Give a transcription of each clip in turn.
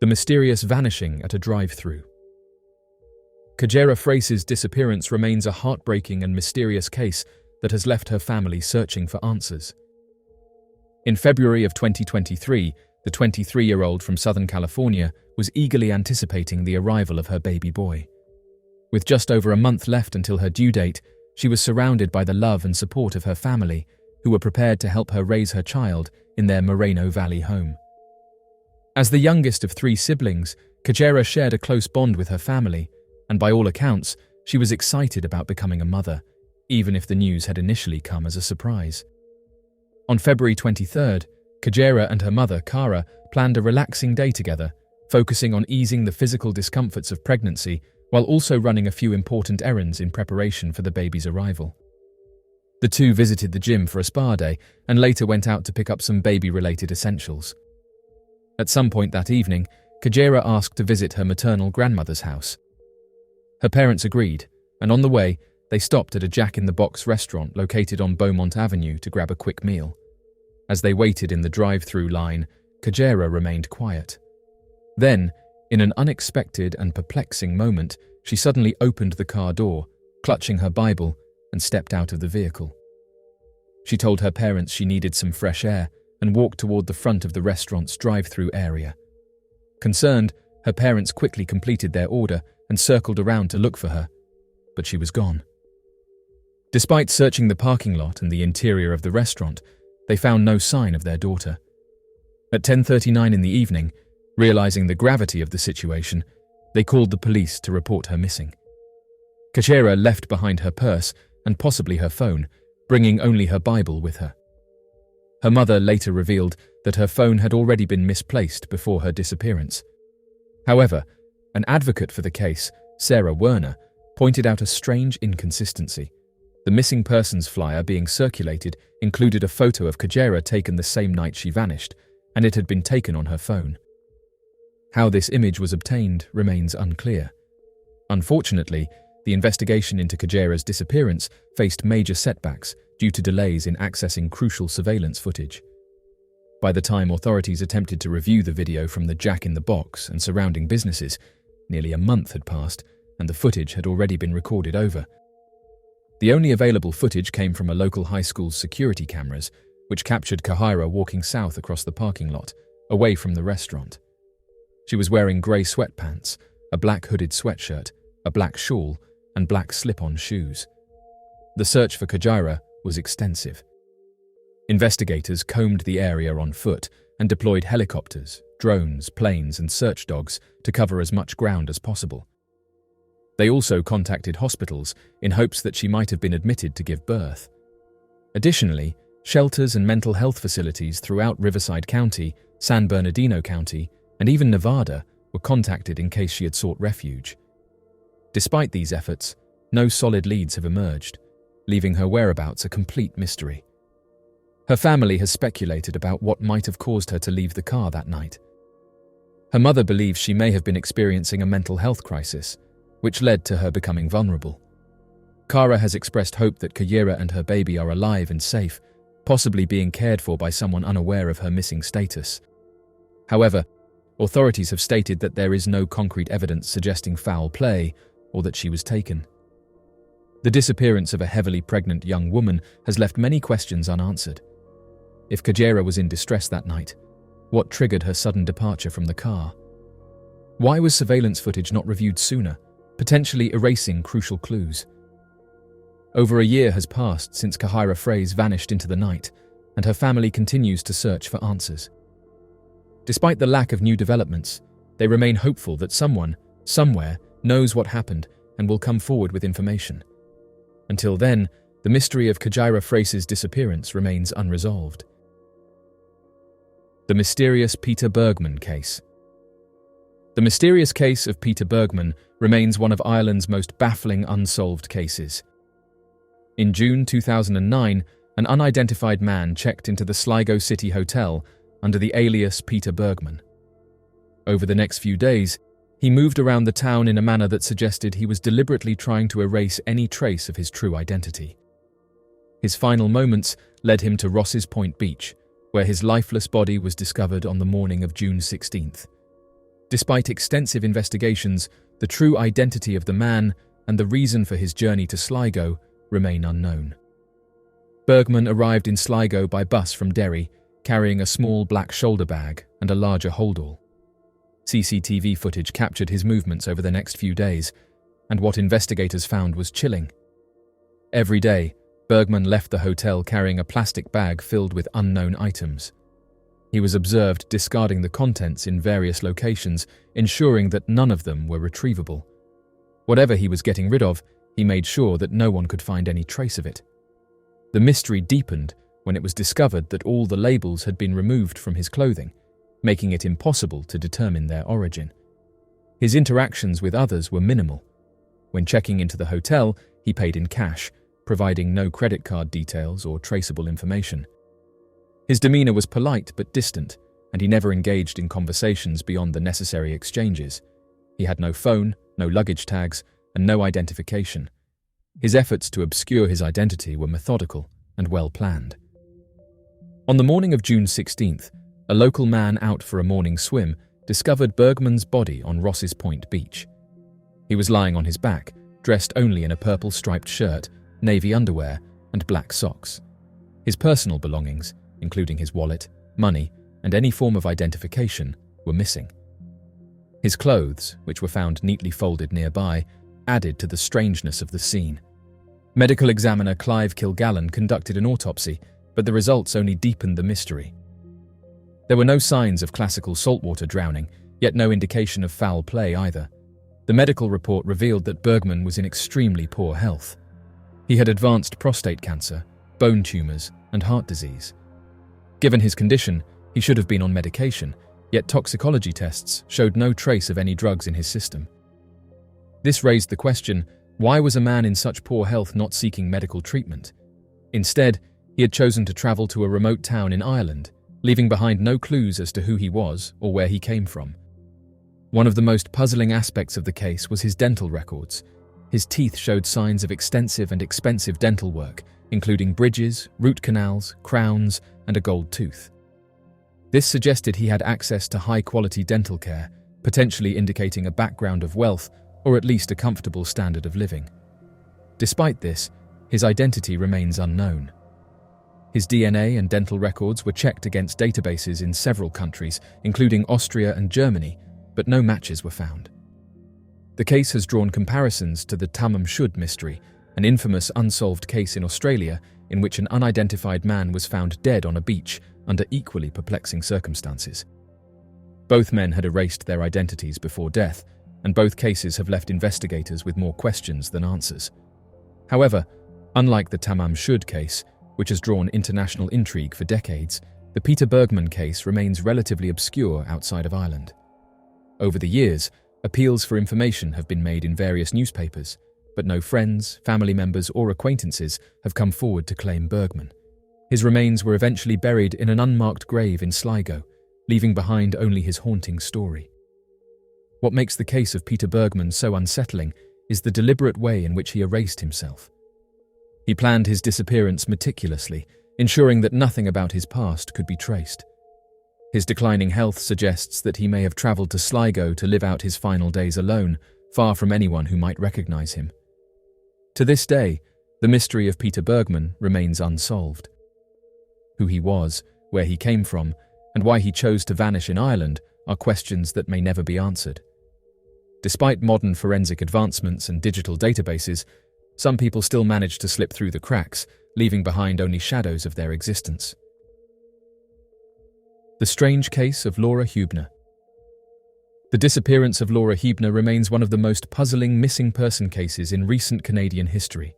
The mysterious vanishing at a drive-thru. Cajairah Fraser's disappearance remains a heartbreaking and mysterious case that has left her family searching for answers. In February of 2023, the 23-year-old from Southern California was eagerly anticipating the arrival of her baby boy. With just over a month left until her due date, she was surrounded by the love and support of her family, who were prepared to help her raise her child in their Moreno Valley home. As the youngest of 3 siblings, Cajairah shared a close bond with her family, and by all accounts, she was excited about becoming a mother, even if the news had initially come as a surprise. On February 23rd, Cajairah and her mother, Cara, planned a relaxing day together, focusing on easing the physical discomforts of pregnancy while also running a few important errands in preparation for the baby's arrival. The two visited the gym for a spa day and later went out to pick up some baby-related essentials. At some point that evening, Cajairah asked to visit her maternal grandmother's house. Her parents agreed, and on the way, they stopped at a Jack-in-the-Box restaurant located on Beaumont Avenue to grab a quick meal. As they waited in the drive-thru line, Cajairah remained quiet. Then, in an unexpected and perplexing moment, she suddenly opened the car door, clutching her Bible, and stepped out of the vehicle. She told her parents she needed some fresh air and walked toward the front of the restaurant's drive-thru area. Concerned, her parents quickly completed their order and circled around to look for her, but she was gone. Despite searching the parking lot and the interior of the restaurant, they found no sign of their daughter. At 10:39 in the evening, realizing the gravity of the situation, they called the police to report her missing. Cajairah left behind her purse and possibly her phone, bringing only her Bible with her. Her mother later revealed that her phone had already been misplaced before her disappearance. However, an advocate for the case, Sarah Werner, pointed out a strange inconsistency. The missing persons flyer being circulated included a photo of Cajairah taken the same night she vanished, and it had been taken on her phone. How this image was obtained remains unclear. Unfortunately, the investigation into Cajairah's disappearance faced major setbacks due to delays in accessing crucial surveillance footage. By the time authorities attempted to review the video from the Jack-in-the-Box and surrounding businesses, nearly a month had passed and the footage had already been recorded over. The only available footage came from a local high school's security cameras, which captured Cajairah walking south across the parking lot, away from the restaurant. She was wearing grey sweatpants, a black hooded sweatshirt, a black shawl, and black slip-on shoes. The search for Cajairah was extensive. Investigators combed the area on foot and deployed helicopters, drones, planes, and search dogs to cover as much ground as possible. They also contacted hospitals in hopes that she might have been admitted to give birth. Additionally, shelters and mental health facilities throughout Riverside County, San Bernardino County, and even Nevada were contacted in case she had sought refuge. Despite these efforts, no solid leads have emerged, leaving her whereabouts a complete mystery. Her family has speculated about what might have caused her to leave the car that night. Her mother believes she may have been experiencing a mental health crisis, which led to her becoming vulnerable. Cara has expressed hope that Cajairah and her baby are alive and safe, possibly being cared for by someone unaware of her missing status. However, authorities have stated that there is no concrete evidence suggesting foul play or that she was taken. The disappearance of a heavily pregnant young woman has left many questions unanswered. If Cajairah was in distress that night, what triggered her sudden departure from the car? Why was surveillance footage not reviewed sooner, potentially erasing crucial clues? Over a year has passed since Cajairah Fraser vanished into the night, and her family continues to search for answers. Despite the lack of new developments, they remain hopeful that someone, somewhere, knows what happened and will come forward with information. Until then, the mystery of Cajairah Fraser's disappearance remains unresolved. The mysterious Peter Bergman case. The mysterious case of Peter Bergman remains one of Ireland's most baffling unsolved cases. In June 2009, an unidentified man checked into the Sligo City Hotel under the alias Peter Bergman. Over the next few days, he moved around the town in a manner that suggested he was deliberately trying to erase any trace of his true identity. His final moments led him to Ross's Point Beach, where his lifeless body was discovered on the morning of June 16th. Despite extensive investigations, the true identity of the man and the reason for his journey to Sligo remain unknown. Bergman arrived in Sligo by bus from Derry, carrying a small black shoulder bag and a larger holdall. CCTV footage captured his movements over the next few days, and what investigators found was chilling. Every day, Bergman left the hotel carrying a plastic bag filled with unknown items. He was observed discarding the contents in various locations, ensuring that none of them were retrievable. Whatever he was getting rid of, he made sure that no one could find any trace of it. The mystery deepened when it was discovered that all the labels had been removed from his clothing, making it impossible to determine their origin. His interactions with others were minimal. When checking into the hotel, he paid in cash, providing no credit card details or traceable information. His demeanor was polite but distant, and he never engaged in conversations beyond the necessary exchanges. He had no phone, no luggage tags, and no identification. His efforts to obscure his identity were methodical and well planned. On the morning of June 16th, a local man out for a morning swim discovered Bergman's body on Ross's Point beach. He was lying on his back, dressed only in a purple striped shirt, navy underwear, and black socks. His personal belongings, including his wallet, money, and any form of identification, were missing. His clothes, which were found neatly folded nearby, added to the strangeness of the scene. Medical examiner Clive Kilgallen conducted an autopsy, but the results only deepened the mystery. There were no signs of classical saltwater drowning, yet no indication of foul play either. The medical report revealed that Bergman was in extremely poor health. He had advanced prostate cancer, bone tumors, and heart disease. Given his condition, he should have been on medication, yet toxicology tests showed no trace of any drugs in his system. This raised the question, why was a man in such poor health not seeking medical treatment? Instead, he had chosen to travel to a remote town in Ireland, leaving behind no clues as to who he was or where he came from. One of the most puzzling aspects of the case was his dental records. His teeth showed signs of extensive and expensive dental work, including bridges, root canals, crowns, and a gold tooth. This suggested he had access to high-quality dental care, potentially indicating a background of wealth or at least a comfortable standard of living. Despite this, his identity remains unknown. His DNA and dental records were checked against databases in several countries, including Austria and Germany, but no matches were found. The case has drawn comparisons to the Tamam Shud mystery, an infamous unsolved case in Australia in which an unidentified man was found dead on a beach under equally perplexing circumstances. Both men had erased their identities before death, and both cases have left investigators with more questions than answers. However, unlike the Tamam Shud case, which has drawn international intrigue for decades, the Peter Bergman case remains relatively obscure outside of Ireland. Over the years, appeals for information have been made in various newspapers, but no friends, family members, or acquaintances have come forward to claim Bergman. His remains were eventually buried in an unmarked grave in Sligo, leaving behind only his haunting story. What makes the case of Peter Bergman so unsettling is the deliberate way in which he erased himself. He planned his disappearance meticulously, ensuring that nothing about his past could be traced. His declining health suggests that he may have travelled to Sligo to live out his final days alone, far from anyone who might recognise him. To this day, the mystery of Peter Bergman remains unsolved. Who he was, where he came from, and why he chose to vanish in Ireland are questions that may never be answered. Despite modern forensic advancements and digital databases, some people still manage to slip through the cracks, leaving behind only shadows of their existence. The strange case of Laura Hubner. The disappearance of Laura Hubner remains one of the most puzzling missing person cases in recent Canadian history.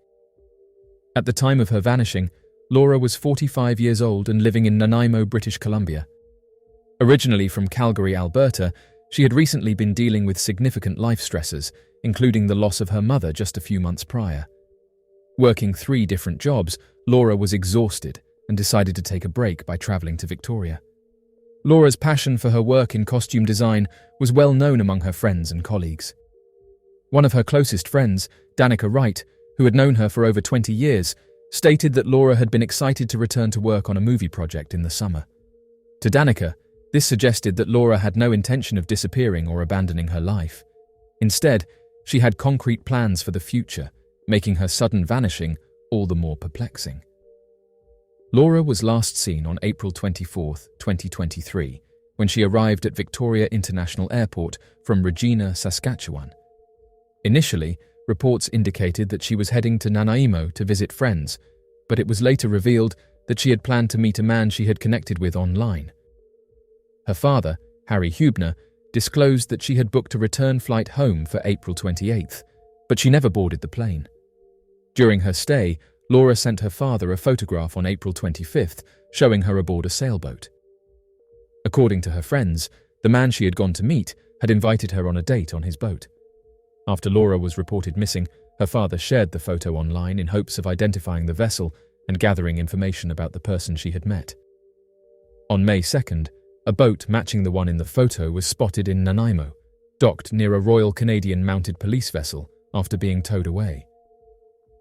At the time of her vanishing, Laura was 45 years old and living in Nanaimo, British Columbia. Originally from Calgary, Alberta, she had recently been dealing with significant life stressors, including the loss of her mother just a few months prior. Working 3 different jobs, Laura was exhausted and decided to take a break by travelling to Victoria. Laura's passion for her work in costume design was well known among her friends and colleagues. One of her closest friends, Danica Wright, who had known her for over 20 years, stated that Laura had been excited to return to work on a movie project in the summer. To Danica, This suggested that Laura had no intention of disappearing or abandoning her life. Instead, she had concrete plans for the future, making her sudden vanishing all the more perplexing. Laura was last seen on April 24, 2023, when she arrived at Victoria International Airport from Regina, Saskatchewan. Initially, reports indicated that she was heading to Nanaimo to visit friends, but it was later revealed that she had planned to meet a man she had connected with online. Her father, Harry Hubner, disclosed that she had booked a return flight home for April 28th, but she never boarded the plane. During her stay, Laura sent her father a photograph on April 25th showing her aboard a sailboat. According to her friends, the man she had gone to meet had invited her on a date on his boat. After Laura was reported missing, her father shared the photo online in hopes of identifying the vessel and gathering information about the person she had met. On May 2nd, a boat matching the one in the photo was spotted in Nanaimo, docked near a Royal Canadian Mounted Police vessel after being towed away.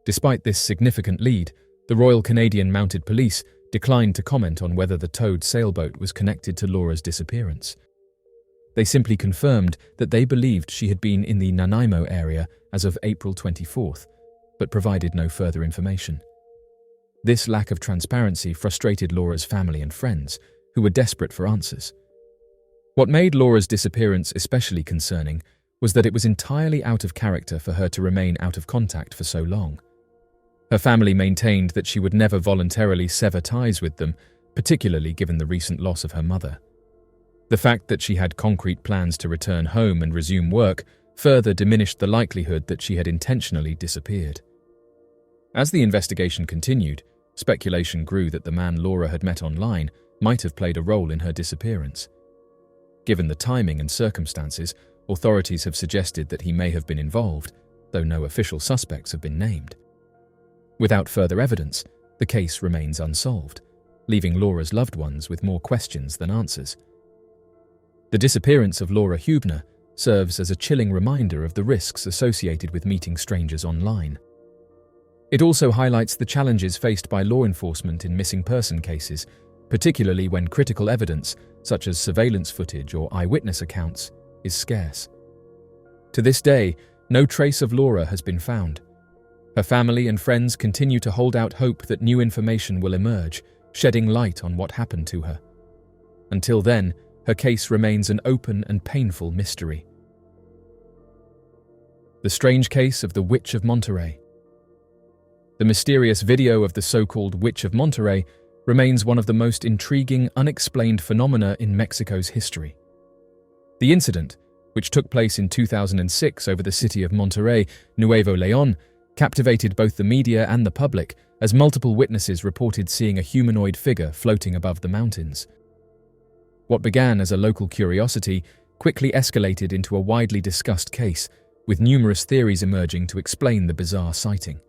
Despite this significant lead, the Royal Canadian Mounted Police declined to comment on whether the towed sailboat was connected to Laura's disappearance. They simply confirmed that they believed she had been in the Nanaimo area as of April 24th, but provided no further information. This lack of transparency frustrated Laura's family and friends, who were desperate for answers. What made Laura's disappearance especially concerning was that it was entirely out of character for her to remain out of contact for so long. Her family maintained that she would never voluntarily sever ties with them, particularly given the recent loss of her mother. The fact that she had concrete plans to return home and resume work further diminished the likelihood that she had intentionally disappeared. As the investigation continued, speculation grew that the man Laura had met online might have played a role in her disappearance. Given the timing and circumstances, authorities have suggested that he may have been involved, though no official suspects have been named. Without further evidence, the case remains unsolved, leaving Laura's loved ones with more questions than answers. The disappearance of Laura Hubner serves as a chilling reminder of the risks associated with meeting strangers online. It also highlights the challenges faced by law enforcement in missing person cases, particularly when critical evidence, such as surveillance footage or eyewitness accounts, is scarce. To this day, no trace of Laura has been found. Her family and friends continue to hold out hope that new information will emerge, shedding light on what happened to her. Until then, her case remains an open and painful mystery. The strange case of the Witch of Monterrey. The mysterious video of the so-called Witch of Monterrey remains one of the most intriguing, unexplained phenomena in Mexico's history. The incident, which took place in 2006 over the city of Monterrey, Nuevo León, captivated both the media and the public as multiple witnesses reported seeing a humanoid figure floating above the mountains. What began as a local curiosity quickly escalated into a widely discussed case, with numerous theories emerging to explain the bizarre sighting.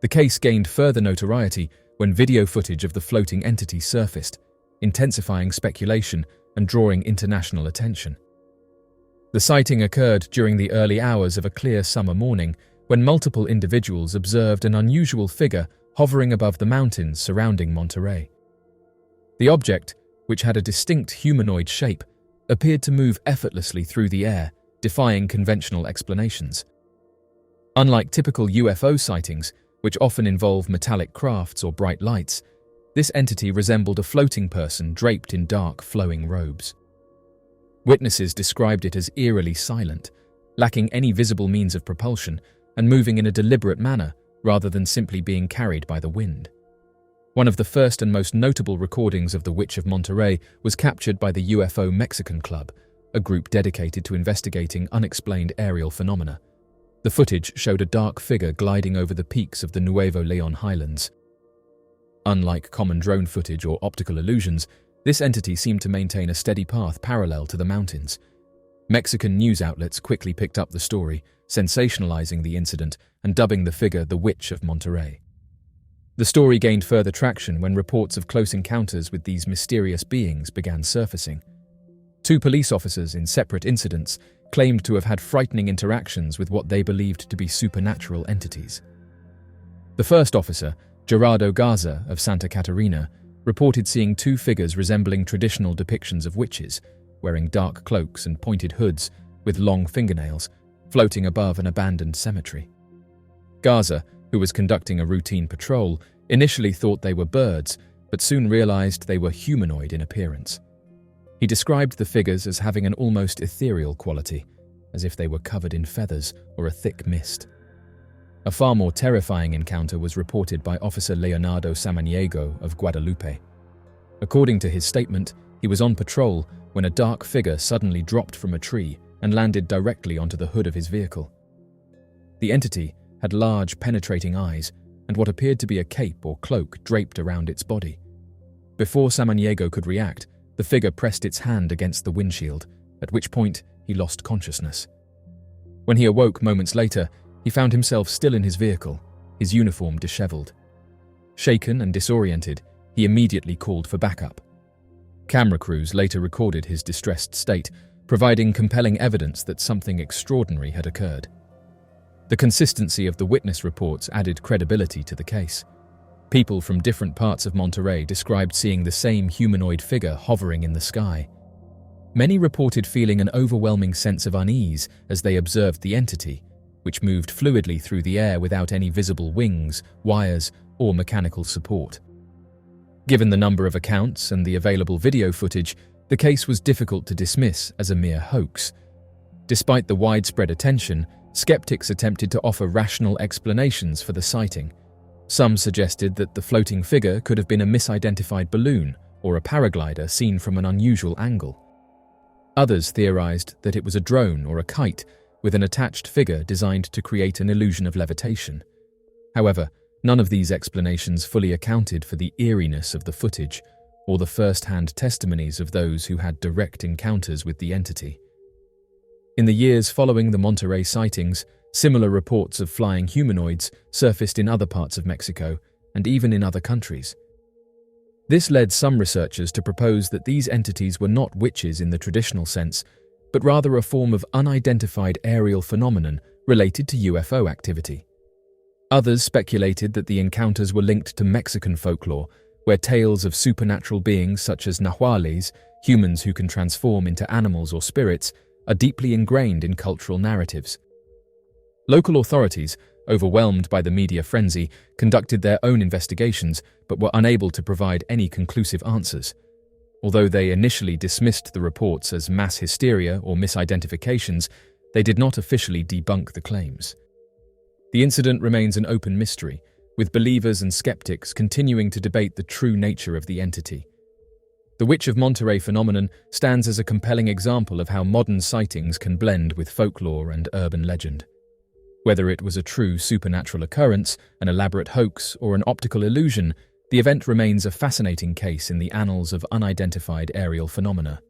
The case gained further notoriety when video footage of the floating entity surfaced, intensifying speculation and drawing international attention. The sighting occurred during the early hours of a clear summer morning when multiple individuals observed an unusual figure hovering above the mountains surrounding Monterrey. The object, which had a distinct humanoid shape, appeared to move effortlessly through the air, defying conventional explanations. Unlike typical UFO sightings, which often involve metallic crafts or bright lights, this entity resembled a floating person draped in dark, flowing robes. Witnesses described it as eerily silent, lacking any visible means of propulsion, and moving in a deliberate manner rather than simply being carried by the wind. One of the first and most notable recordings of the Witch of Monterrey was captured by the UFO Mexican Club, a group dedicated to investigating unexplained aerial phenomena. The footage showed a dark figure gliding over the peaks of the Nuevo León highlands. Unlike common drone footage or optical illusions, this entity seemed to maintain a steady path parallel to the mountains. Mexican news outlets quickly picked up the story, sensationalizing the incident and dubbing the figure the Witch of Monterrey. The story gained further traction when reports of close encounters with these mysterious beings began surfacing. 2 police officers in separate incidents claimed to have had frightening interactions with what they believed to be supernatural entities. The first officer, Gerardo Garza of Santa Catarina, reported seeing two figures resembling traditional depictions of witches, wearing dark cloaks and pointed hoods with long fingernails, floating above an abandoned cemetery. Gaza, who was conducting a routine patrol, initially thought they were birds, but soon realized they were humanoid in appearance. He described the figures as having an almost ethereal quality, as if they were covered in feathers or a thick mist. A far more terrifying encounter was reported by Officer Leonardo Samaniego of Guadalupe. According to his statement, he was on patrol when a dark figure suddenly dropped from a tree and landed directly onto the hood of his vehicle. The entity had large, penetrating eyes and what appeared to be a cape or cloak draped around its body. Before Samaniego could react, the figure pressed its hand against the windshield, at which point he lost consciousness. When he awoke moments later, he found himself still in his vehicle, his uniform disheveled. Shaken and disoriented, he immediately called for backup. Camera crews later recorded his distressed state, providing compelling evidence that something extraordinary had occurred. The consistency of the witness reports added credibility to the case. People from different parts of Monterrey described seeing the same humanoid figure hovering in the sky. Many reported feeling an overwhelming sense of unease as they observed the entity, which moved fluidly through the air without any visible wings, wires, or mechanical support. Given the number of accounts and the available video footage, the case was difficult to dismiss as a mere hoax. Despite the widespread attention, skeptics attempted to offer rational explanations for the sighting. Some suggested that the floating figure could have been a misidentified balloon or a paraglider seen from an unusual angle. Others theorized that it was a drone or a kite with an attached figure designed to create an illusion of levitation. However, none of these explanations fully accounted for the eeriness of the footage or the first-hand testimonies of those who had direct encounters with the entity. In the years following the Monterrey sightings, similar reports of flying humanoids surfaced in other parts of Mexico and even in other countries. This led some researchers to propose that these entities were not witches in the traditional sense, but rather a form of unidentified aerial phenomenon related to UFO activity. Others speculated that the encounters were linked to Mexican folklore, where tales of supernatural beings such as nahuales, humans who can transform into animals or spirits, are deeply ingrained in cultural narratives. Local authorities, overwhelmed by the media frenzy, conducted their own investigations but were unable to provide any conclusive answers. Although they initially dismissed the reports as mass hysteria or misidentifications, they did not officially debunk the claims. The incident remains an open mystery, with believers and skeptics continuing to debate the true nature of the entity. The Witch of Monterrey phenomenon stands as a compelling example of how modern sightings can blend with folklore and urban legend. Whether it was a true supernatural occurrence, an elaborate hoax, or an optical illusion, the event remains a fascinating case in the annals of unidentified aerial phenomena.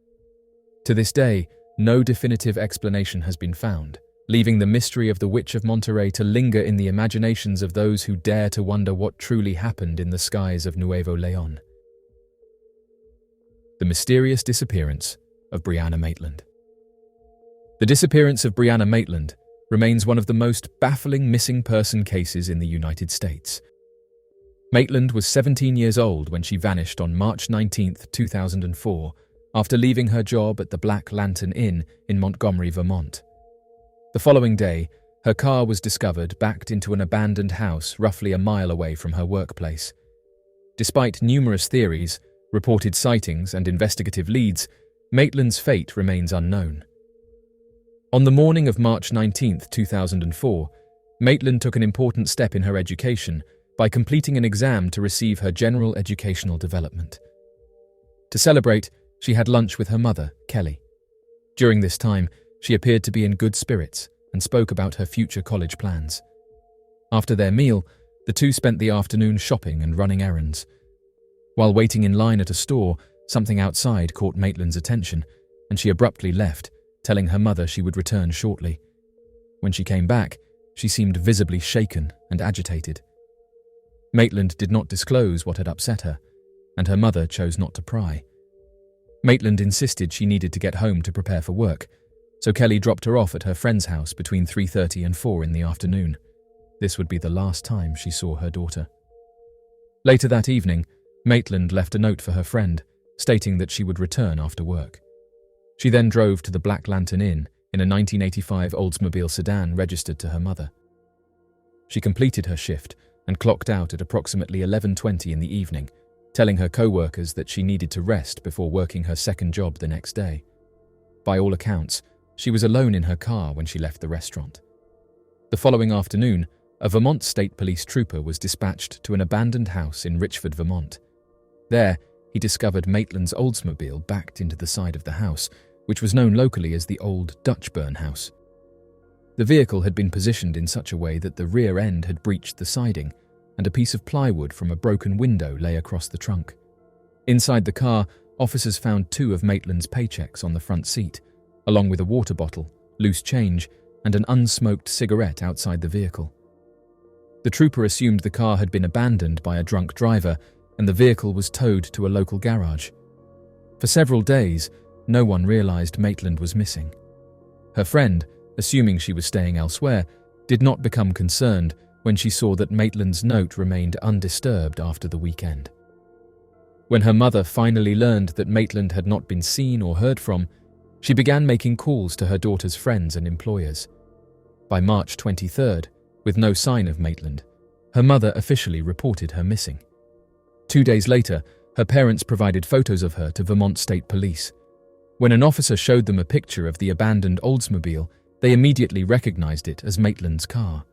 To this day, no definitive explanation has been found, leaving the mystery of the Witch of Monterrey to linger in the imaginations of those who dare to wonder what truly happened in the skies of Nuevo León. The mysterious disappearance of Brianna Maitland. The disappearance of Brianna Maitland remains one of the most baffling missing person cases in the United States. Maitland was 17 years old when she vanished on March 19, 2004, after leaving her job at the Black Lantern Inn in Montgomery, Vermont. The following day, her car was discovered backed into an abandoned house roughly a mile away from her workplace. Despite numerous theories, reported sightings and investigative leads, Maitland's fate remains unknown. On the morning of March 19, 2004, Maitland took an important step in her education by completing an exam to receive her general educational development. To celebrate, she had lunch with her mother, Kelly. During this time, she appeared to be in good spirits and spoke about her future college plans. After their meal, the two spent the afternoon shopping and running errands. While waiting in line at a store, something outside caught Maitland's attention, and she abruptly left, telling her mother she would return shortly. When she came back, she seemed visibly shaken and agitated. Maitland did not disclose what had upset her, and her mother chose not to pry. Maitland insisted she needed to get home to prepare for work, so Kelly dropped her off at her friend's house between 3:30 and 4 in the afternoon. This would be the last time she saw her daughter. Later that evening, Maitland left a note for her friend, stating that she would return after work. She then drove to the Black Lantern Inn in a 1985 Oldsmobile sedan registered to her mother. She completed her shift and clocked out at approximately 11:20 in the evening, telling her co-workers that she needed to rest before working her second job the next day. By all accounts, she was alone in her car when she left the restaurant. The following afternoon, a Vermont State Police trooper was dispatched to an abandoned house in Richford, Vermont. There, he discovered Maitland's Oldsmobile backed into the side of the house, which was known locally as the Old Dutchburn House. The vehicle had been positioned in such a way that the rear end had breached the siding, and a piece of plywood from a broken window lay across the trunk. Inside the car, officers found 2 of Maitland's paychecks on the front seat, along with a water bottle, loose change, and an unsmoked cigarette outside the vehicle. The trooper assumed the car had been abandoned by a drunk driver, and the vehicle was towed to a local garage. For several days, no one realized Maitland was missing. Her friend, assuming she was staying elsewhere, did not become concerned when she saw that Maitland's note remained undisturbed after the weekend. When her mother finally learned that Maitland had not been seen or heard from, she began making calls to her daughter's friends and employers. By March 23rd, with no sign of Maitland, her mother officially reported her missing. 2 days later, her parents provided photos of her to Vermont State Police. When an officer showed them a picture of the abandoned Oldsmobile, they immediately recognized it as Maitland's car.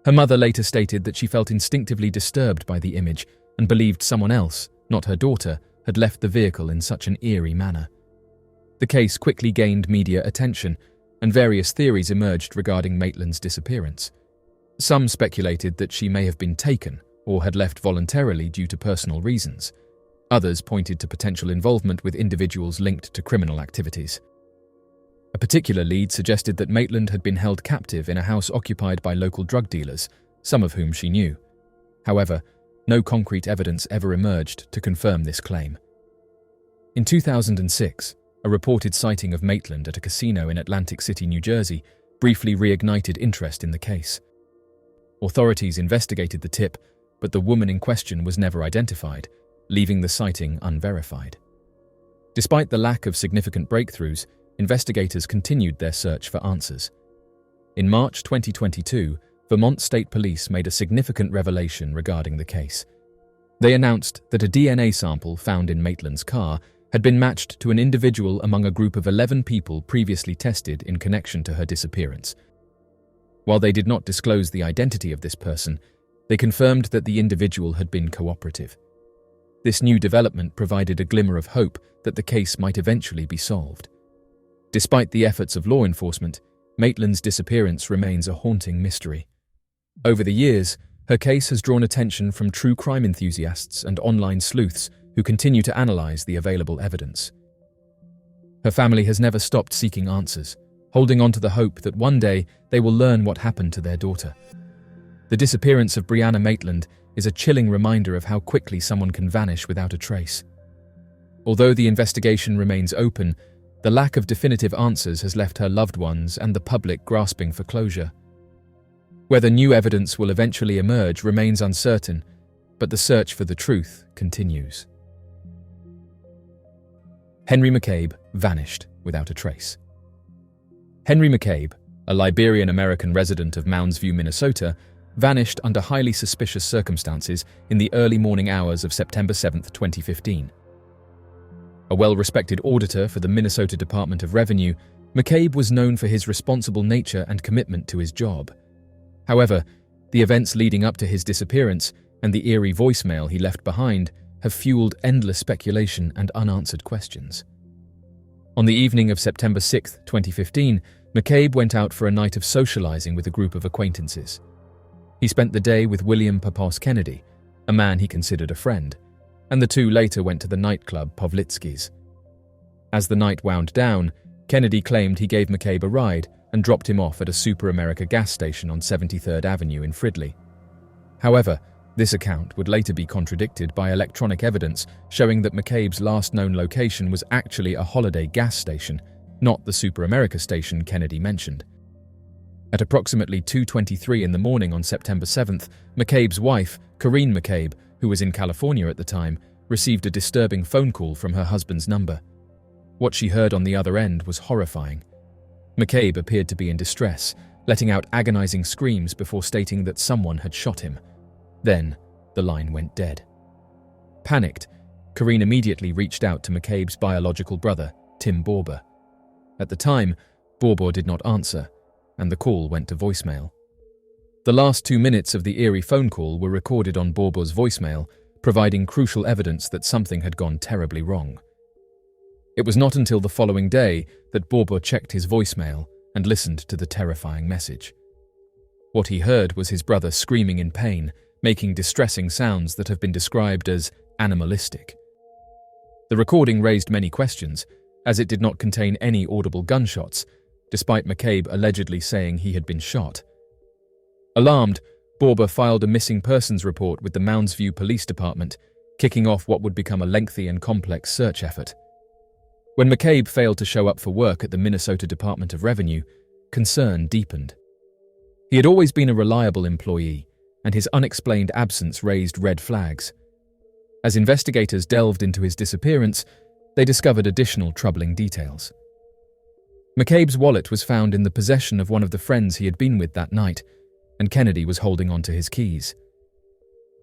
Her mother later stated that she felt instinctively disturbed by the image and believed someone else, not her daughter, had left the vehicle in such an eerie manner. The case quickly gained media attention, and various theories emerged regarding Maitland's disappearance. Some speculated that she may have been taken or had left voluntarily due to personal reasons. Others pointed to potential involvement with individuals linked to criminal activities. A particular lead suggested that Maitland had been held captive in a house occupied by local drug dealers, some of whom she knew. However, no concrete evidence ever emerged to confirm this claim. In 2006, a reported sighting of Maitland at a casino in Atlantic City, New Jersey, briefly reignited interest in the case. Authorities investigated the tip, but the woman in question was never identified, leaving the sighting unverified. Despite the lack of significant breakthroughs, investigators continued their search for answers. In March 2022, Vermont State Police made a significant revelation regarding the case. They announced that a DNA sample found in Maitland's car had been matched to an individual among a group of 11 people previously tested in connection to her disappearance. While they did not disclose the identity of this person, they confirmed that the individual had been cooperative. This new development provided a glimmer of hope that the case might eventually be solved. Despite the efforts of law enforcement, Maitland's disappearance remains a haunting mystery. Over the years, her case has drawn attention from true crime enthusiasts and online sleuths who continue to analyze the available evidence. Her family has never stopped seeking answers, holding on to the hope that one day they will learn what happened to their daughter. The disappearance of Brianna Maitland is a chilling reminder of how quickly someone can vanish without a trace. Although the investigation remains open, the lack of definitive answers has left her loved ones and the public grasping for closure. Whether new evidence will eventually emerge remains uncertain, but the search for the truth continues. Henry McCabe vanished without a trace. Henry McCabe, a Liberian-American resident of Mounds View, Minnesota, vanished under highly suspicious circumstances in the early morning hours of September 7, 2015. A well-respected auditor for the Minnesota Department of Revenue, McCabe was known for his responsible nature and commitment to his job. However, the events leading up to his disappearance and the eerie voicemail he left behind have fueled endless speculation and unanswered questions. On the evening of September 6, 2015, McCabe went out for a night of socializing with a group of acquaintances. He spent the day with William Papos Kennedy, a man he considered a friend, and the two later went to the nightclub Pavlitsky's. As the night wound down, Kennedy claimed he gave McCabe a ride and dropped him off at a Super America gas station on 73rd Avenue in Fridley. However, this account would later be contradicted by electronic evidence showing that McCabe's last known location was actually a Holiday gas station, not the Super America station Kennedy mentioned. At approximately 2:23 in the morning on September 7th, McCabe's wife, Corinne McCabe, who was in California at the time, received a disturbing phone call from her husband's number. What she heard on the other end was horrifying. McCabe appeared to be in distress, letting out agonizing screams before stating that someone had shot him. Then, the line went dead. Panicked, Corinne immediately reached out to McCabe's biological brother, Tim Borber. At the time, Borber did not answer, and the call went to voicemail. The last 2 minutes of the eerie phone call were recorded on Borber's voicemail, providing crucial evidence that something had gone terribly wrong. It was not until the following day that Borber checked his voicemail and listened to the terrifying message. What he heard was his brother screaming in pain, making distressing sounds that have been described as animalistic. The recording raised many questions, as it did not contain any audible gunshots, despite McCabe allegedly saying he had been shot. Alarmed, Borber filed a missing persons report with the Mounds View Police Department, kicking off what would become a lengthy and complex search effort. When McCabe failed to show up for work at the Minnesota Department of Revenue, concern deepened. He had always been a reliable employee, and his unexplained absence raised red flags. As investigators delved into his disappearance, they discovered additional troubling details. McCabe's wallet was found in the possession of one of the friends he had been with that night, and Kennedy was holding onto his keys.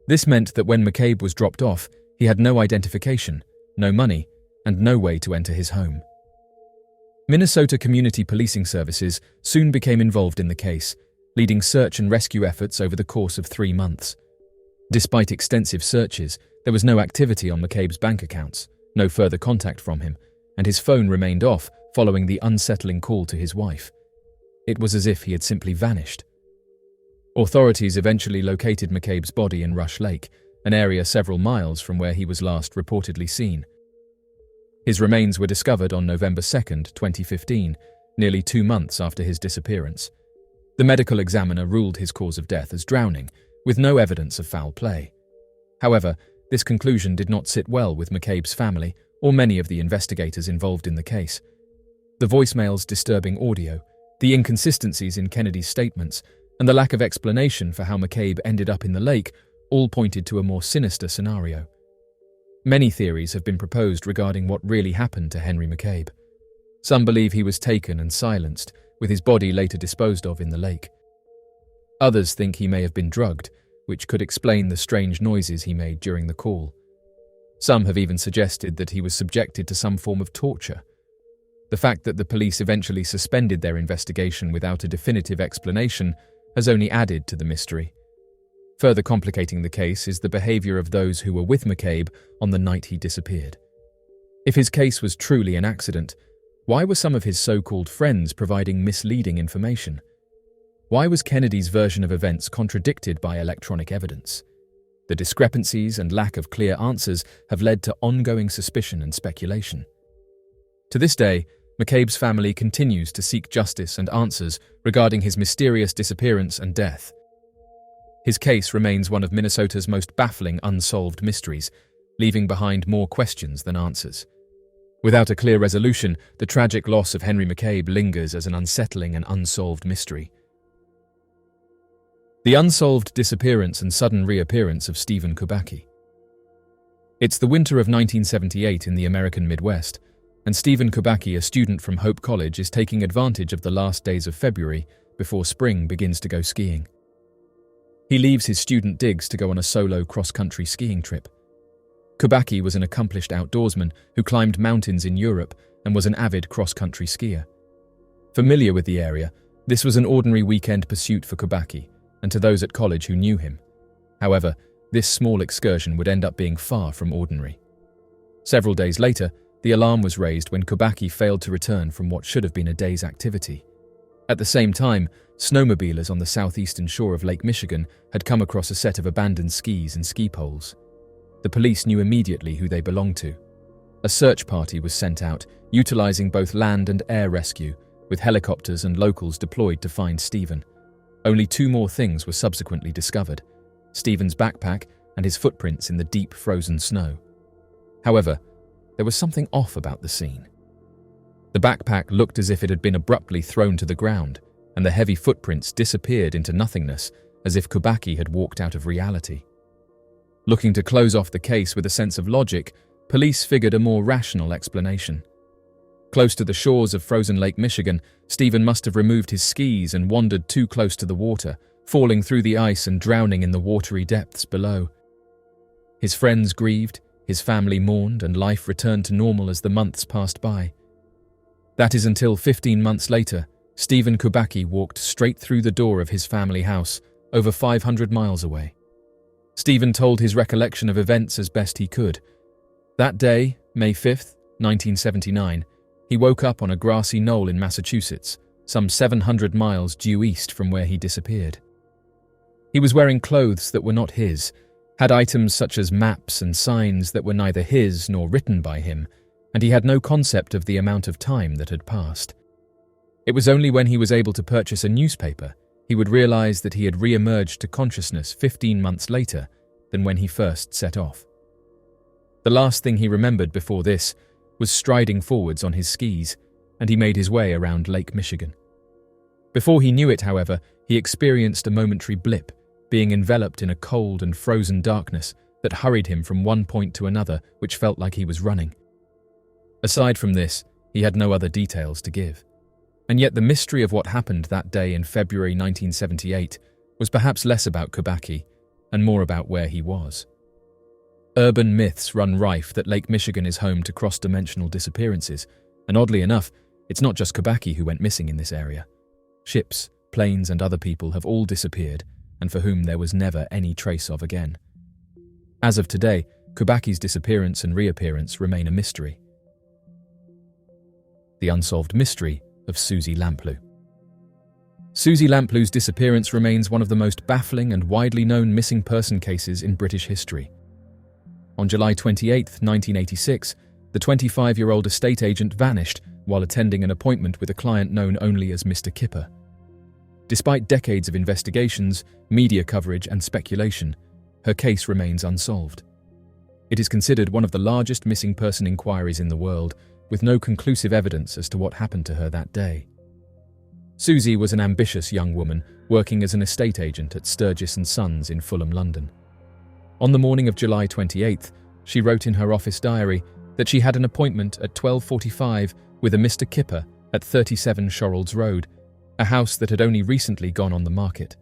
This meant that when McCabe was dropped off, he had no identification, no money, and no way to enter his home. Minnesota Community Policing Services soon became involved in the case, leading search and rescue efforts over the course of 3 months. Despite extensive searches, there was no activity on McCabe's bank accounts, no further contact from him, and his phone remained off following the unsettling call to his wife. It was as if he had simply vanished. Authorities eventually located McCabe's body in Rush Lake, an area several miles from where he was last reportedly seen. His remains were discovered on November 2, 2015, nearly 2 months after his disappearance. The medical examiner ruled his cause of death as drowning, with no evidence of foul play. However, this conclusion did not sit well with McCabe's family or many of the investigators involved in the case. The voicemail's disturbing audio, the inconsistencies in Kennedy's statements, and the lack of explanation for how McCabe ended up in the lake all pointed to a more sinister scenario. Many theories have been proposed regarding what really happened to Henry McCabe. Some believe he was taken and silenced, with his body later disposed of in the lake. Others think he may have been drugged, which could explain the strange noises he made during the call. Some have even suggested that he was subjected to some form of torture. The fact that the police eventually suspended their investigation without a definitive explanation has only added to the mystery. Further complicating the case is the behavior of those who were with McCabe on the night he disappeared. If his case was truly an accident, why were some of his so-called friends providing misleading information? Why was Kennedy's version of events contradicted by electronic evidence? The discrepancies and lack of clear answers have led to ongoing suspicion and speculation. To this day, McCabe's family continues to seek justice and answers regarding his mysterious disappearance and death. His case remains one of Minnesota's most baffling unsolved mysteries, leaving behind more questions than answers. Without a clear resolution, the tragic loss of Henry McCabe lingers as an unsettling and unsolved mystery. The unsolved disappearance and sudden reappearance of Stephen Kubacki. It's the winter of 1978 in the American Midwest, and Stephen Kubacki, a student from Hope College, is taking advantage of the last days of February before spring begins to go skiing. He leaves his student digs to go on a solo cross-country skiing trip. Kubacki was an accomplished outdoorsman who climbed mountains in Europe and was an avid cross-country skier. Familiar with the area, this was an ordinary weekend pursuit for Kubacki and to those at college who knew him. However, this small excursion would end up being far from ordinary. Several days later, the alarm was raised when Kubacki failed to return from what should have been a day's activity. At the same time, snowmobilers on the southeastern shore of Lake Michigan had come across a set of abandoned skis and ski poles. The police knew immediately who they belonged to. A search party was sent out, utilizing both land and air rescue, with helicopters and locals deployed to find Stephen. Only 2 more things were subsequently discovered: Stephen's backpack and his footprints in the deep frozen snow. However, there was something off about the scene. The backpack looked as if it had been abruptly thrown to the ground, and the heavy footprints disappeared into nothingness, as if Kubacki had walked out of reality. Looking to close off the case with a sense of logic, police figured a more rational explanation. Close to the shores of frozen Lake Michigan, Stephen must have removed his skis and wandered too close to the water, falling through the ice and drowning in the watery depths below. His friends grieved, his family mourned, and life returned to normal as the months passed by. That is until 15 months later, Stephen Kubacki walked straight through the door of his family house, over 500 miles away. Stephen told his recollection of events as best he could. That day, May 5th, 1979, he woke up on a grassy knoll in Massachusetts, some 700 miles due east from where he disappeared. He was wearing clothes that were not his, had items such as maps and signs that were neither his nor written by him, and he had no concept of the amount of time that had passed. It was only when he was able to purchase a newspaper he would realize that he had re-emerged to consciousness 15 months later than when he first set off. The last thing he remembered before this was striding forwards on his skis, and he made his way around Lake Michigan. Before he knew it, however, he experienced a momentary blip, being enveloped in a cold and frozen darkness that hurried him from one point to another, which felt like he was running. Aside from this, he had no other details to give. And yet the mystery of what happened that day in February 1978 was perhaps less about Kubacki and more about where he was. Urban myths run rife that Lake Michigan is home to cross-dimensional disappearances, and oddly enough, it's not just Kubacki who went missing in this area. Ships, planes, and other people have all disappeared, and for whom there was never any trace of again. As of today, Kubacki's disappearance and reappearance remain a mystery. The unsolved mystery of Susie Lamplugh. Susie Lamplugh's disappearance remains one of the most baffling and widely known missing person cases in British history. On July 28, 1986, the 25-year-old estate agent vanished while attending an appointment with a client known only as Mr. Kipper. Despite decades of investigations, media coverage, and speculation, her case remains unsolved. It is considered one of the largest missing person inquiries in the world, with no conclusive evidence as to what happened to her that day. Susie was an ambitious young woman working as an estate agent at Sturgis & Sons in Fulham, London. On the morning of July 28th, she wrote in her office diary that she had an appointment at 12:45 with a Mr. Kipper at 37 Shorrolds Road, a house that had only recently gone on the market.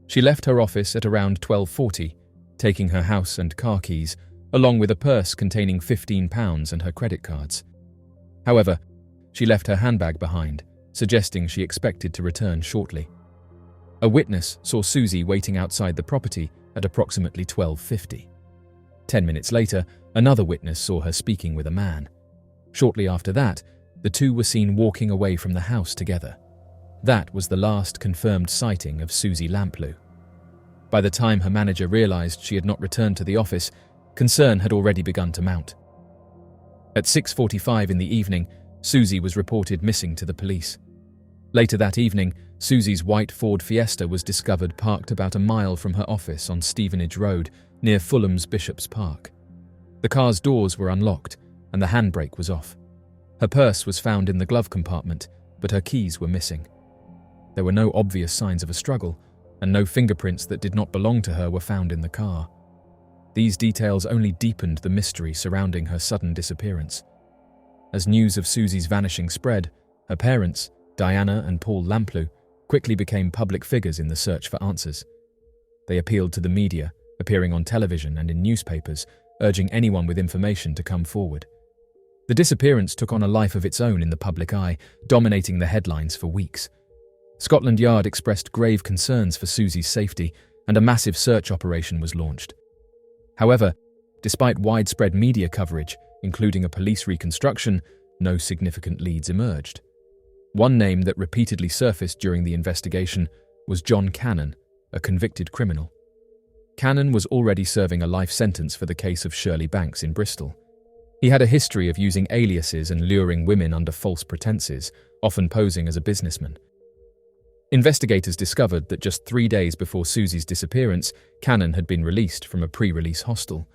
She left her office at around 12:40, taking her house and car keys, along with a purse containing £15 and her credit cards. However, she left her handbag behind, suggesting she expected to return shortly. A witness saw Susie waiting outside the property at approximately 12:50. 10 minutes later, another witness saw her speaking with a man. Shortly after that, the two were seen walking away from the house together. That was the last confirmed sighting of Susie Lamplugh. By the time her manager realized she had not returned to the office, concern had already begun to mount. At 6:45 in the evening, Susie was reported missing to the police. Later that evening, Susie's white Ford Fiesta was discovered parked about a mile from her office on Stevenage Road, near Fulham's Bishop's Park. The car's doors were unlocked, and the handbrake was off. Her purse was found in the glove compartment, but her keys were missing. There were no obvious signs of a struggle, and no fingerprints that did not belong to her were found in the car. These details only deepened the mystery surrounding her sudden disappearance. As news of Susie's vanishing spread, her parents, Diana and Paul Lamplugh, quickly became public figures in the search for answers. They appealed to the media, appearing on television and in newspapers, urging anyone with information to come forward. The disappearance took on a life of its own in the public eye, dominating the headlines for weeks. Scotland Yard expressed grave concerns for Susie's safety, and a massive search operation was launched. However, despite widespread media coverage, including a police reconstruction, no significant leads emerged. One name that repeatedly surfaced during the investigation was John Cannon, a convicted criminal. Cannon was already serving a life sentence for the case of Shirley Banks in Bristol. He had a history of using aliases and luring women under false pretenses, often posing as a businessman. Investigators discovered that just 3 days before Susie's disappearance, Cannon had been released from a pre-release hostel.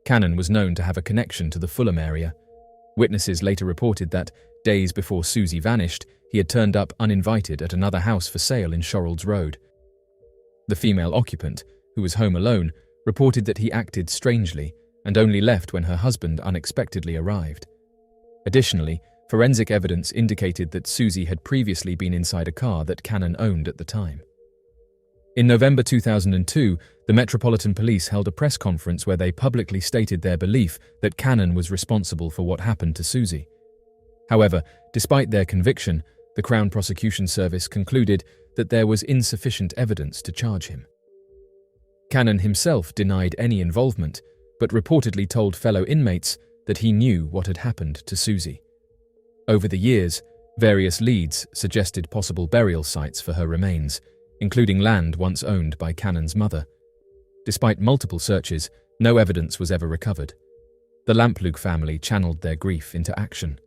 Cannon was known to have a connection to the Fulham area. Witnesses later reported that, days before Susie vanished, he had turned up uninvited at another house for sale in Shorrolds Road. The female occupant, who was home alone, reported that he acted strangely and only left when her husband unexpectedly arrived. Additionally, forensic evidence indicated that Susie had previously been inside a car that Cannon owned at the time. In November 2002, the Metropolitan Police held a press conference where they publicly stated their belief that Cannon was responsible for what happened to Susie. However, despite their conviction, the Crown Prosecution Service concluded that there was insufficient evidence to charge him. Cannon himself denied any involvement, but reportedly told fellow inmates that he knew what had happened to Susie. Over the years, various leads suggested possible burial sites for her remains, including land once owned by Cannon's mother. Despite multiple searches, no evidence was ever recovered. The Lamplugh family channeled their grief into action.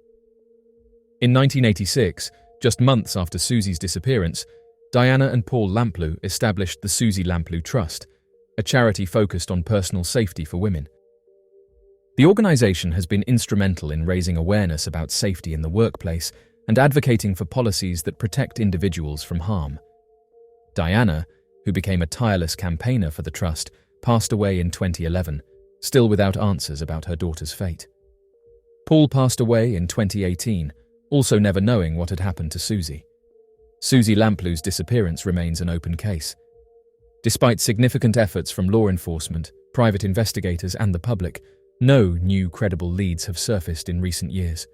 In 1986, just months after Susie's disappearance, Diana and Paul Lamplugh established the Susie Lamplugh Trust, a charity focused on personal safety for women. The organization has been instrumental in raising awareness about safety in the workplace and advocating for policies that protect individuals from harm. Diana, who became a tireless campaigner for the trust, passed away in 2011, still without answers about her daughter's fate. Paul passed away in 2018, also never knowing what had happened to Susie. Susie Lamplugh's disappearance remains an open case. Despite significant efforts from law enforcement, private investigators, and the public, no new credible leads have surfaced in recent years.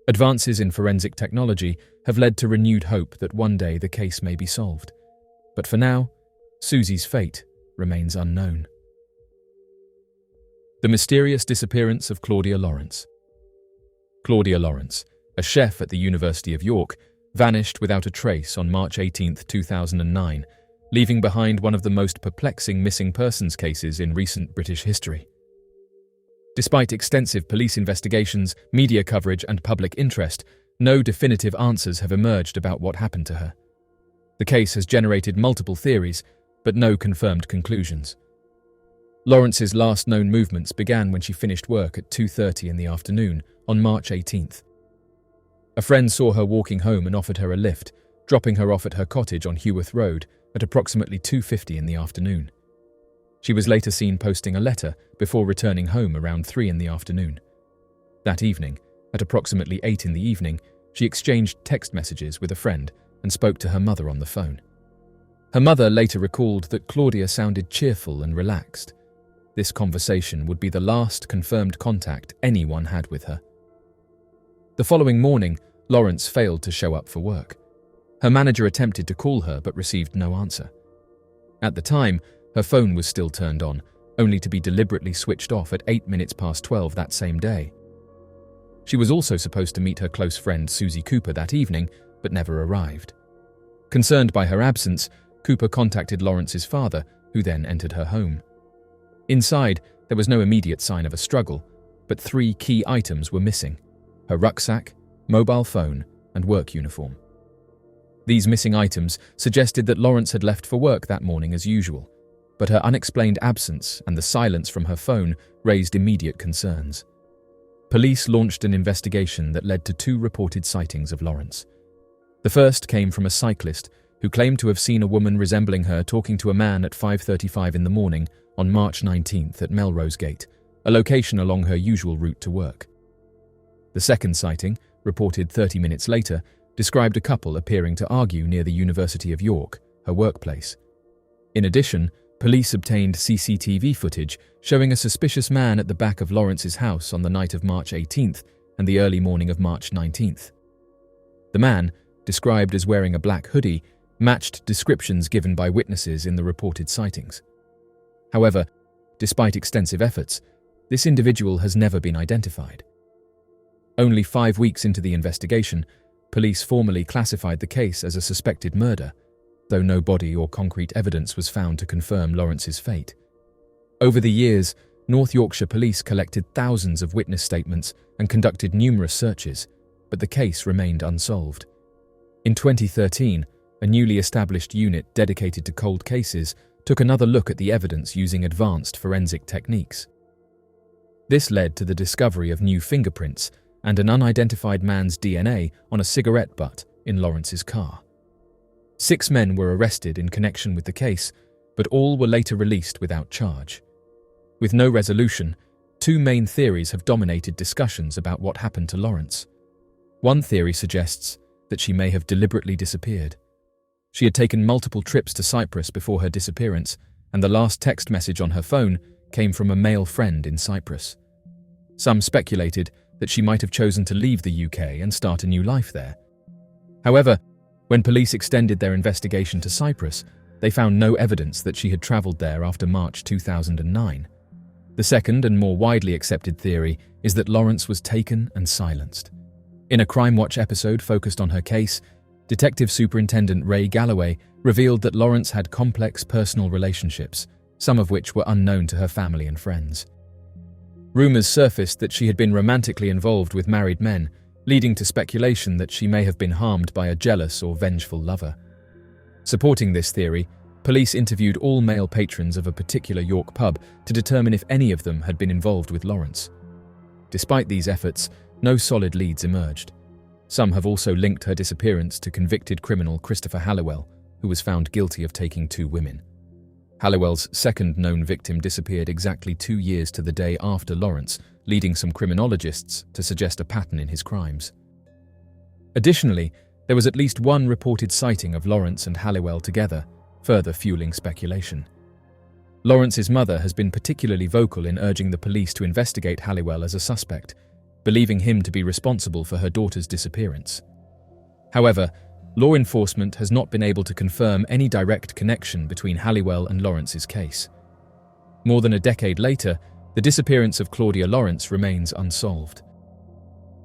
Advances in forensic technology have led to renewed hope that one day the case may be solved. But for now, Susie's fate remains unknown. The mysterious disappearance of Claudia Lawrence. Claudia Lawrence, a chef at the University of York, vanished without a trace on March 18, 2009, leaving behind one of the most perplexing missing persons cases in recent British history. Despite extensive police investigations, media coverage, and public interest, no definitive answers have emerged about what happened to her. The case has generated multiple theories, but no confirmed conclusions. Lawrence's last known movements began when she finished work at 2:30 in the afternoon on March 18th. A friend saw her walking home and offered her a lift, dropping her off at her cottage on Heworth Road at approximately 2:50 in the afternoon. She was later seen posting a letter before returning home around 3 in the afternoon. That evening, at approximately 8 in the evening, she exchanged text messages with a friend and spoke to her mother on the phone. Her mother later recalled that Claudia sounded cheerful and relaxed. This conversation would be the last confirmed contact anyone had with her. The following morning, Lawrence failed to show up for work. Her manager attempted to call her but received no answer. At the time, her phone was still turned on, only to be deliberately switched off at 8 minutes past 12 that same day. She was also supposed to meet her close friend Susie Cooper that evening, but never arrived. Concerned by her absence, Cooper contacted Lawrence's father, who then entered her home. Inside, there was no immediate sign of a struggle, but 3 key items were missing: her rucksack, mobile phone, and work uniform. These missing items suggested that Lawrence had left for work that morning as usual, but her unexplained absence and the silence from her phone raised immediate concerns. Police launched an investigation that led to 2 reported sightings of Lawrence. The first came from a cyclist who claimed to have seen a woman resembling her talking to a man at 5:35 in the morning on March 19th at Melrose Gate, a location along her usual route to work. The second sighting, reported 30 minutes later, described a couple appearing to argue near the University of York, her workplace. In addition, police obtained CCTV footage showing a suspicious man at the back of Lawrence's house on the night of March 18th and the early morning of March 19th. The man, described as wearing a black hoodie, matched descriptions given by witnesses in the reported sightings. However, despite extensive efforts, this individual has never been identified. Only 5 weeks into the investigation, police formally classified the case as a suspected murder, though no body or concrete evidence was found to confirm Lawrence's fate. Over the years, North Yorkshire Police collected thousands of witness statements and conducted numerous searches, but the case remained unsolved. In 2013, a newly established unit dedicated to cold cases took another look at the evidence using advanced forensic techniques. This led to the discovery of new fingerprints and an unidentified man's DNA on a cigarette butt in Lawrence's car. 6 men were arrested in connection with the case, but all were later released without charge. With no resolution, two main theories have dominated discussions about what happened to Lawrence. One theory suggests that she may have deliberately disappeared. She had taken multiple trips to Cyprus before her disappearance, and the last text message on her phone came from a male friend in Cyprus. Some speculated that she might have chosen to leave the UK and start a new life there. However, when police extended their investigation to Cyprus, they found no evidence that she had travelled there after March 2009. The second and more widely accepted theory is that Lawrence was taken and silenced. In a Crime Watch episode focused on her case, Detective Superintendent Ray Galloway revealed that Lawrence had complex personal relationships, some of which were unknown to her family and friends. Rumours surfaced that she had been romantically involved with married men, leading to speculation that she may have been harmed by a jealous or vengeful lover. Supporting this theory, police interviewed all male patrons of a particular York pub to determine if any of them had been involved with Lawrence. Despite these efforts, no solid leads emerged. Some have also linked her disappearance to convicted criminal Christopher Halliwell, who was found guilty of taking two women. Halliwell's second known victim disappeared exactly 2 years to the day after Lawrence, leading some criminologists to suggest a pattern in his crimes. Additionally, there was at least one reported sighting of Lawrence and Halliwell together, further fueling speculation. Lawrence's mother has been particularly vocal in urging the police to investigate Halliwell as a suspect, believing him to be responsible for her daughter's disappearance. However, law enforcement has not been able to confirm any direct connection between Halliwell and Lawrence's case. More than a decade later, the disappearance of Claudia Lawrence remains unsolved.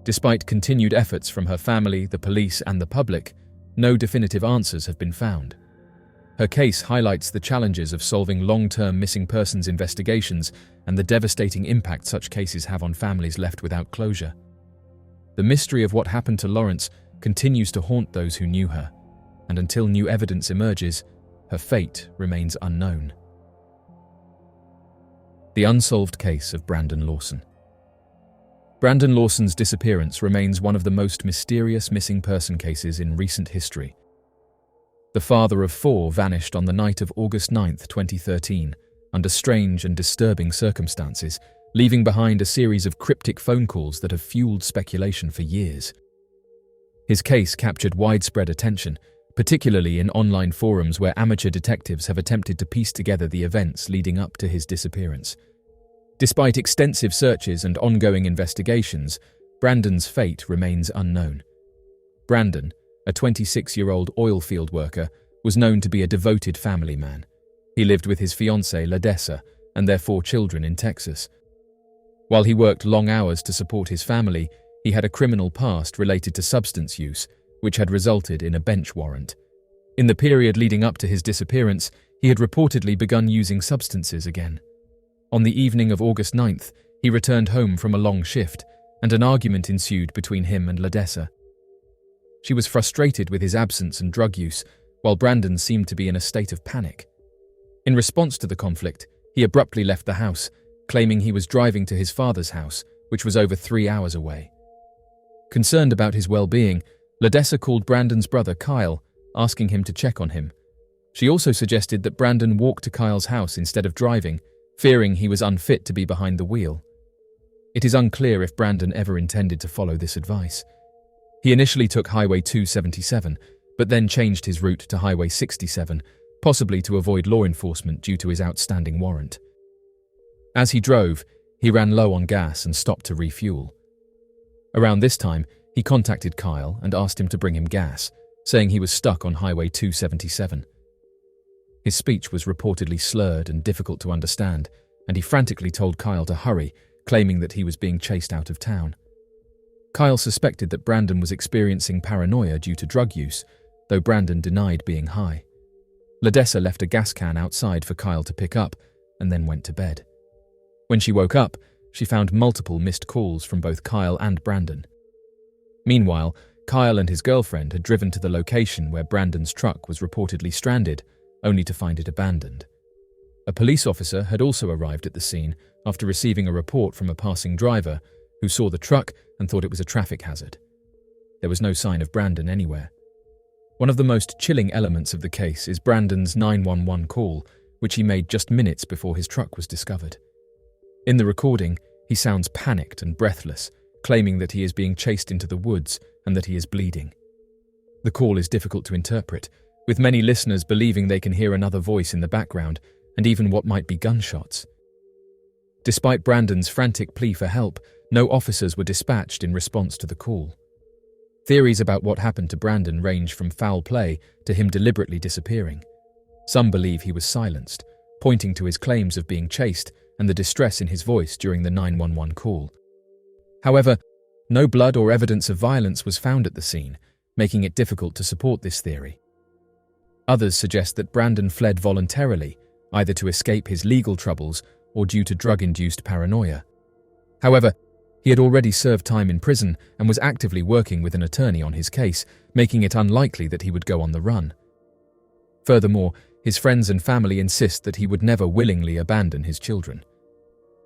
Despite continued efforts from her family, the police, and the public, no definitive answers have been found. Her case highlights the challenges of solving long-term missing persons investigations and the devastating impact such cases have on families left without closure. The mystery of what happened to Lawrence continues to haunt those who knew her, and until new evidence emerges, her fate remains unknown. The unsolved case of Brandon Lawson. Brandon Lawson's disappearance remains one of the most mysterious missing person cases in recent history. The father of four vanished on the night of August 9, 2013, under strange and disturbing circumstances, leaving behind a series of cryptic phone calls that have fueled speculation for years. His case captured widespread attention, particularly in online forums where amateur detectives have attempted to piece together the events leading up to his disappearance. Despite extensive searches and ongoing investigations, Brandon's fate remains unknown. Brandon, a 26-year-old oil field worker, was known to be a devoted family man. He lived with his fiancée, Ladessa, and their 4 children in Texas. While he worked long hours to support his family, he had a criminal past related to substance use, which had resulted in a bench warrant. In the period leading up to his disappearance, he had reportedly begun using substances again. On the evening of August 9th, he returned home from a long shift, and an argument ensued between him and Ladessa. She was frustrated with his absence and drug use, while Brandon seemed to be in a state of panic. In response to the conflict, he abruptly left the house, claiming he was driving to his father's house, which was over 3 hours away. Concerned about his well-being, Ladessa called Brandon's brother Kyle, asking him to check on him. She also suggested that Brandon walk to Kyle's house instead of driving, fearing he was unfit to be behind the wheel. It is unclear if Brandon ever intended to follow this advice. He initially took Highway 277, but then changed his route to Highway 67, possibly to avoid law enforcement due to his outstanding warrant. As he drove, he ran low on gas and stopped to refuel. Around this time, he contacted Kyle and asked him to bring him gas, saying he was stuck on Highway 277. His speech was reportedly slurred and difficult to understand, and he frantically told Kyle to hurry, claiming that he was being chased out of town. Kyle suspected that Brandon was experiencing paranoia due to drug use, though Brandon denied being high. Ladessa left a gas can outside for Kyle to pick up and then went to bed. When she woke up, she found multiple missed calls from both Kyle and Brandon. Meanwhile, Kyle and his girlfriend had driven to the location where Brandon's truck was reportedly stranded, only to find it abandoned. A police officer had also arrived at the scene after receiving a report from a passing driver who saw the truck and thought it was a traffic hazard. There was no sign of Brandon anywhere. One of the most chilling elements of the case is Brandon's 911 call, which he made just minutes before his truck was discovered. In the recording, he sounds panicked and breathless, claiming that he is being chased into the woods and that he is bleeding. The call is difficult to interpret, with many listeners believing they can hear another voice in the background and even what might be gunshots. Despite Brandon's frantic plea for help, no officers were dispatched in response to the call. Theories about what happened to Brandon range from foul play to him deliberately disappearing. Some believe he was silenced, pointing to his claims of being chased and the distress in his voice during the 911 call. However, no blood or evidence of violence was found at the scene, making it difficult to support this theory. Others suggest that Brandon fled voluntarily, either to escape his legal troubles or due to drug-induced paranoia. However, he had already served time in prison and was actively working with an attorney on his case, making it unlikely that he would go on the run. Furthermore, his friends and family insist that he would never willingly abandon his children.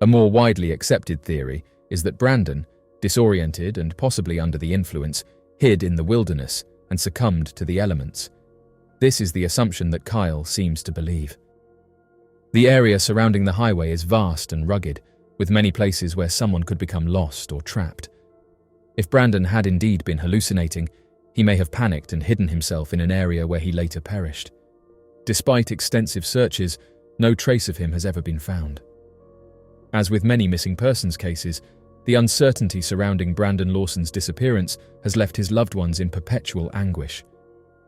A more widely accepted theory is that Brandon, disoriented and possibly under the influence, hid in the wilderness and succumbed to the elements. This is the assumption that Kyle seems to believe. The area surrounding the highway is vast and rugged, with many places where someone could become lost or trapped. If Brandon had indeed been hallucinating, he may have panicked and hidden himself in an area where he later perished. Despite extensive searches, no trace of him has ever been found. As with many missing persons cases, the uncertainty surrounding Brandon Lawson's disappearance has left his loved ones in perpetual anguish.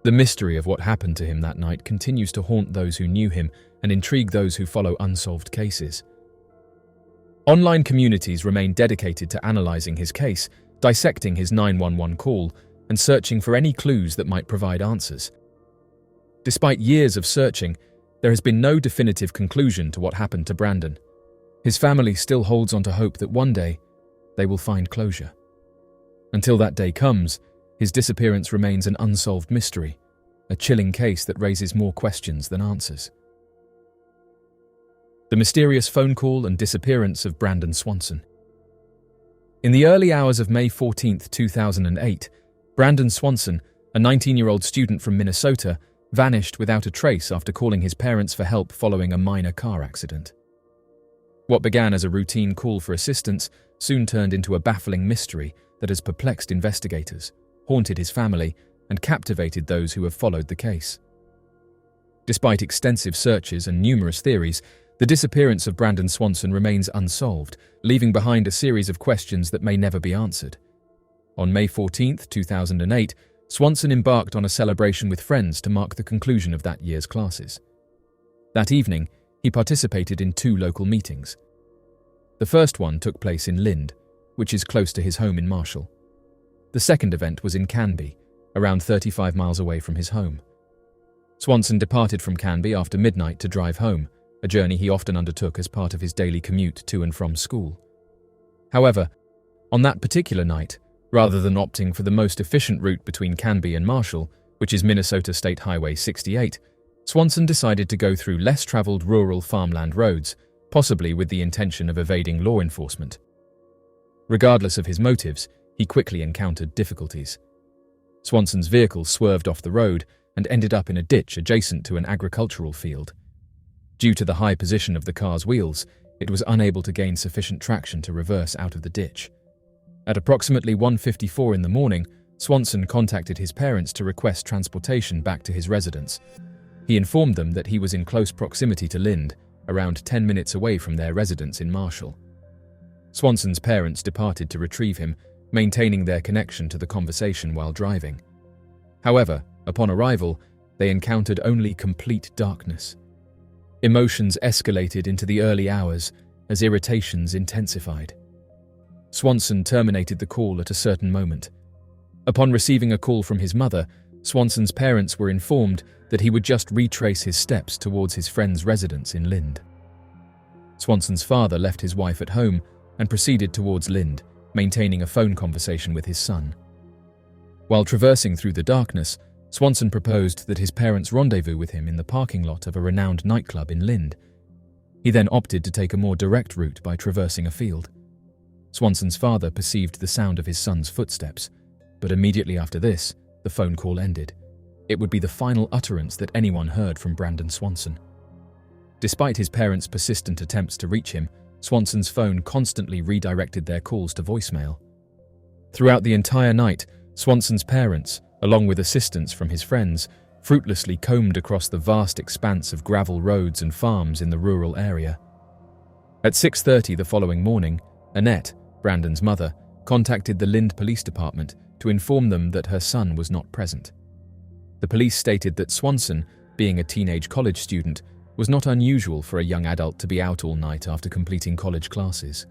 The mystery of what happened to him that night continues to haunt those who knew him and intrigue those who follow unsolved cases. Online communities remain dedicated to analyzing his case, dissecting his 911 call, and searching for any clues that might provide answers. Despite years of searching, there has been no definitive conclusion to what happened to Brandon. His family still holds on to hope that one day they will find closure. Until that day comes, his disappearance remains an unsolved mystery, a chilling case that raises more questions than answers. The mysterious phone call and disappearance of Brandon Swanson. In the early hours of May 14, 2008, Brandon Swanson, a 19-year-old student from Minnesota, vanished without a trace after calling his parents for help following a minor car accident. What began as a routine call for assistance soon turned into a baffling mystery that has perplexed investigators, haunted his family, and captivated those who have followed the case. Despite extensive searches and numerous theories, the disappearance of Brandon Swanson remains unsolved, leaving behind a series of questions that may never be answered. On May 14, 2008, Swanson embarked on a celebration with friends to mark the conclusion of that year's classes. That evening, he participated in 2 local meetings. The first one took place in Lind, which is close to his home in Marshall. The second event was in Canby, around 35 miles away from his home. Swanson departed from Canby after midnight to drive home, a journey he often undertook as part of his daily commute to and from school. However, on that particular night, rather than opting for the most efficient route between Canby and Marshall, which is Minnesota State Highway 68, Swanson decided to go through less-traveled rural farmland roads, possibly with the intention of evading law enforcement. Regardless of his motives, he quickly encountered difficulties. Swanson's vehicle swerved off the road and ended up in a ditch adjacent to an agricultural field. Due to the high position of the car's wheels, it was unable to gain sufficient traction to reverse out of the ditch. At approximately 1:54 in the morning, Swanson contacted his parents to request transportation back to his residence. He informed them that he was in close proximity to Lind, around 10 minutes away from their residence in Marshall. Swanson's parents departed to retrieve him, maintaining their connection to the conversation while driving. However, upon arrival, they encountered only complete darkness. Emotions escalated into the early hours as irritations intensified. Swanson terminated the call at a certain moment. Upon receiving a call from his mother, Swanson's parents were informed that he would just retrace his steps towards his friend's residence in Lind. Swanson's father left his wife at home and proceeded towards Lind, maintaining a phone conversation with his son. While traversing through the darkness, Swanson proposed that his parents rendezvous with him in the parking lot of a renowned nightclub in Lind. He then opted to take a more direct route by traversing a field. Swanson's father perceived the sound of his son's footsteps, but immediately after this, the phone call ended. It would be the final utterance that anyone heard from Brandon Swanson. Despite his parents' persistent attempts to reach him, Swanson's phone constantly redirected their calls to voicemail. Throughout the entire night, Swanson's parents, along with assistance from his friends, fruitlessly combed across the vast expanse of gravel roads and farms in the rural area. At 6:30 the following morning, Annette, Brandon's mother, contacted the Lynn Police Department to inform them that her son was not present. The police stated that Swanson, being a teenage college student, was not unusual for a young adult to be out all night after completing college classes.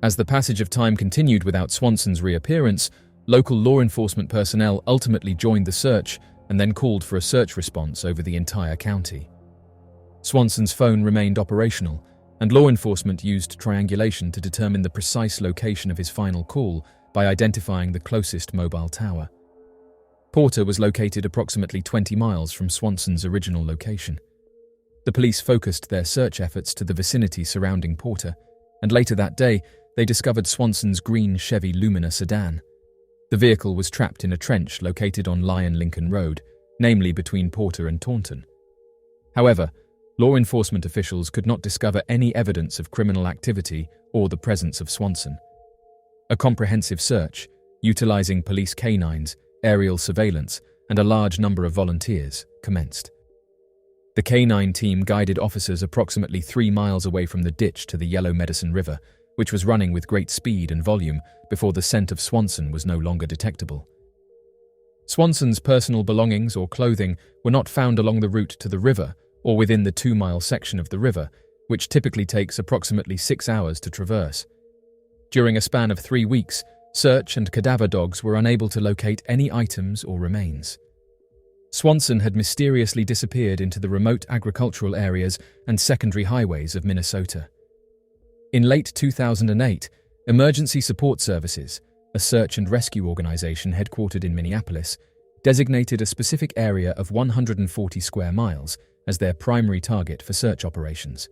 As the passage of time continued without Swanson's reappearance, local law enforcement personnel ultimately joined the search and then called for a search response over the entire county. Swanson's phone remained operational, and law enforcement used triangulation to determine the precise location of his final call by identifying the closest mobile tower. Porter was located approximately 20 miles from Swanson's original location. The police focused their search efforts to the vicinity surrounding Porter, and later that day, they discovered Swanson's green Chevy Lumina sedan. The vehicle was trapped in a trench located on Lyon-Lincoln Road, namely between Porter and Taunton. However, law enforcement officials could not discover any evidence of criminal activity or the presence of Swanson. A comprehensive search, utilizing police canines, aerial surveillance, and a large number of volunteers, commenced. The canine team guided officers approximately 3 miles away from the ditch to the Yellow Medicine River, which was running with great speed and volume before the scent of Swanson was no longer detectable. Swanson's personal belongings or clothing were not found along the route to the river or within the 2-mile section of the river, which typically takes approximately 6 hours to traverse. During a span of 3 weeks, search and cadaver dogs were unable to locate any items or remains. Swanson had mysteriously disappeared into the remote agricultural areas and secondary highways of Minnesota. In late 2008, Emergency Support Services, a search and rescue organization headquartered in Minneapolis, designated a specific area of 140 square miles as their primary target for search operations.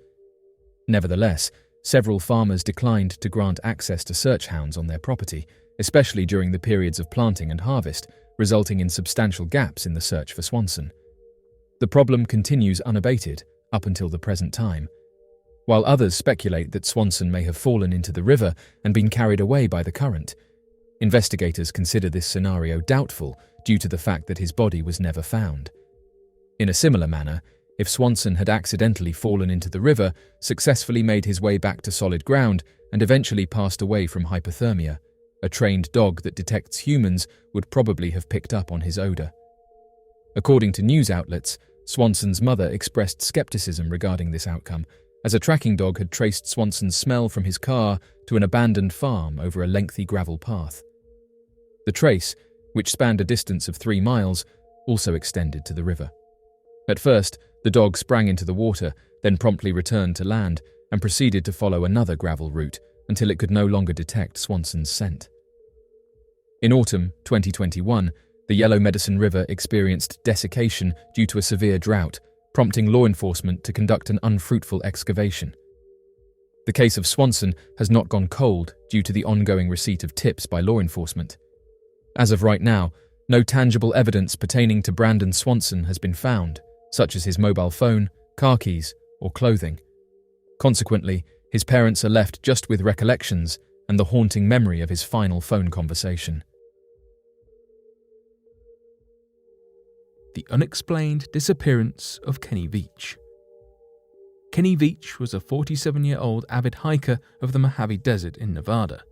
Nevertheless, several farmers declined to grant access to search hounds on their property, especially during the periods of planting and harvest, resulting in substantial gaps in the search for Swanson. The problem continues unabated up until the present time. While others speculate that Swanson may have fallen into the river and been carried away by the current, investigators consider this scenario doubtful due to the fact that his body was never found. In a similar manner, if Swanson had accidentally fallen into the river, successfully made his way back to solid ground, and eventually passed away from hypothermia, a trained dog that detects humans would probably have picked up on his odor. According to news outlets, Swanson's mother expressed skepticism regarding this outcome, as a tracking dog had traced Swanson's smell from his car to an abandoned farm over a lengthy gravel path. The trace, which spanned a distance of 3 miles, also extended to the river. At first, the dog sprang into the water, then promptly returned to land and proceeded to follow another gravel route until it could no longer detect Swanson's scent. In autumn 2021, the Yellow Medicine River experienced desiccation due to a severe drought, prompting law enforcement to conduct an unfruitful excavation. The case of Swanson has not gone cold due to the ongoing receipt of tips by law enforcement. As of right now, no tangible evidence pertaining to Brandon Swanson has been found, such as his mobile phone, car keys, or clothing. Consequently, his parents are left just with recollections and the haunting memory of his final phone conversation. The unexplained disappearance of Kenny Veach. Kenny Veach was a 47-year-old avid hiker of the Mojave Desert in Nevada.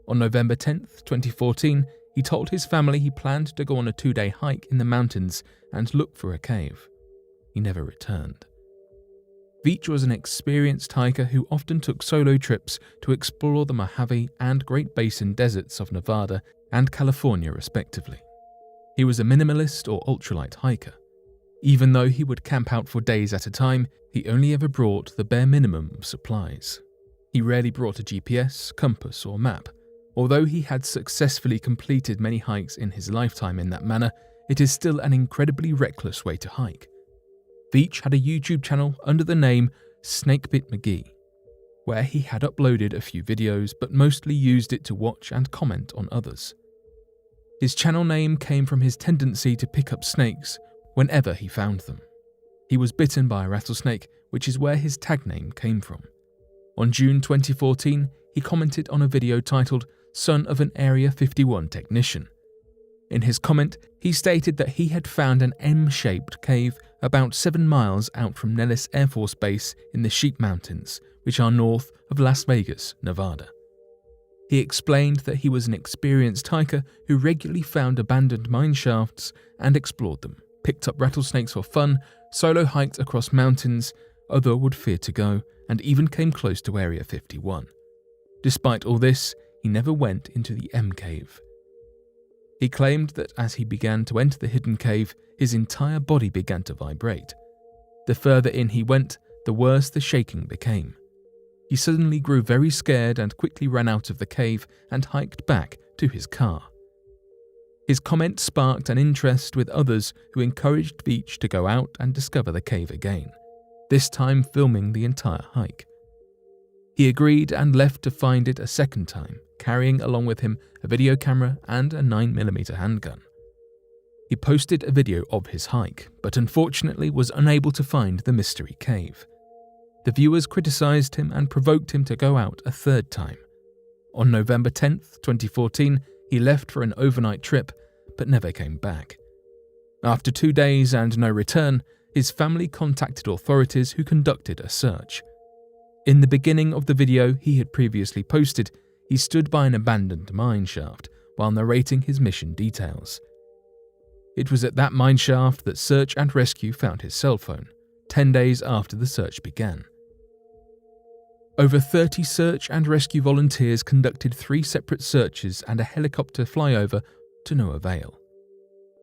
On November 10, 2014, he told his family he planned to go on a 2-day hike in the mountains and look for a cave. He never returned. Veach was an experienced hiker who often took solo trips to explore the Mojave and Great Basin deserts of Nevada and California respectively. He was a minimalist or ultralight hiker. Even though he would camp out for days at a time, he only ever brought the bare minimum of supplies. He rarely brought a GPS, compass, or map. Although he had successfully completed many hikes in his lifetime in that manner, it is still an incredibly reckless way to hike. Veach had a YouTube channel under the name Snakebit McGee, where he had uploaded a few videos but mostly used it to watch and comment on others. His channel name came from his tendency to pick up snakes whenever he found them. He was bitten by a rattlesnake which is where his tag name came from. On June 2014, he commented on a video titled "Son of an Area 51 Technician." In his comment, he stated that he had found an M-shaped cave about 7 miles out from Nellis Air Force Base in the Sheep Mountains, which are north of Las Vegas, Nevada. He explained that he was an experienced hiker who regularly found abandoned mine shafts and explored them, picked up rattlesnakes for fun, solo hiked across mountains, although would fear to go, and even came close to Area 51. Despite all this, he never went into the M cave. He claimed that as he began to enter the hidden cave, his entire body began to vibrate. The further in he went, the worse the shaking became. He suddenly grew very scared and quickly ran out of the cave and hiked back to his car. His comment sparked an interest with others who encouraged Veach to go out and discover the cave again, this time filming the entire hike. He agreed and left to find it a second time, carrying along with him a video camera and a 9mm handgun. He posted a video of his hike, but unfortunately was unable to find the mystery cave. The viewers criticised him and provoked him to go out a third time. On November 10th, 2014, he left for an overnight trip, but never came back. After 2 days and no return, his family contacted authorities who conducted a search. In the beginning of the video he had previously posted, he stood by an abandoned mine shaft while narrating his mission details. It was at that mine shaft that search and rescue found his cell phone, 10 days after the search began. Over 30 search and rescue volunteers conducted 3 separate searches and a helicopter flyover to no avail.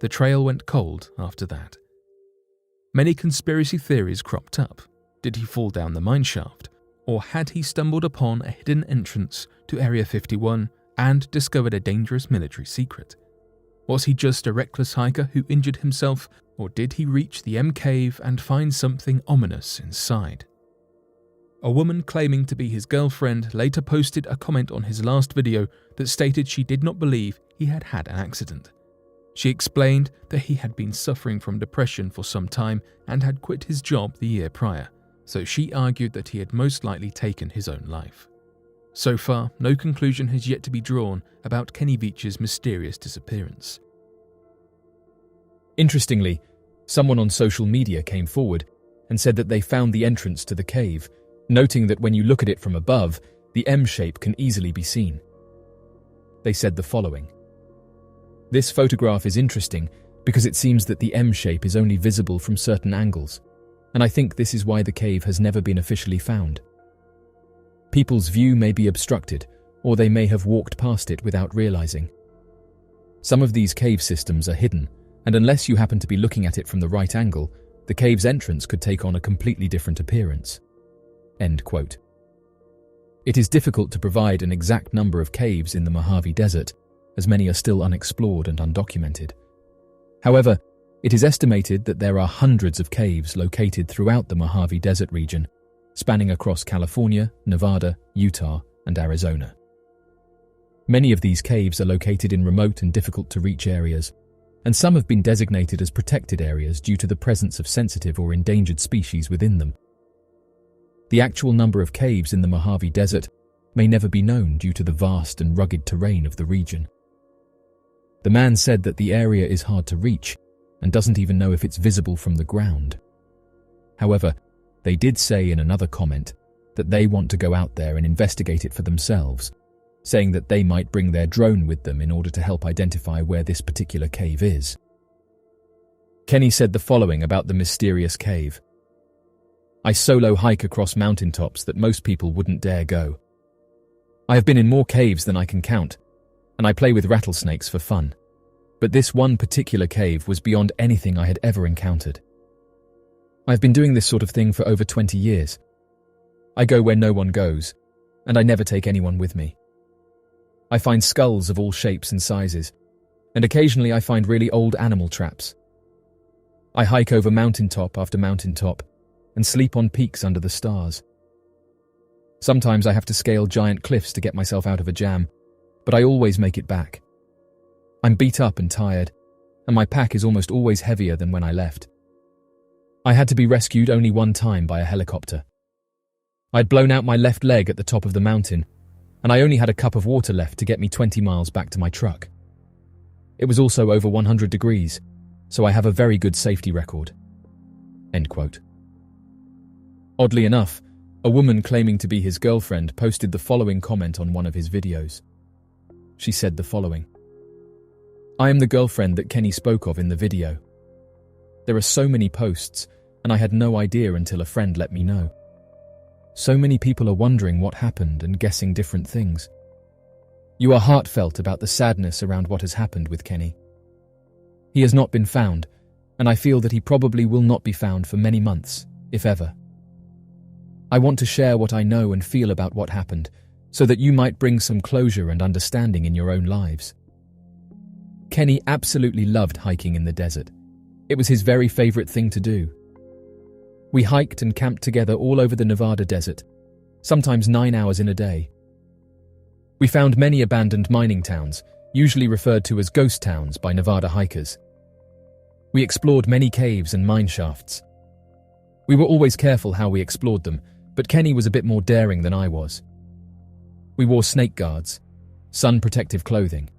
The trail went cold after that. Many conspiracy theories cropped up. Did he fall down the mine shaft? Or had he stumbled upon a hidden entrance to Area 51 and discovered a dangerous military secret? Was he just a reckless hiker who injured himself, or did he reach the M cave and find something ominous inside? A woman claiming to be his girlfriend later posted a comment on his last video that stated she did not believe he had had an accident. She explained that he had been suffering from depression for some time and had quit his job the year prior, so she argued that he had most likely taken his own life. So far, no conclusion has yet to be drawn about Kenny Veach's mysterious disappearance. Interestingly, someone on social media came forward and said that they found the entrance to the cave, noting that when you look at it from above, the M shape can easily be seen. They said the following: "This photograph is interesting because it seems that the M shape is only visible from certain angles, and I think this is why the cave has never been officially found. People's view may be obstructed, or they may have walked past it without realizing. Some of these cave systems are hidden, and unless you happen to be looking at it from the right angle, the cave's entrance could take on a completely different appearance." End quote. It is difficult to provide an exact number of caves in the Mojave Desert, as many are still unexplored and undocumented. However, it is estimated that there are hundreds of caves located throughout the Mojave Desert region, spanning across California, Nevada, Utah, and Arizona. Many of these caves are located in remote and difficult-to-reach areas, and some have been designated as protected areas due to the presence of sensitive or endangered species within them. The actual number of caves in the Mojave Desert may never be known due to the vast and rugged terrain of the region. The man said that the area is hard to reach and doesn't even know if it's visible from the ground. However, they did say in another comment that they want to go out there and investigate it for themselves, saying that they might bring their drone with them in order to help identify where this particular cave is. Kenny said the following about the mysterious cave: "I solo hike across mountaintops that most people wouldn't dare go. I have been in more caves than I can count, and I play with rattlesnakes for fun. But this one particular cave was beyond anything I had ever encountered. I've been doing this sort of thing for over 20 years. I go where no one goes, and I never take anyone with me. I find skulls of all shapes and sizes, and occasionally I find really old animal traps. I hike over mountaintop after mountaintop, and sleep on peaks under the stars. Sometimes I have to scale giant cliffs to get myself out of a jam, but I always make it back. I'm beat up and tired, and my pack is almost always heavier than when I left. I had to be rescued only one time by a helicopter. I'd blown out my left leg at the top of the mountain, and I only had a cup of water left to get me 20 miles back to my truck. It was also over 100 degrees, so I have a very good safety record." End quote. Oddly enough, a woman claiming to be his girlfriend posted the following comment on one of his videos. She said the following: "I am the girlfriend that Kenny spoke of in the video. There are so many posts, and I had no idea until a friend let me know. So many people are wondering what happened and guessing different things. You are heartfelt about the sadness around what has happened with Kenny. He has not been found, and I feel that he probably will not be found for many months, if ever. I want to share what I know and feel about what happened, so that you might bring some closure and understanding in your own lives. Kenny absolutely loved hiking in the desert. It was his very favorite thing to do. We hiked and camped together all over the Nevada desert, sometimes 9 hours in a day. We found many abandoned mining towns, usually referred to as ghost towns by Nevada hikers. We explored many caves and mine shafts. We were always careful how we explored them, but Kenny was a bit more daring than I was. We wore snake guards, sun protective clothing,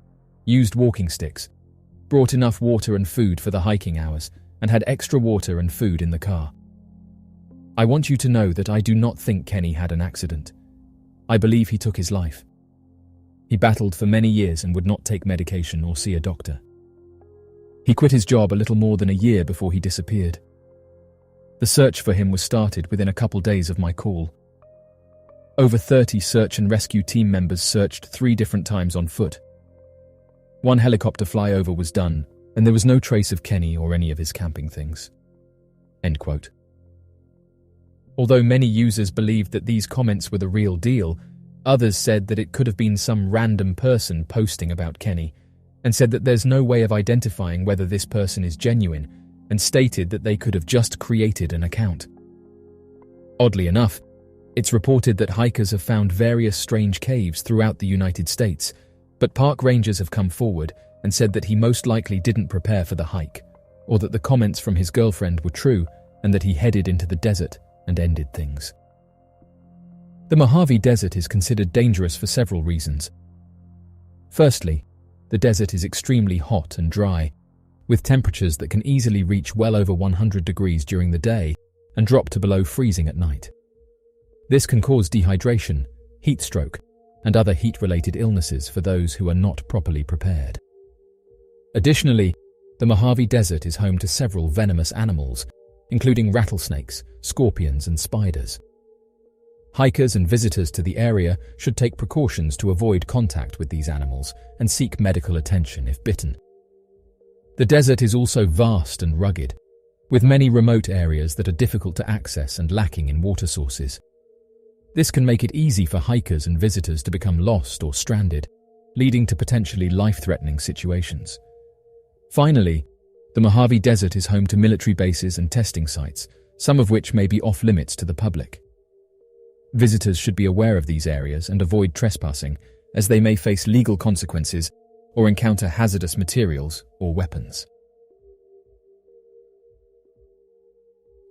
used walking sticks, brought enough water and food for the hiking hours, and had extra water and food in the car. I want you to know that I do not think Kenny had an accident. I believe he took his life. He battled for many years and would not take medication or see a doctor. He quit his job a little more than a year before he disappeared. The search for him was started within a couple days of my call. Over 30 search and rescue team members searched 3 different times on foot. 1 helicopter flyover was done, and there was no trace of Kenny or any of his camping things." End quote. Although many users believed that these comments were the real deal, others said that it could have been some random person posting about Kenny, and said that there's no way of identifying whether this person is genuine, and stated that they could have just created an account. Oddly enough, it's reported that hikers have found various strange caves throughout the United States, but park rangers have come forward and said that he most likely didn't prepare for the hike, or that the comments from his girlfriend were true and that he headed into the desert and ended things. The Mojave Desert is considered dangerous for several reasons. Firstly, the desert is extremely hot and dry, with temperatures that can easily reach well over 100 degrees during the day and drop to below freezing at night. This can cause dehydration, heat stroke, and other heat-related illnesses for those who are not properly prepared. Additionally, the Mojave Desert is home to several venomous animals, including rattlesnakes, scorpions, and spiders. Hikers and visitors to the area should take precautions to avoid contact with these animals and seek medical attention if bitten. The desert is also vast and rugged, with many remote areas that are difficult to access and lacking in water sources. This can make it easy for hikers and visitors to become lost or stranded, leading to potentially life-threatening situations. Finally, the Mojave Desert is home to military bases and testing sites, some of which may be off-limits to the public. Visitors should be aware of these areas and avoid trespassing, as they may face legal consequences or encounter hazardous materials or weapons.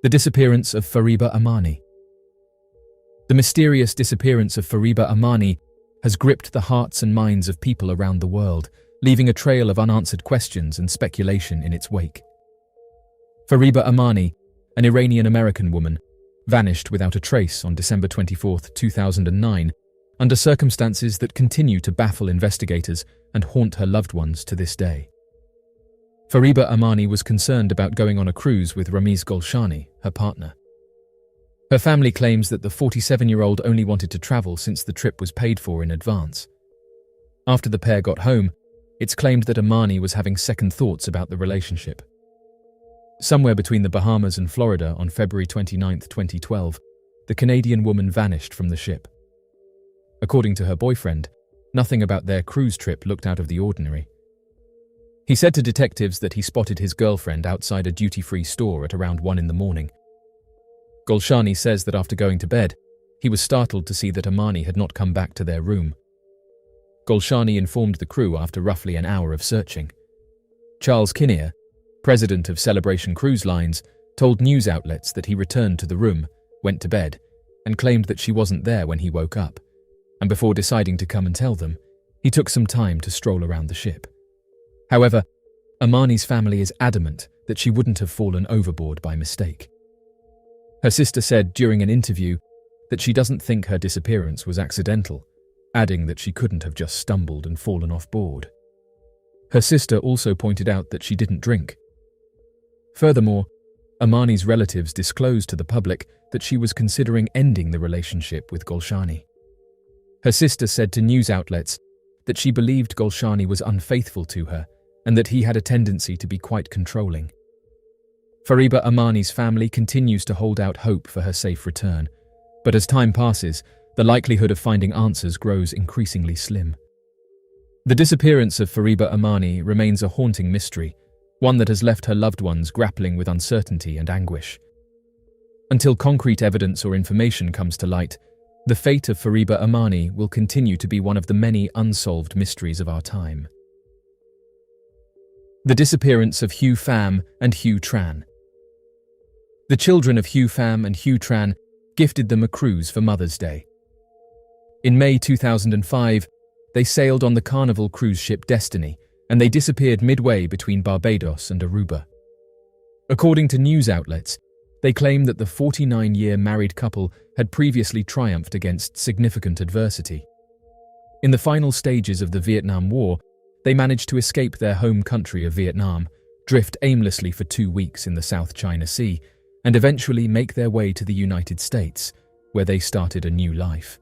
The disappearance of Fariba Amani. The mysterious disappearance of Fariba Amani has gripped the hearts and minds of people around the world, leaving a trail of unanswered questions and speculation in its wake. Fariba Amani, an Iranian-American woman, vanished without a trace on December 24, 2009, under circumstances that continue to baffle investigators and haunt her loved ones to this day. Fariba Amani was concerned about going on a cruise with Ramiz Golshani, her partner. Her family claims that the 47-year-old only wanted to travel since the trip was paid for in advance. After the pair got home, it's claimed that Amani was having second thoughts about the relationship. Somewhere between the Bahamas and Florida on February 29, 2012, the Canadian woman vanished from the ship. According to her boyfriend, nothing about their cruise trip looked out of the ordinary. He said to detectives that he spotted his girlfriend outside a duty-free store at around 1 a.m. Golshani says that after going to bed, he was startled to see that Amani had not come back to their room. Golshani informed the crew after roughly an hour of searching. Charles Kinnear, president of Celebration Cruise Lines, told news outlets that he returned to the room, went to bed, and claimed that she wasn't there when he woke up, and before deciding to come and tell them, he took some time to stroll around the ship. However, Amani's family is adamant that she wouldn't have fallen overboard by mistake. Her sister said during an interview that she doesn't think her disappearance was accidental, adding that she couldn't have just stumbled and fallen off board. Her sister also pointed out that she didn't drink. Furthermore, Amani's relatives disclosed to the public that she was considering ending the relationship with Golshani. Her sister said to news outlets that she believed Golshani was unfaithful to her and that he had a tendency to be quite controlling. Fariba Amani's family continues to hold out hope for her safe return, but as time passes, the likelihood of finding answers grows increasingly slim. The disappearance of Fariba Amani remains a haunting mystery, one that has left her loved ones grappling with uncertainty and anguish. Until concrete evidence or information comes to light, the fate of Fariba Amani will continue to be one of the many unsolved mysteries of our time. The disappearance of Hugh Fam and Hugh Tran. The children of Hugh Fam and Hugh Tran gifted them a cruise for Mother's Day. In May 2005, they sailed on the Carnival cruise ship Destiny, and they disappeared midway between Barbados and Aruba. According to news outlets, they claim that the 49-year married couple had previously triumphed against significant adversity. In the final stages of the Vietnam War, they managed to escape their home country of Vietnam, drift aimlessly for 2 weeks in the South China Sea, and eventually make their way to the United States, where they started a new life.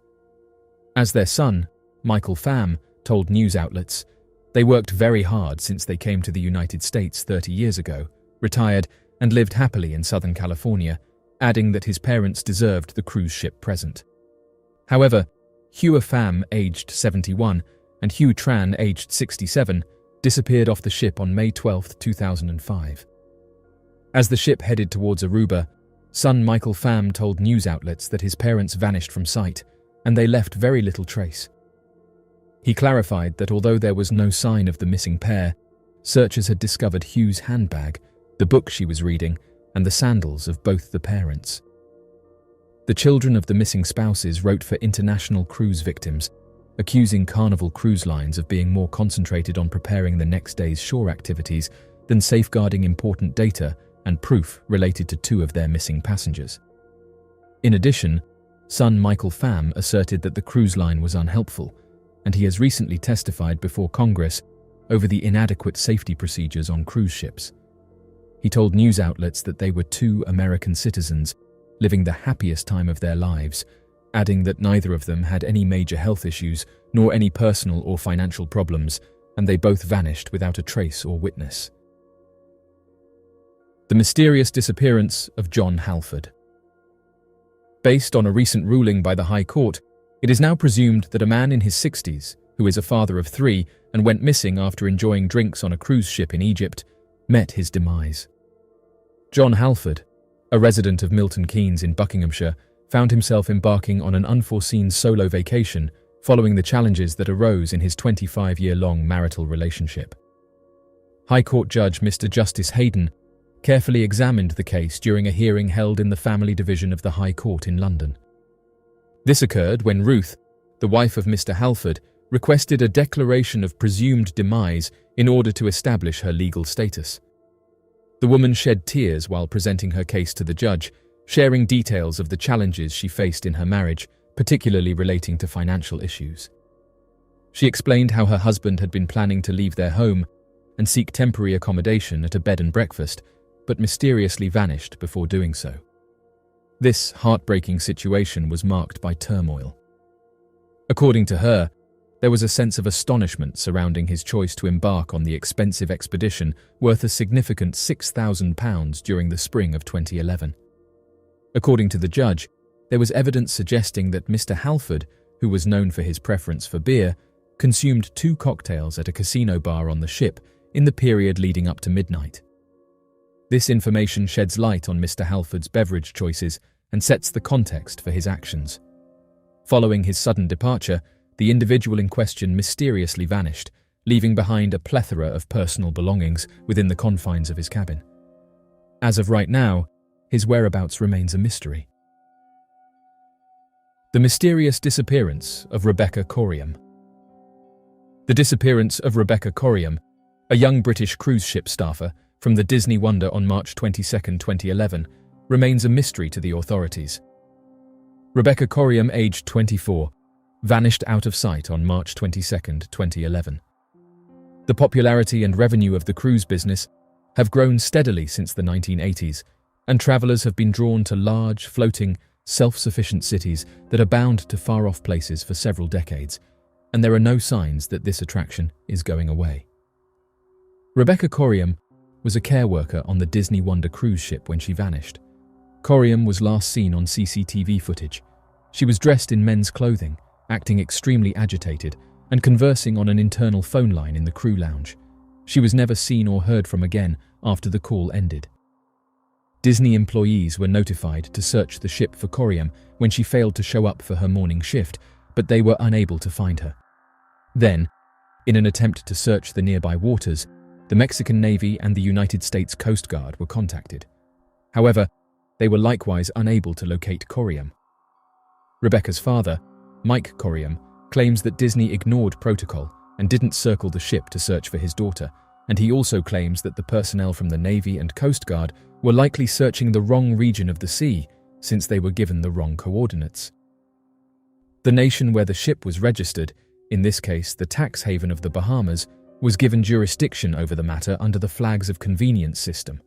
As their son, Michael Fam, told news outlets, they worked very hard since they came to the United States 30 years ago, retired, and lived happily in Southern California, adding that his parents deserved the cruise ship present. However, Hugh Fam, aged 71, and Hugh Tran, aged 67, disappeared off the ship on May 12, 2005. As the ship headed towards Aruba, son Michael Fam told news outlets that his parents vanished from sight, and they left very little trace. He clarified that although there was no sign of the missing pair, searchers had discovered Hugh's handbag, the book she was reading, and the sandals of both the parents. The children of the missing spouses wrote for international cruise victims, accusing Carnival Cruise Lines of being more concentrated on preparing the next day's shore activities than safeguarding important data and proof related to 2 of their missing passengers. In addition, son Michael Fam asserted that the cruise line was unhelpful, and he has recently testified before Congress over the inadequate safety procedures on cruise ships. He told news outlets that they were 2 American citizens living the happiest time of their lives, adding that neither of them had any major health issues nor any personal or financial problems, and they both vanished without a trace or witness. The mysterious disappearance of John Halford. Based on a recent ruling by the High Court, it is now presumed that a man in his 60s, who is a father of 3 and went missing after enjoying drinks on a cruise ship in Egypt, met his demise. John Halford, a resident of Milton Keynes in Buckinghamshire, found himself embarking on an unforeseen solo vacation following the challenges that arose in his 25-year-long marital relationship. High Court Judge Mr. Justice Hayden carefully examined the case during a hearing held in the Family Division of the High Court in London. This occurred when Ruth, the wife of Mr. Halford, requested a declaration of presumed demise in order to establish her legal status. The woman shed tears while presenting her case to the judge, sharing details of the challenges she faced in her marriage, particularly relating to financial issues. She explained how her husband had been planning to leave their home and seek temporary accommodation at a bed and breakfast, but mysteriously vanished before doing so. This heartbreaking situation was marked by turmoil. According to her, there was a sense of astonishment surrounding his choice to embark on the expensive expedition worth a significant £6,000 during the spring of 2011. According to the judge, there was evidence suggesting that Mr. Halford, who was known for his preference for beer, consumed 2 cocktails at a casino bar on the ship in the period leading up to midnight. This information sheds light on Mr. Halford's beverage choices and sets the context for his actions. Following his sudden departure, the individual in question mysteriously vanished, leaving behind a plethora of personal belongings within the confines of his cabin. As of right now, his whereabouts remains a mystery. The mysterious disappearance of Rebecca Coriam. The disappearance of Rebecca Coriam, a young British cruise ship staffer from the Disney Wonder on March 22, 2011, remains a mystery to the authorities. Rebecca Coriam, aged 24, vanished out of sight on March 22, 2011. The popularity and revenue of the cruise business have grown steadily since the 1980s, and travelers have been drawn to large, floating, self-sufficient cities that are bound to far-off places for several decades, and there are no signs that this attraction is going away. Rebecca Coriam was a care worker on the Disney Wonder cruise ship when she vanished. Coriam was last seen on CCTV footage. She was dressed in men's clothing, acting extremely agitated, and conversing on an internal phone line in the crew lounge. She was never seen or heard from again after the call ended. Disney employees were notified to search the ship for Coriam when she failed to show up for her morning shift, but they were unable to find her. Then, in an attempt to search the nearby waters, the Mexican Navy and the United States Coast Guard were contacted. However, they were likewise unable to locate Coriam. Rebecca's father, Mike Coriam, claims that Disney ignored protocol and didn't circle the ship to search for his daughter, and he also claims that the personnel from the Navy and Coast Guard were likely searching the wrong region of the sea since they were given the wrong coordinates. The nation where the ship was registered, in this case the tax haven of the Bahamas, was given jurisdiction over the matter under the Flags of Convenience system.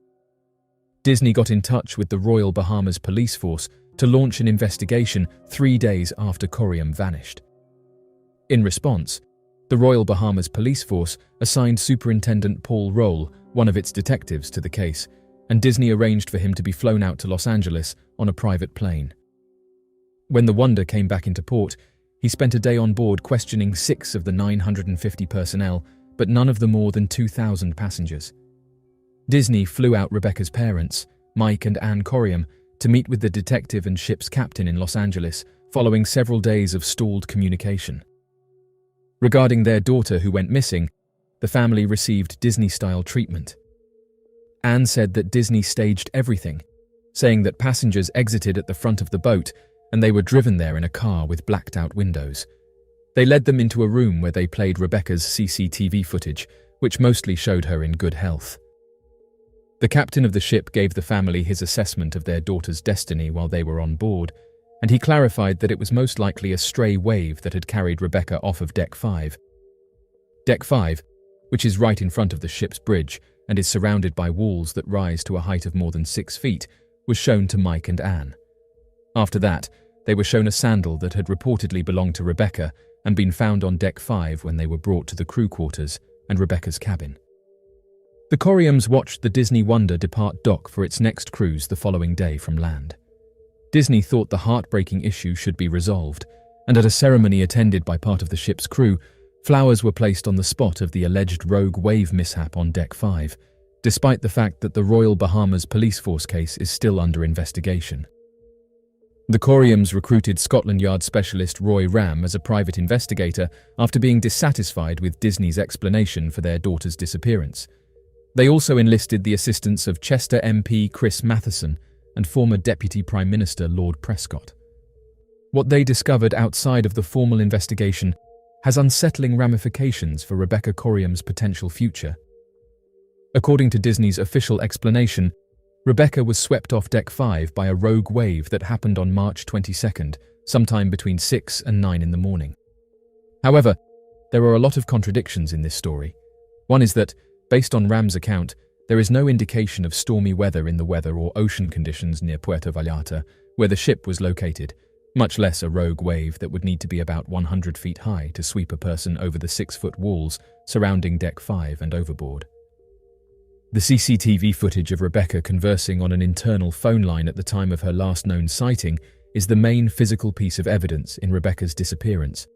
Disney got in touch with the Royal Bahamas Police Force to launch an investigation 3 days after Coriam vanished. In response, the Royal Bahamas Police Force assigned Superintendent Paul Roll, one of its detectives, to the case, and Disney arranged for him to be flown out to Los Angeles on a private plane. When the Wonder came back into port, he spent a day on board questioning 6 of the 950 personnel, but none of the more than 2,000 passengers. Disney flew out Rebecca's parents, Mike and Ann Coriam, to meet with the detective and ship's captain in Los Angeles following several days of stalled communication. Regarding their daughter who went missing, the family received Disney-style treatment. Anne said that Disney staged everything, saying that passengers exited at the front of the boat and they were driven there in a car with blacked-out windows. They led them into a room where they played Rebecca's CCTV footage, which mostly showed her in good health. The captain of the ship gave the family his assessment of their daughter's destiny while they were on board, and he clarified that it was most likely a stray wave that had carried Rebecca off of Deck 5. Deck 5, which is right in front of the ship's bridge and is surrounded by walls that rise to a height of more than 6 feet, was shown to Mike and Anne. After that, they were shown a sandal that had reportedly belonged to Rebecca and been found on Deck 5 when they were brought to the crew quarters and Rebecca's cabin. The Coriams watched the Disney Wonder depart dock for its next cruise the following day from land. Disney thought the heartbreaking issue should be resolved, and at a ceremony attended by part of the ship's crew, flowers were placed on the spot of the alleged rogue wave mishap on Deck 5, despite the fact that the Royal Bahamas Police Force case is still under investigation. The Coriams recruited Scotland Yard specialist Roy Ram as a private investigator after being dissatisfied with Disney's explanation for their daughter's disappearance. They also enlisted the assistance of Chester MP Chris Matheson and former Deputy Prime Minister Lord Prescott. What they discovered outside of the formal investigation has unsettling ramifications for Rebecca Coriam's potential future. According to Disney's official explanation, Rebecca was swept off Deck 5 by a rogue wave that happened on March 22nd, sometime between 6 and 9 in the morning. However, there are a lot of contradictions in this story. One is that, based on Ram's account, there is no indication of stormy weather in the weather or ocean conditions near Puerto Vallarta, where the ship was located, much less a rogue wave that would need to be about 100 feet high to sweep a person over the 6-foot walls surrounding Deck 5 and overboard. The CCTV footage of Rebecca conversing on an internal phone line at the time of her last known sighting is the main physical piece of evidence in Rebecca's disappearance.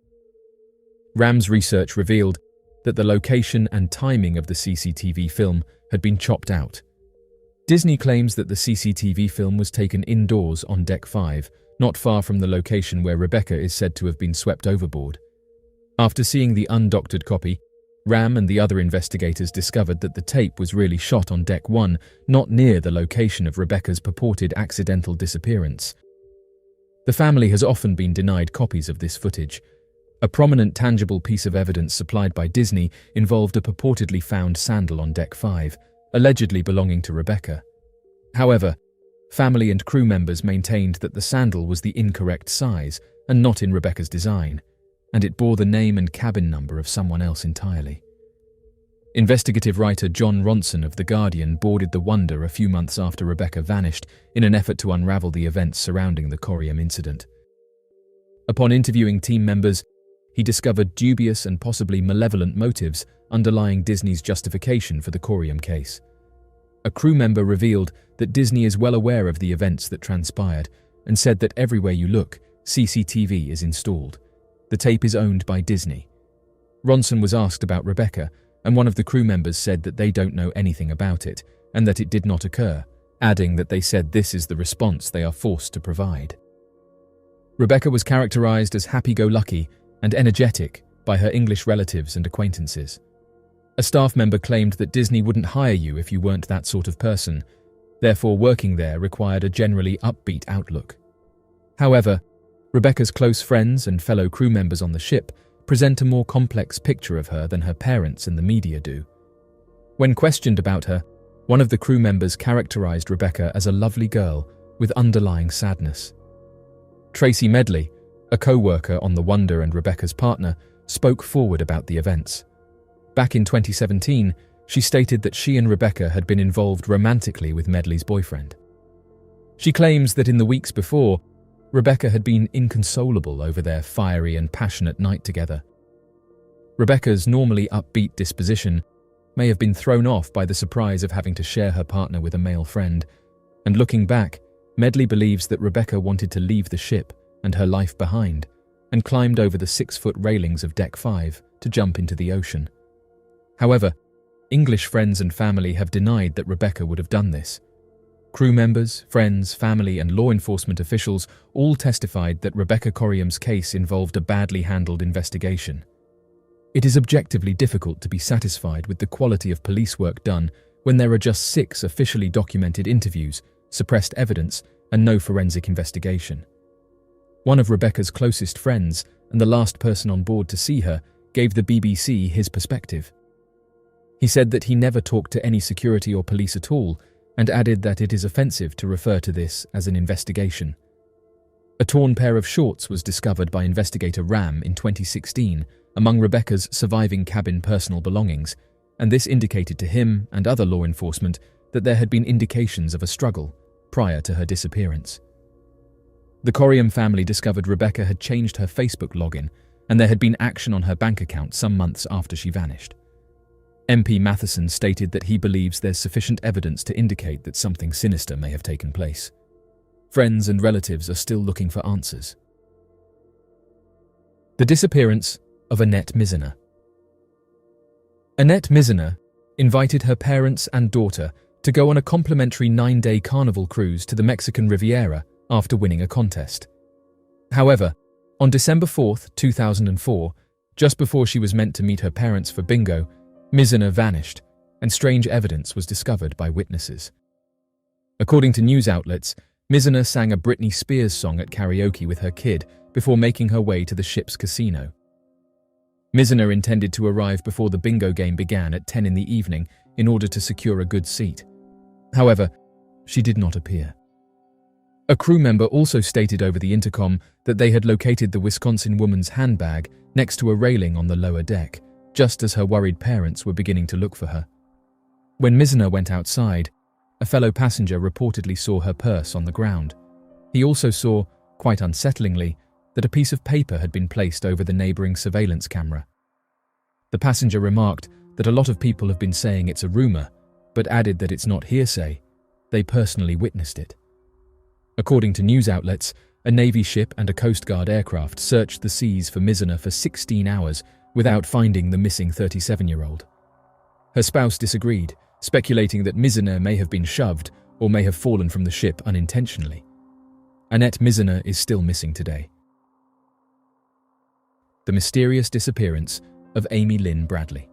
Ram's research revealed that the location and timing of the CCTV film had been chopped out. Disney claims that the CCTV film was taken indoors on Deck 5, not far from the location where Rebecca is said to have been swept overboard. After seeing the undoctored copy, Ram and the other investigators discovered that the tape was really shot on Deck 1, not near the location of Rebecca's purported accidental disappearance. The family has often been denied copies of this footage. A prominent tangible piece of evidence supplied by Disney involved a purportedly found sandal on Deck 5, allegedly belonging to Rebecca. However, family and crew members maintained that the sandal was the incorrect size and not in Rebecca's design, and it bore the name and cabin number of someone else entirely. Investigative writer John Ronson of The Guardian boarded the Wonder a few months after Rebecca vanished in an effort to unravel the events surrounding the Coriam incident. Upon interviewing team members, he discovered dubious and possibly malevolent motives underlying Disney's justification for the Coriam case. A crew member revealed that Disney is well aware of the events that transpired and said that everywhere you look, CCTV is installed. The tape is owned by Disney. Ronson was asked about Rebecca, and one of the crew members said that they don't know anything about it and that it did not occur, adding that they said this is the response they are forced to provide. Rebecca was characterized as happy-go-lucky and energetic by her English relatives and acquaintances. A staff member claimed that Disney wouldn't hire you if you weren't that sort of person, therefore working there required a generally upbeat outlook. However, Rebecca's close friends and fellow crew members on the ship present a more complex picture of her than her parents and the media do. When questioned about her, one of the crew members characterized Rebecca as a lovely girl with underlying sadness. Tracy Medley, a co-worker on the Wonder and Rebecca's partner, spoke forward about the events. Back in 2017, she stated that she and Rebecca had been involved romantically with Medley's boyfriend. She claims that in the weeks before, Rebecca had been inconsolable over their fiery and passionate night together. Rebecca's normally upbeat disposition may have been thrown off by the surprise of having to share her partner with a male friend, and looking back, Medley believes that Rebecca wanted to leave the ship and her life behind, and climbed over the 6-foot railings of Deck 5 to jump into the ocean. However, English friends and family have denied that Rebecca would have done this. Crew members, friends, family, and law enforcement officials all testified that Rebecca Coriam's case involved a badly handled investigation. It is objectively difficult to be satisfied with the quality of police work done when there are just 6 officially documented interviews, suppressed evidence, and no forensic investigation. One of Rebecca's closest friends, and the last person on board to see her, gave the BBC his perspective. He said that he never talked to any security or police at all, and added that it is offensive to refer to this as an investigation. A torn pair of shorts was discovered by investigator Ram in 2016 among Rebecca's surviving cabin personal belongings, and this indicated to him and other law enforcement that there had been indications of a struggle prior to her disappearance. The Coriam family discovered Rebecca had changed her Facebook login, and there had been action on her bank account some months after she vanished. MP Matheson stated that he believes there's sufficient evidence to indicate that something sinister may have taken place. Friends and relatives are still looking for answers. The disappearance of Annette Mizer. Annette Mizer invited her parents and daughter to go on a complimentary 9-day carnival cruise to the Mexican Riviera after winning a contest. However, on December 4, 2004, just before she was meant to meet her parents for bingo, Mizer vanished, and strange evidence was discovered by witnesses. According to news outlets, Mizer sang a Britney Spears song at karaoke with her kid before making her way to the ship's casino. Mizer intended to arrive before the bingo game began at 10 in the evening in order to secure a good seat. However, she did not appear. A crew member also stated over the intercom that they had located the Wisconsin woman's handbag next to a railing on the lower deck, just as her worried parents were beginning to look for her. When Mizer went outside, a fellow passenger reportedly saw her purse on the ground. He also saw, quite unsettlingly, that a piece of paper had been placed over the neighboring surveillance camera. The passenger remarked that a lot of people have been saying it's a rumor, but added that it's not hearsay. They personally witnessed it. According to news outlets, a Navy ship and a Coast Guard aircraft searched the seas for Mizer for 16 hours without finding the missing 37-year-old. Her spouse disagreed, speculating that Mizer may have been shoved or may have fallen from the ship unintentionally. Annette Mizer is still missing today. The mysterious disappearance of Amy Lynn Bradley.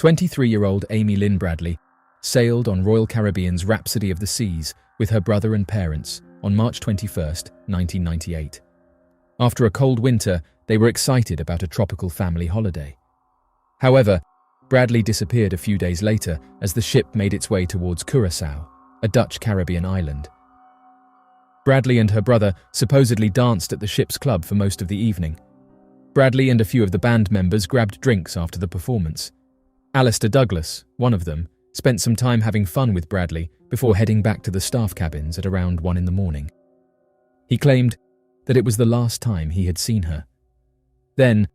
23-year-old Amy Lynn Bradley sailed on Royal Caribbean's Rhapsody of the Seas with her brother and parents on March 21, 1998. After a cold winter, they were excited about a tropical family holiday. However, Bradley disappeared a few days later as the ship made its way towards Curaçao, a Dutch Caribbean island. Bradley and her brother supposedly danced at the ship's club for most of the evening. Bradley and a few of the band members grabbed drinks after the performance. Alistair Douglas, one of them, spent some time having fun with Bradley before heading back to the staff cabins at around 1 a.m. He claimed that it was the last time he had seen her. Then,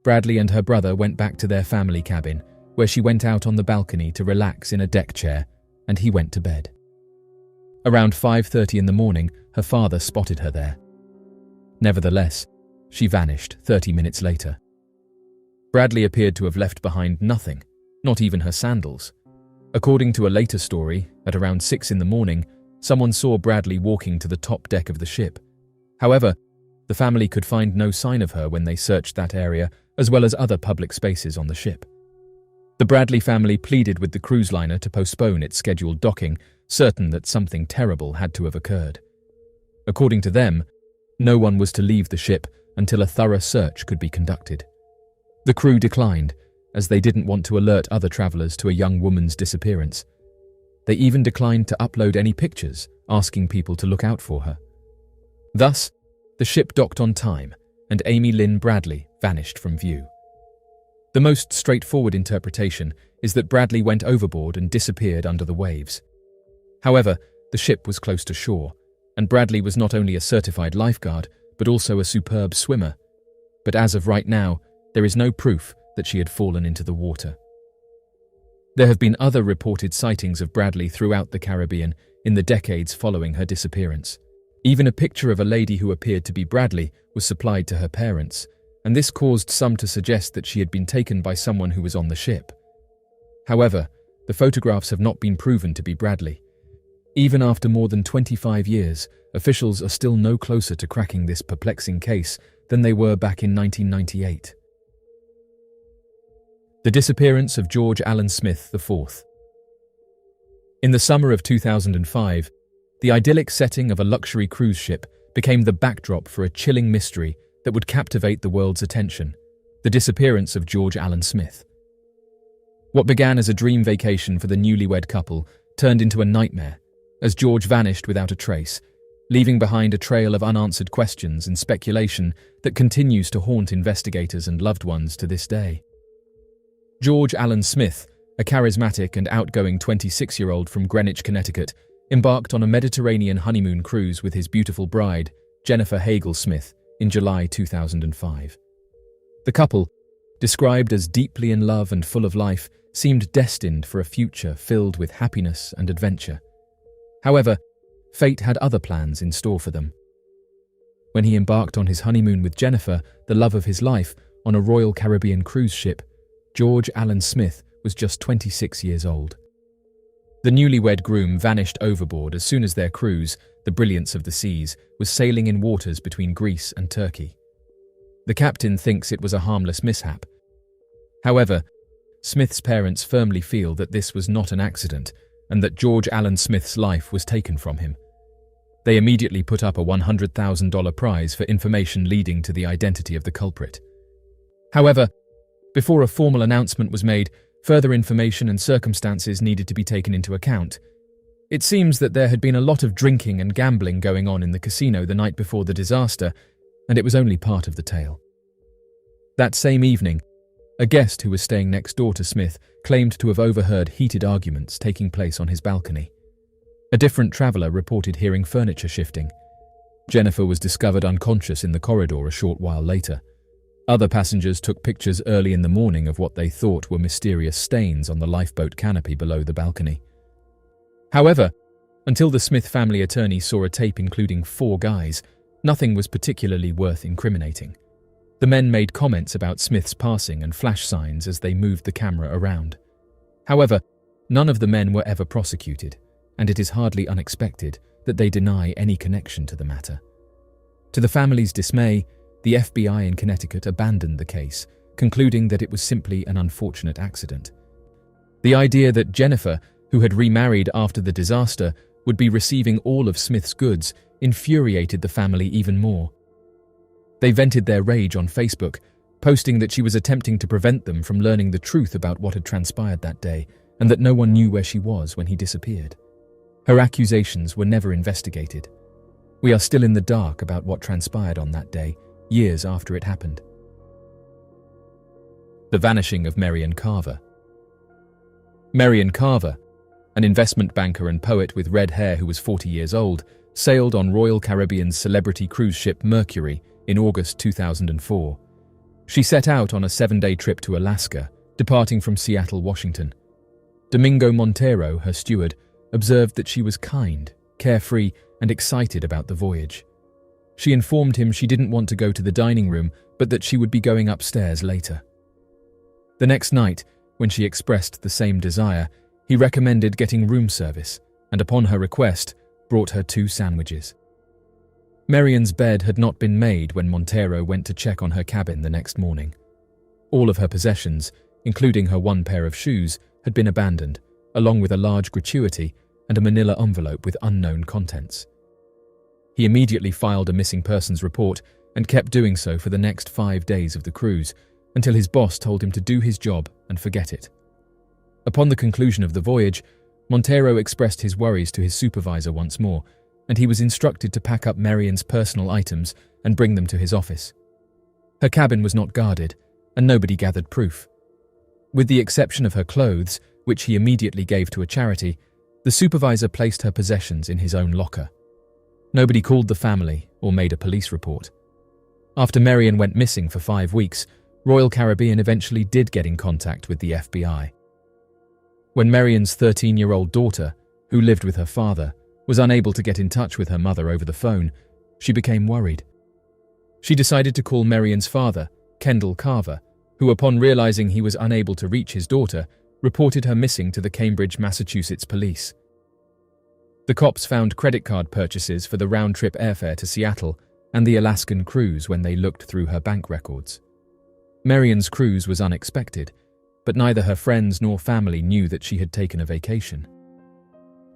Bradley and her brother went back to their family cabin, where she went out on the balcony to relax in a deck chair, and he went to bed. Around 5:30 in the morning, her father spotted her there. Nevertheless, she vanished 30 minutes later. Bradley appeared to have left behind nothing, not even her sandals. According to a later story, at around 6 in the morning, someone saw Bradley walking to the top deck of the ship. However, the family could find no sign of her when they searched that area, as well as other public spaces on the ship. The Bradley family pleaded with the cruise liner to postpone its scheduled docking, certain that something terrible had to have occurred. According to them, no one was to leave the ship until a thorough search could be conducted. The crew declined, as they didn't want to alert other travelers to a young woman's disappearance. They even declined to upload any pictures, asking people to look out for her. Thus, the ship docked on time, and Amy Lynn Bradley vanished from view. The most straightforward interpretation is that Bradley went overboard and disappeared under the waves. However, the ship was close to shore, and Bradley was not only a certified lifeguard, but also a superb swimmer. But as of right now, there is no proof that she had fallen into the water. There have been other reported sightings of Bradley throughout the Caribbean in the decades following her disappearance. Even a picture of a lady who appeared to be Bradley was supplied to her parents, and this caused some to suggest that she had been taken by someone who was on the ship. However, the photographs have not been proven to be Bradley. Even after more than 25 years, officials are still no closer to cracking this perplexing case than they were back in 1998. The disappearance of George Allen Smith IV. In the summer of 2005, the idyllic setting of a luxury cruise ship became the backdrop for a chilling mystery that would captivate the world's attention: the disappearance of George Allen Smith. What began as a dream vacation for the newlywed couple turned into a nightmare, as George vanished without a trace, leaving behind a trail of unanswered questions and speculation that continues to haunt investigators and loved ones to this day. George Allen Smith, a charismatic and outgoing 26-year-old from Greenwich, Connecticut, embarked on a Mediterranean honeymoon cruise with his beautiful bride, Jennifer Hagel Smith, in July 2005. The couple, described as deeply in love and full of life, seemed destined for a future filled with happiness and adventure. However, fate had other plans in store for them. When he embarked on his honeymoon with Jennifer, the love of his life, on a Royal Caribbean cruise ship, George Allen Smith was just 26 years old. The newlywed groom vanished overboard as soon as their cruise, the Brilliance of the Seas, was sailing in waters between Greece and Turkey. The captain thinks it was a harmless mishap. However, Smith's parents firmly feel that this was not an accident and that George Allen Smith's life was taken from him. They immediately put up a $100,000 prize for information leading to the identity of the culprit. However, before a formal announcement was made, further information and circumstances needed to be taken into account. It seems that there had been a lot of drinking and gambling going on in the casino the night before the disaster, and it was only part of the tale. That same evening, a guest who was staying next door to Smith claimed to have overheard heated arguments taking place on his balcony. A different traveller reported hearing furniture shifting. Jennifer was discovered unconscious in the corridor a short while later. Other passengers took pictures early in the morning of what they thought were mysterious stains on the lifeboat canopy below the balcony. However, until the Smith family attorney saw a tape including 4 guys, nothing was particularly worth incriminating. The men made comments about Smith's passing and flash signs as they moved the camera around. However, none of the men were ever prosecuted, and it is hardly unexpected that they deny any connection to the matter. To the family's dismay, the FBI in Connecticut abandoned the case, concluding that it was simply an unfortunate accident. The idea that Jennifer, who had remarried after the disaster, would be receiving all of Smith's goods infuriated the family even more. They vented their rage on Facebook, posting that she was attempting to prevent them from learning the truth about what had transpired that day and that no one knew where she was when he disappeared. Her accusations were never investigated. We are still in the dark about what transpired on that day, years after it happened. The vanishing of Marian Carver. Marian Carver, an investment banker and poet with red hair who was 40 years old, sailed on Royal Caribbean's celebrity cruise ship Mercury in August 2004. She set out on a 7-day trip to Alaska, departing from Seattle, Washington. Domingo Montero, her steward, observed that she was kind, carefree, and excited about the voyage. She informed him she didn't want to go to the dining room, but that she would be going upstairs later. The next night, when she expressed the same desire, he recommended getting room service, and upon her request, brought her 2 sandwiches. Marian's bed had not been made when Montero went to check on her cabin the next morning. All of her possessions, including her 1 pair of shoes, had been abandoned, along with a large gratuity and a manila envelope with unknown contents. He immediately filed a missing persons report and kept doing so for the next 5 days of the cruise, until his boss told him to do his job and forget it. Upon the conclusion of the voyage, Montero expressed his worries to his supervisor once more, and he was instructed to pack up Marian's personal items and bring them to his office. Her cabin was not guarded, and nobody gathered proof. With the exception of her clothes, which he immediately gave to a charity, the supervisor placed her possessions in his own locker. Nobody called the family or made a police report. After Marian went missing for 5 weeks, Royal Caribbean eventually did get in contact with the FBI. When Marian's 13-year-old daughter, who lived with her father, was unable to get in touch with her mother over the phone, she became worried. She decided to call Marian's father, Kendall Carver, who, upon realizing he was unable to reach his daughter, reported her missing to the Cambridge, Massachusetts police. The cops found credit card purchases for the round-trip airfare to Seattle and the Alaskan cruise when they looked through her bank records. Marian's cruise was unexpected, but neither her friends nor family knew that she had taken a vacation.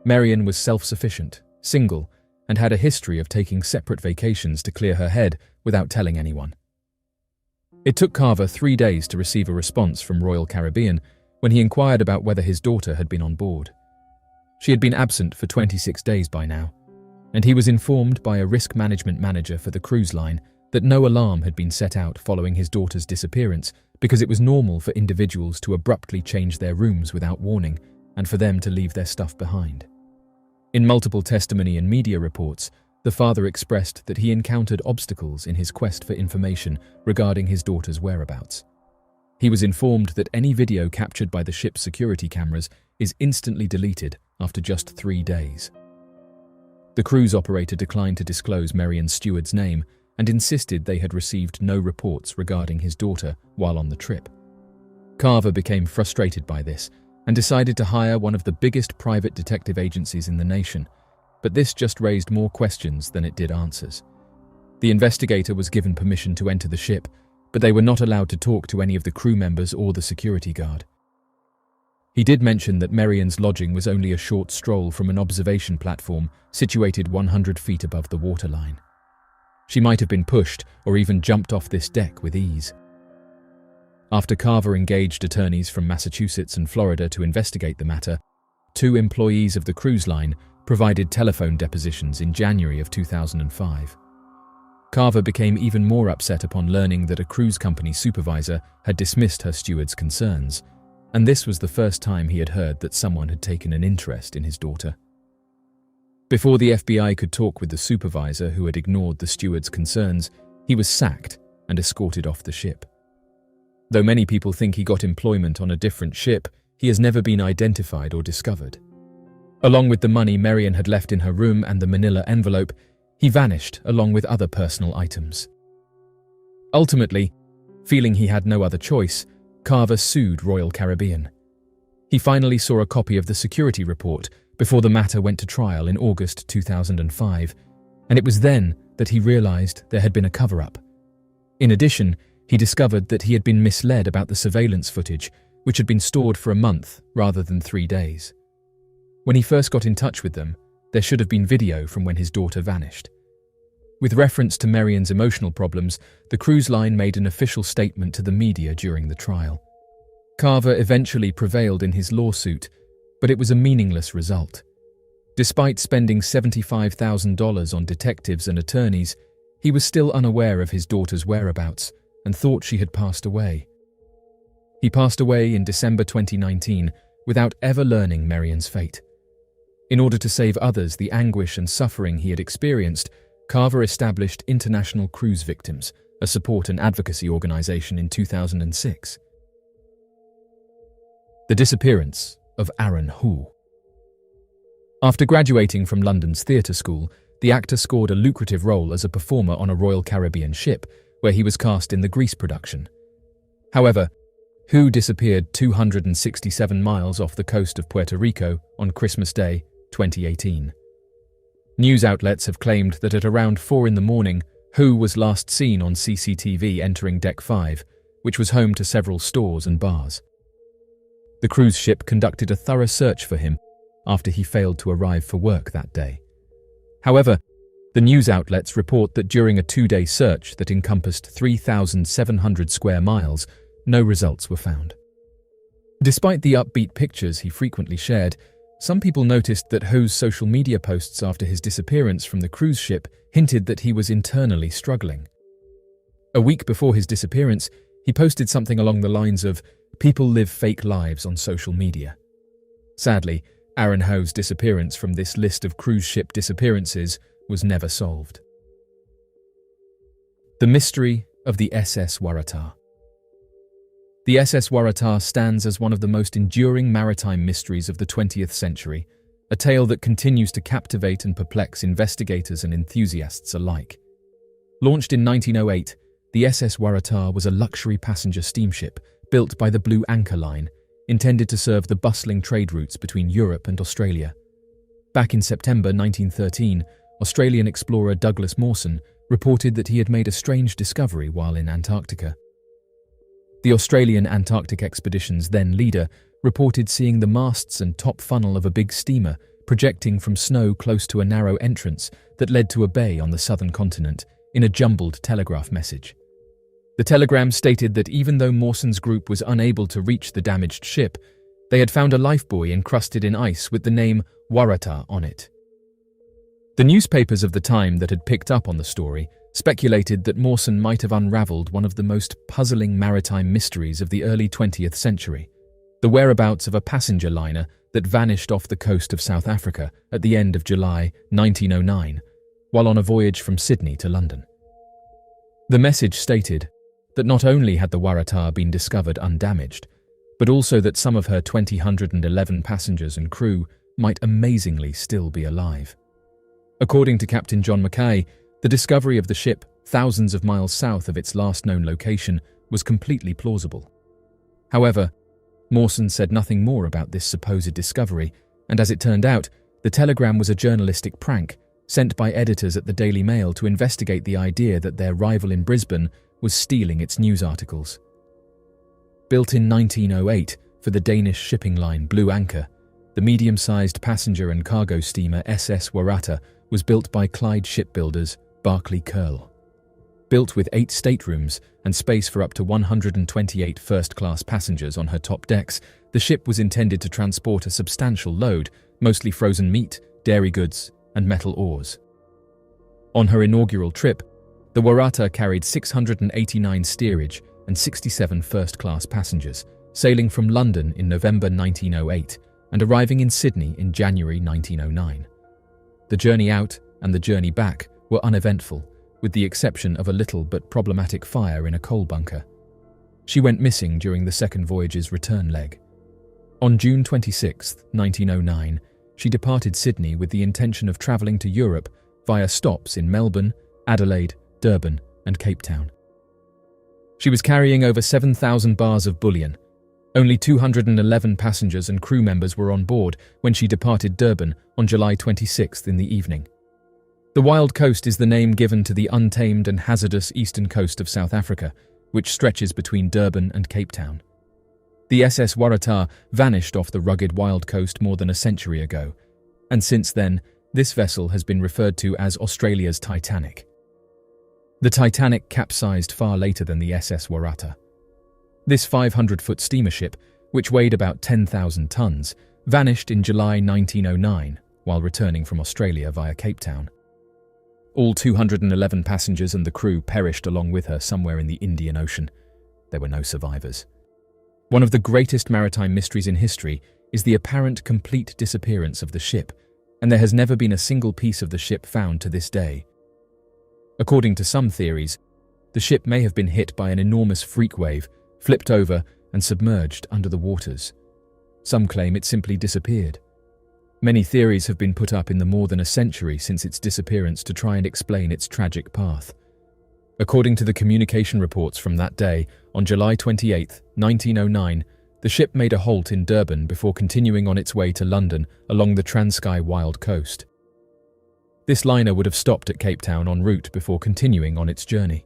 Marian was self-sufficient, single, and had a history of taking separate vacations to clear her head without telling anyone. It took Carver 3 days to receive a response from Royal Caribbean when he inquired about whether his daughter had been on board. She had been absent for 26 days by now, and he was informed by a risk management manager for the cruise line that no alarm had been set out following his daughter's disappearance because it was normal for individuals to abruptly change their rooms without warning and for them to leave their stuff behind. In multiple testimony and media reports, the father expressed that he encountered obstacles in his quest for information regarding his daughter's whereabouts. He was informed that any video captured by the ship's security cameras is instantly deleted after just 3 days. The cruise operator declined to disclose Marian's steward's name and insisted they had received no reports regarding his daughter while on the trip. Carver became frustrated by this and decided to hire one of the biggest private detective agencies in the nation, but this just raised more questions than it did answers. The investigator was given permission to enter the ship, but they were not allowed to talk to any of the crew members or the security guard. He did mention that Marian's lodging was only a short stroll from an observation platform situated 100 feet above the waterline. She might have been pushed or even jumped off this deck with ease. After Carver engaged attorneys from Massachusetts and Florida to investigate the matter, 2 employees of the cruise line provided telephone depositions in January of 2005. Carver became even more upset upon learning that a cruise company supervisor had dismissed her steward's concerns, and this was the first time he had heard that someone had taken an interest in his daughter. Before the FBI could talk with the supervisor who had ignored the steward's concerns, he was sacked and escorted off the ship. Though many people think he got employment on a different ship, he has never been identified or discovered. Along with the money Marian had left in her room and the manila envelope, he vanished along with other personal items. Ultimately, feeling he had no other choice, Carver sued Royal Caribbean. He finally saw a copy of the security report before the matter went to trial in August 2005, and it was then that he realized there had been a cover-up. In addition, he discovered that he had been misled about the surveillance footage, which had been stored for a month rather than 3 days. When he first got in touch with them, there should have been video from when his daughter vanished. With reference to Marian's emotional problems, the cruise line made an official statement to the media during the trial. Carver eventually prevailed in his lawsuit, but it was a meaningless result. Despite spending $75,000 on detectives and attorneys, he was still unaware of his daughter's whereabouts and thought she had passed away. He passed away in December 2019 without ever learning Marian's fate. In order to save others the anguish and suffering he had experienced, Carver established International Cruise Victims, a support and advocacy organization, in 2006. The disappearance of Aaron Hu. After graduating from London's theatre school, the actor scored a lucrative role as a performer on a Royal Caribbean ship, where he was cast in the Grease production. However, Hu disappeared 267 miles off the coast of Puerto Rico on Christmas Day, 2018. News outlets have claimed that at around 4 a.m, Hu was last seen on CCTV entering Deck 5, which was home to several stores and bars. The cruise ship conducted a thorough search for him after he failed to arrive for work that day. However, the news outlets report that during a 2-day search that encompassed 3,700 square miles, no results were found. Despite the upbeat pictures he frequently shared, some people noticed that Hu's social media posts after his disappearance from the cruise ship hinted that he was internally struggling. A week before his disappearance, he posted something along the lines of, "People live fake lives on social media." Sadly, Aaron Hu's disappearance from this list of cruise ship disappearances was never solved. The mystery of the SS Waratah. The SS Waratah stands as one of the most enduring maritime mysteries of the 20th century, a tale that continues to captivate and perplex investigators and enthusiasts alike. Launched in 1908, the SS Waratah was a luxury passenger steamship built by the Blue Anchor Line, intended to serve the bustling trade routes between Europe and Australia. Back in September 1913, Australian explorer Douglas Mawson reported that he had made a strange discovery while in Antarctica. The Australian Antarctic Expedition's then leader reported seeing the masts and top funnel of a big steamer projecting from snow close to a narrow entrance that led to a bay on the southern continent in a jumbled telegraph message. The telegram stated that even though Mawson's group was unable to reach the damaged ship, they had found a lifebuoy encrusted in ice with the name Waratah on it. The newspapers of the time that had picked up on the story speculated that Mawson might have unravelled one of the most puzzling maritime mysteries of the early 20th century, the whereabouts of a passenger liner that vanished off the coast of South Africa at the end of July 1909, while on a voyage from Sydney to London. The message stated that not only had the Waratah been discovered undamaged, but also that some of her 211 passengers and crew might amazingly still be alive. According to Captain John Mackay, the discovery of the ship, thousands of miles south of its last known location, was completely plausible. However, Mawson said nothing more about this supposed discovery, and as it turned out, the telegram was a journalistic prank sent by editors at the Daily Mail to investigate the idea that their rival in Brisbane was stealing its news articles. Built in 1908 for the Danish shipping line Blue Anchor, the medium-sized passenger and cargo steamer SS Waratah was built by Clyde shipbuilders Barclay Curle. Built with 8 staterooms and space for up to 128 first-class passengers on her top decks, the ship was intended to transport a substantial load, mostly frozen meat, dairy goods, and metal ores. On her inaugural trip, the Waratah carried 689 steerage and 67 first-class passengers, sailing from London in November 1908 and arriving in Sydney in January 1909. The journey out and the journey back were uneventful, with the exception of a little but problematic fire in a coal bunker. She went missing during the second voyage's return leg. On June 26, 1909, she departed Sydney with the intention of travelling to Europe via stops in Melbourne, Adelaide, Durban, and Cape Town. She was carrying over 7,000 bars of bullion. Only 211 passengers and crew members were on board when she departed Durban on July 26 in the evening. The Wild Coast is the name given to the untamed and hazardous eastern coast of South Africa, which stretches between Durban and Cape Town. The SS Waratah vanished off the rugged wild coast more than a century ago, and since then, this vessel has been referred to as Australia's Titanic. The Titanic capsized far later than the SS Waratah. This 500-foot steamer ship, which weighed about 10,000 tons, vanished in July 1909 while returning from Australia via Cape Town. All 211 passengers and the crew perished along with her somewhere in the Indian Ocean. There were no survivors. One of the greatest maritime mysteries in history is the apparent complete disappearance of the ship, and there has never been a single piece of the ship found to this day. According to some theories, the ship may have been hit by an enormous freak wave, flipped over and submerged under the waters. Some claim it simply disappeared. Many theories have been put up in the more than a century since its disappearance to try and explain its tragic path. According to the communication reports from that day, on July 28, 1909, the ship made a halt in Durban before continuing on its way to London along the Transkei Wild Coast. This liner would have stopped at Cape Town en route before continuing on its journey.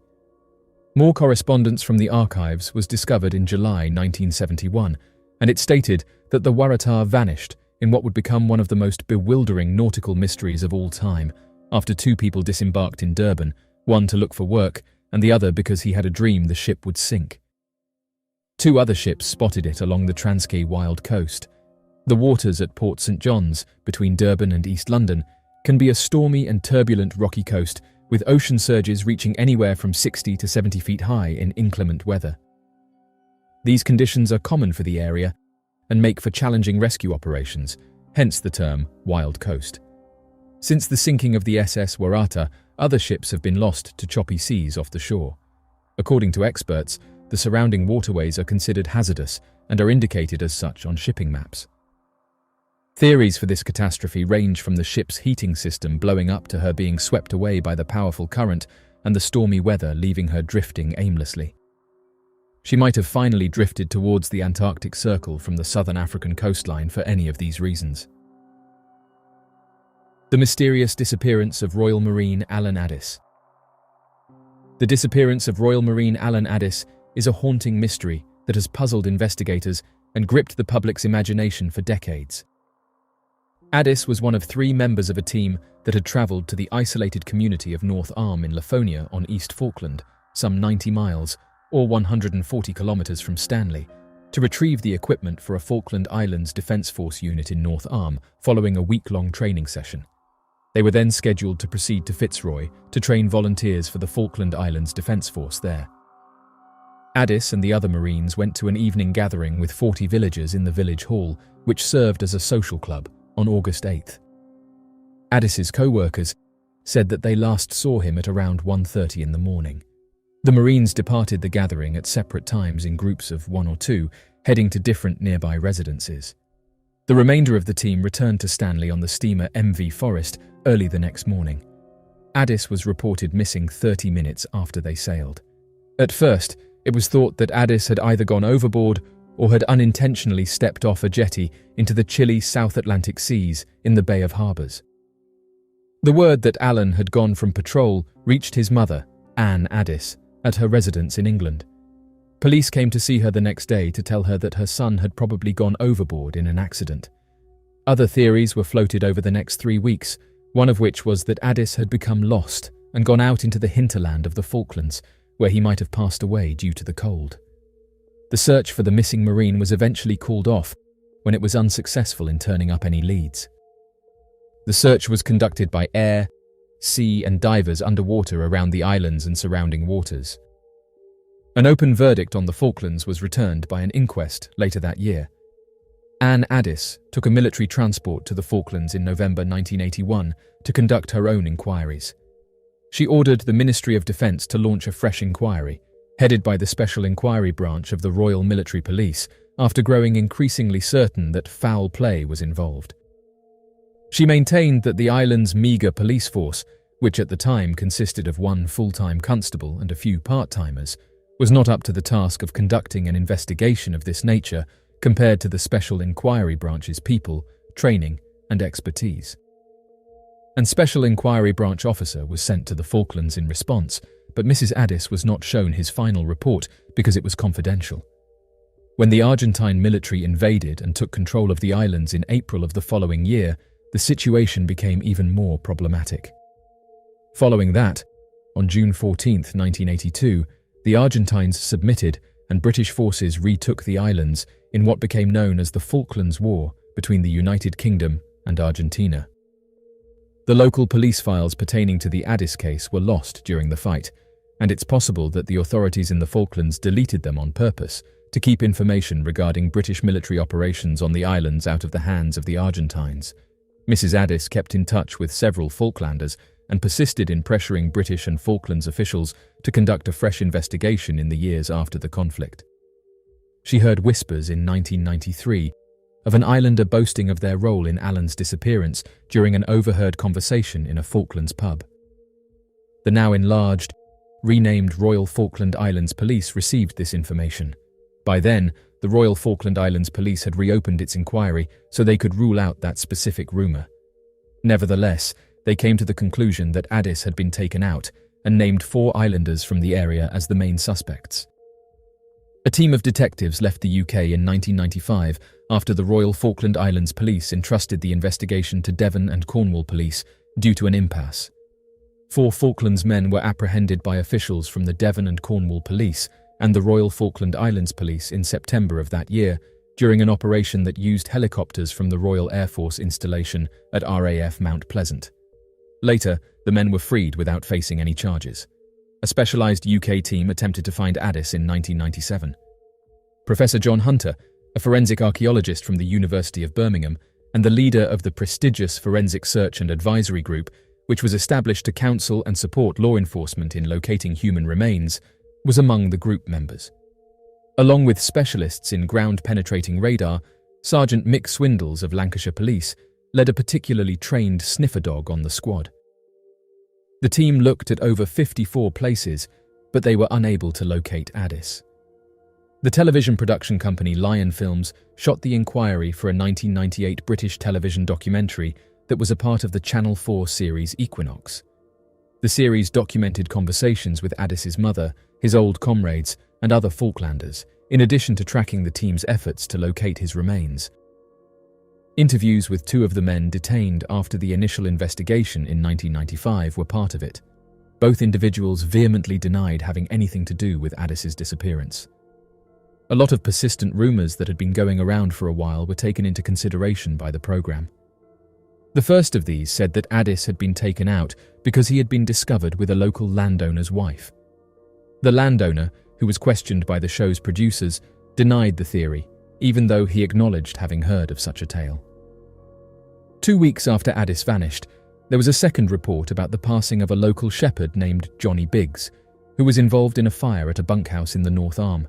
More correspondence from the archives was discovered in July 1971, and it stated that the Waratah vanished in what would become one of the most bewildering nautical mysteries of all time, after two people disembarked in Durban, one to look for work and the other because he had a dream the ship would sink. Two other ships spotted it along the Transkei Wild Coast. The waters at Port St John's, between Durban and East London, can be a stormy and turbulent rocky coast with ocean surges reaching anywhere from 60 to 70 feet high in inclement weather. These conditions are common for the area and make for challenging rescue operations, hence the term Wild Coast. Since the sinking of the SS Waratah, other ships have been lost to choppy seas off the shore. According to experts, the surrounding waterways are considered hazardous and are indicated as such on shipping maps. Theories for this catastrophe range from the ship's heating system blowing up to her being swept away by the powerful current and the stormy weather leaving her drifting aimlessly. She might have finally drifted towards the Antarctic Circle from the southern African coastline for any of these reasons. The mysterious disappearance of Royal Marine Alan Addis. The disappearance of Royal Marine Alan Addis is a haunting mystery that has puzzled investigators and gripped the public's imagination for decades. Addis was one of 3 members of a team that had travelled to the isolated community of North Arm in Lafonia on East Falkland, some 90 miles, or 140 kilometres from Stanley, to retrieve the equipment for a Falkland Islands Defence Force unit in North Arm following a week-long training session. They were then scheduled to proceed to Fitzroy to train volunteers for the Falkland Islands Defence Force there. Addis and the other Marines went to an evening gathering with 40 villagers in the village hall, which served as a social club, on August 8th. Addis's co-workers said that they last saw him at around 1:30 in the morning. The Marines departed the gathering at separate times in groups of 1 or 2, heading to different nearby residences. The remainder of the team returned to Stanley on the steamer MV Forest early the next morning. Addis was reported missing 30 minutes after they sailed. At first, it was thought that Addis had either gone overboard or had unintentionally stepped off a jetty into the chilly South Atlantic seas in the Bay of Harbours. The word that Alan had gone from patrol reached his mother, Anne Addis, at her residence in England. Police came to see her the next day to tell her that her son had probably gone overboard in an accident. Other theories were floated over the next 3 weeks, one of which was that Addis had become lost and gone out into the hinterland of the Falklands, where he might have passed away due to the cold. The search for the missing Marine was eventually called off when it was unsuccessful in turning up any leads. The search was conducted by air, sea and divers underwater around the islands and surrounding waters. An open verdict on the Falklands was returned by an inquest later that year. Anne Addis took a military transport to the Falklands in November 1981 to conduct her own inquiries. She ordered the Ministry of Defence to launch a fresh inquiry, headed by the Special Inquiry Branch of the Royal Military Police, after growing increasingly certain that foul play was involved. She maintained that the island's meagre police force, which at the time consisted of 1 full-time constable and a few part-timers, was not up to the task of conducting an investigation of this nature compared to the Special Inquiry Branch's people, training and expertise. An Special Inquiry Branch officer was sent to the Falklands in response, but Mrs. Addis was not shown his final report because it was confidential. When the Argentine military invaded and took control of the islands in April of the following year, the situation became even more problematic. Following that, on June 14, 1982, the Argentines submitted and British forces retook the islands in what became known as the Falklands War between the United Kingdom and Argentina. The local police files pertaining to the Addis case were lost during the fight, and it's possible that the authorities in the Falklands deleted them on purpose to keep information regarding British military operations on the islands out of the hands of the Argentines. Mrs. Addis kept in touch with several Falklanders and persisted in pressuring British and Falklands officials to conduct a fresh investigation in the years after the conflict. She heard whispers in 1993 of an islander boasting of their role in Alan's disappearance during an overheard conversation in a Falklands pub. The now enlarged, renamed Royal Falkland Islands Police received this information. By then, the Royal Falkland Islands Police had reopened its inquiry so they could rule out that specific rumour. Nevertheless, they came to the conclusion that Addis had been taken out and named 4 islanders from the area as the main suspects. A team of detectives left the UK in 1995 after the Royal Falkland Islands Police entrusted the investigation to Devon and Cornwall Police due to an impasse. 4 Falklands men were apprehended by officials from the Devon and Cornwall Police and the Royal Falkland Islands Police in September of that year during an operation that used helicopters from the Royal Air Force installation at RAF Mount Pleasant. Later, the men were freed without facing any charges. A specialised UK team attempted to find Addis in 1997. Professor John Hunter, a forensic archaeologist from the University of Birmingham and the leader of the prestigious Forensic Search and Advisory Group, which was established to counsel and support law enforcement in locating human remains, was among the group members. Along with specialists in ground-penetrating radar, Sergeant Mick Swindles of Lancashire Police led a particularly trained sniffer dog on the squad. The team looked at over 54 places, but they were unable to locate Addis. The television production company Lion Films shot the inquiry for a 1998 British television documentary that was a part of the Channel 4 series Equinox. The series documented conversations with Addis's mother, his old comrades, and other Falklanders, in addition to tracking the team's efforts to locate his remains. Interviews with 2 of the men detained after the initial investigation in 1995 were part of it. Both individuals vehemently denied having anything to do with Addis's disappearance. A lot of persistent rumours that had been going around for a while were taken into consideration by the programme. The first of these said that Addis had been taken out because he had been discovered with a local landowner's wife. The landowner, who was questioned by the show's producers, denied the theory, even though he acknowledged having heard of such a tale. 2 weeks after Addis vanished, there was a second report about the passing of a local shepherd named Johnny Biggs, who was involved in a fire at a bunkhouse in the North Arm.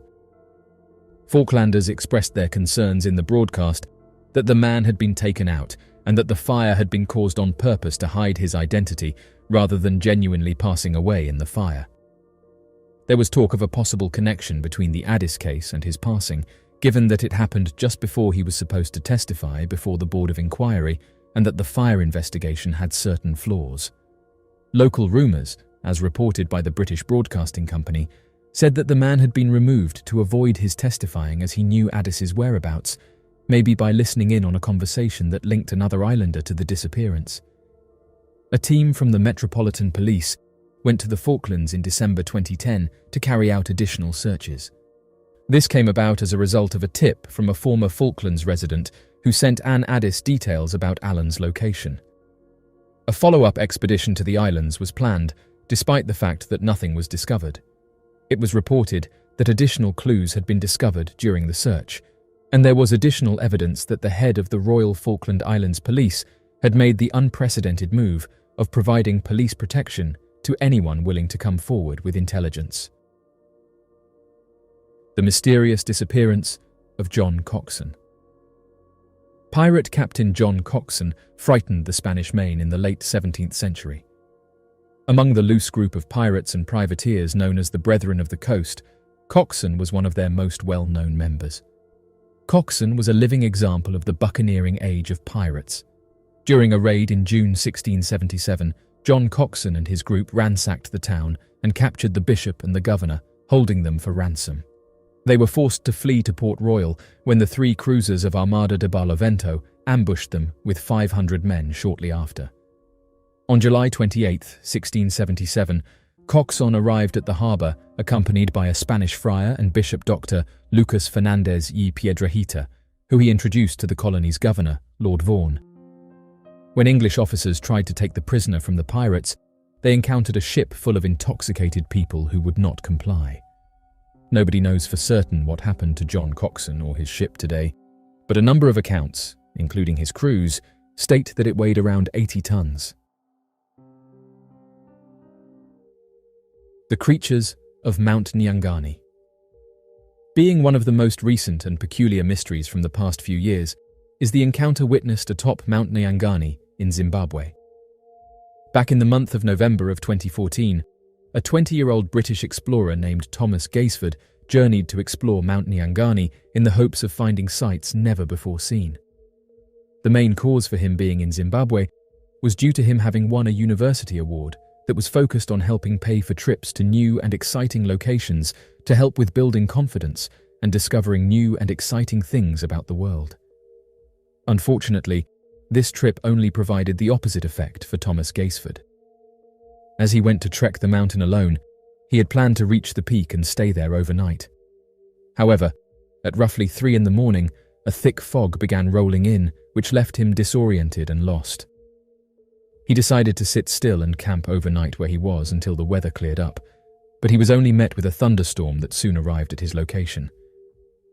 Falklanders expressed their concerns in the broadcast that the man had been taken out and that the fire had been caused on purpose to hide his identity rather than genuinely passing away in the fire. There was talk of a possible connection between the Addis case and his passing, given that it happened just before he was supposed to testify before the Board of Inquiry and that the fire investigation had certain flaws. Local rumours, as reported by the British Broadcasting Company, said that the man had been removed to avoid his testifying as he knew Addis's whereabouts, maybe by listening in on a conversation that linked another islander to the disappearance. A team from the Metropolitan Police went to the Falklands in December 2010 to carry out additional searches. This came about as a result of a tip from a former Falklands resident who sent Anne Addis details about Alan's location. A follow-up expedition to the islands was planned, despite the fact that nothing was discovered. It was reported that additional clues had been discovered during the search, and there was additional evidence that the head of the Royal Falkland Islands Police had made the unprecedented move of providing police protection to anyone willing to come forward with intelligence. The mysterious disappearance of John Coxon. Pirate Captain John Coxon frightened the Spanish Main in the late 17th century. Among the loose group of pirates and privateers known as the Brethren of the Coast, Coxon was one of their most well-known members. Coxon was a living example of the buccaneering age of pirates. During a raid in June 1677, John Coxon and his group ransacked the town and captured the bishop and the governor, holding them for ransom. They were forced to flee to Port Royal when the 3 cruisers of Armada de Barlovento ambushed them with 500 men shortly after. On July 28, 1677, Coxon arrived at the harbour accompanied by a Spanish friar and bishop doctor, Lucas Fernandez y Piedrahita, who he introduced to the colony's governor, Lord Vaughan. When English officers tried to take the prisoner from the pirates, they encountered a ship full of intoxicated people who would not comply. Nobody knows for certain what happened to John Coxon or his ship today, but a number of accounts, including his crew's, state that it weighed around 80 tons. The creatures of Mount Nyangani. Being one of the most recent and peculiar mysteries from the past few years is the encounter witnessed atop Mount Nyangani in Zimbabwe. Back in the month of November of 2014, a 20-year-old British explorer named Thomas Gaisford journeyed to explore Mount Nyangani in the hopes of finding sights never before seen. The main cause for him being in Zimbabwe was due to him having won a university award that was focused on helping pay for trips to new and exciting locations to help with building confidence and discovering new and exciting things about the world. Unfortunately, this trip only provided the opposite effect for Thomas Gaisford. As he went to trek the mountain alone, he had planned to reach the peak and stay there overnight. However, at roughly 3 a.m, a thick fog began rolling in, which left him disoriented and lost. He decided to sit still and camp overnight where he was until the weather cleared up, but he was only met with a thunderstorm that soon arrived at his location.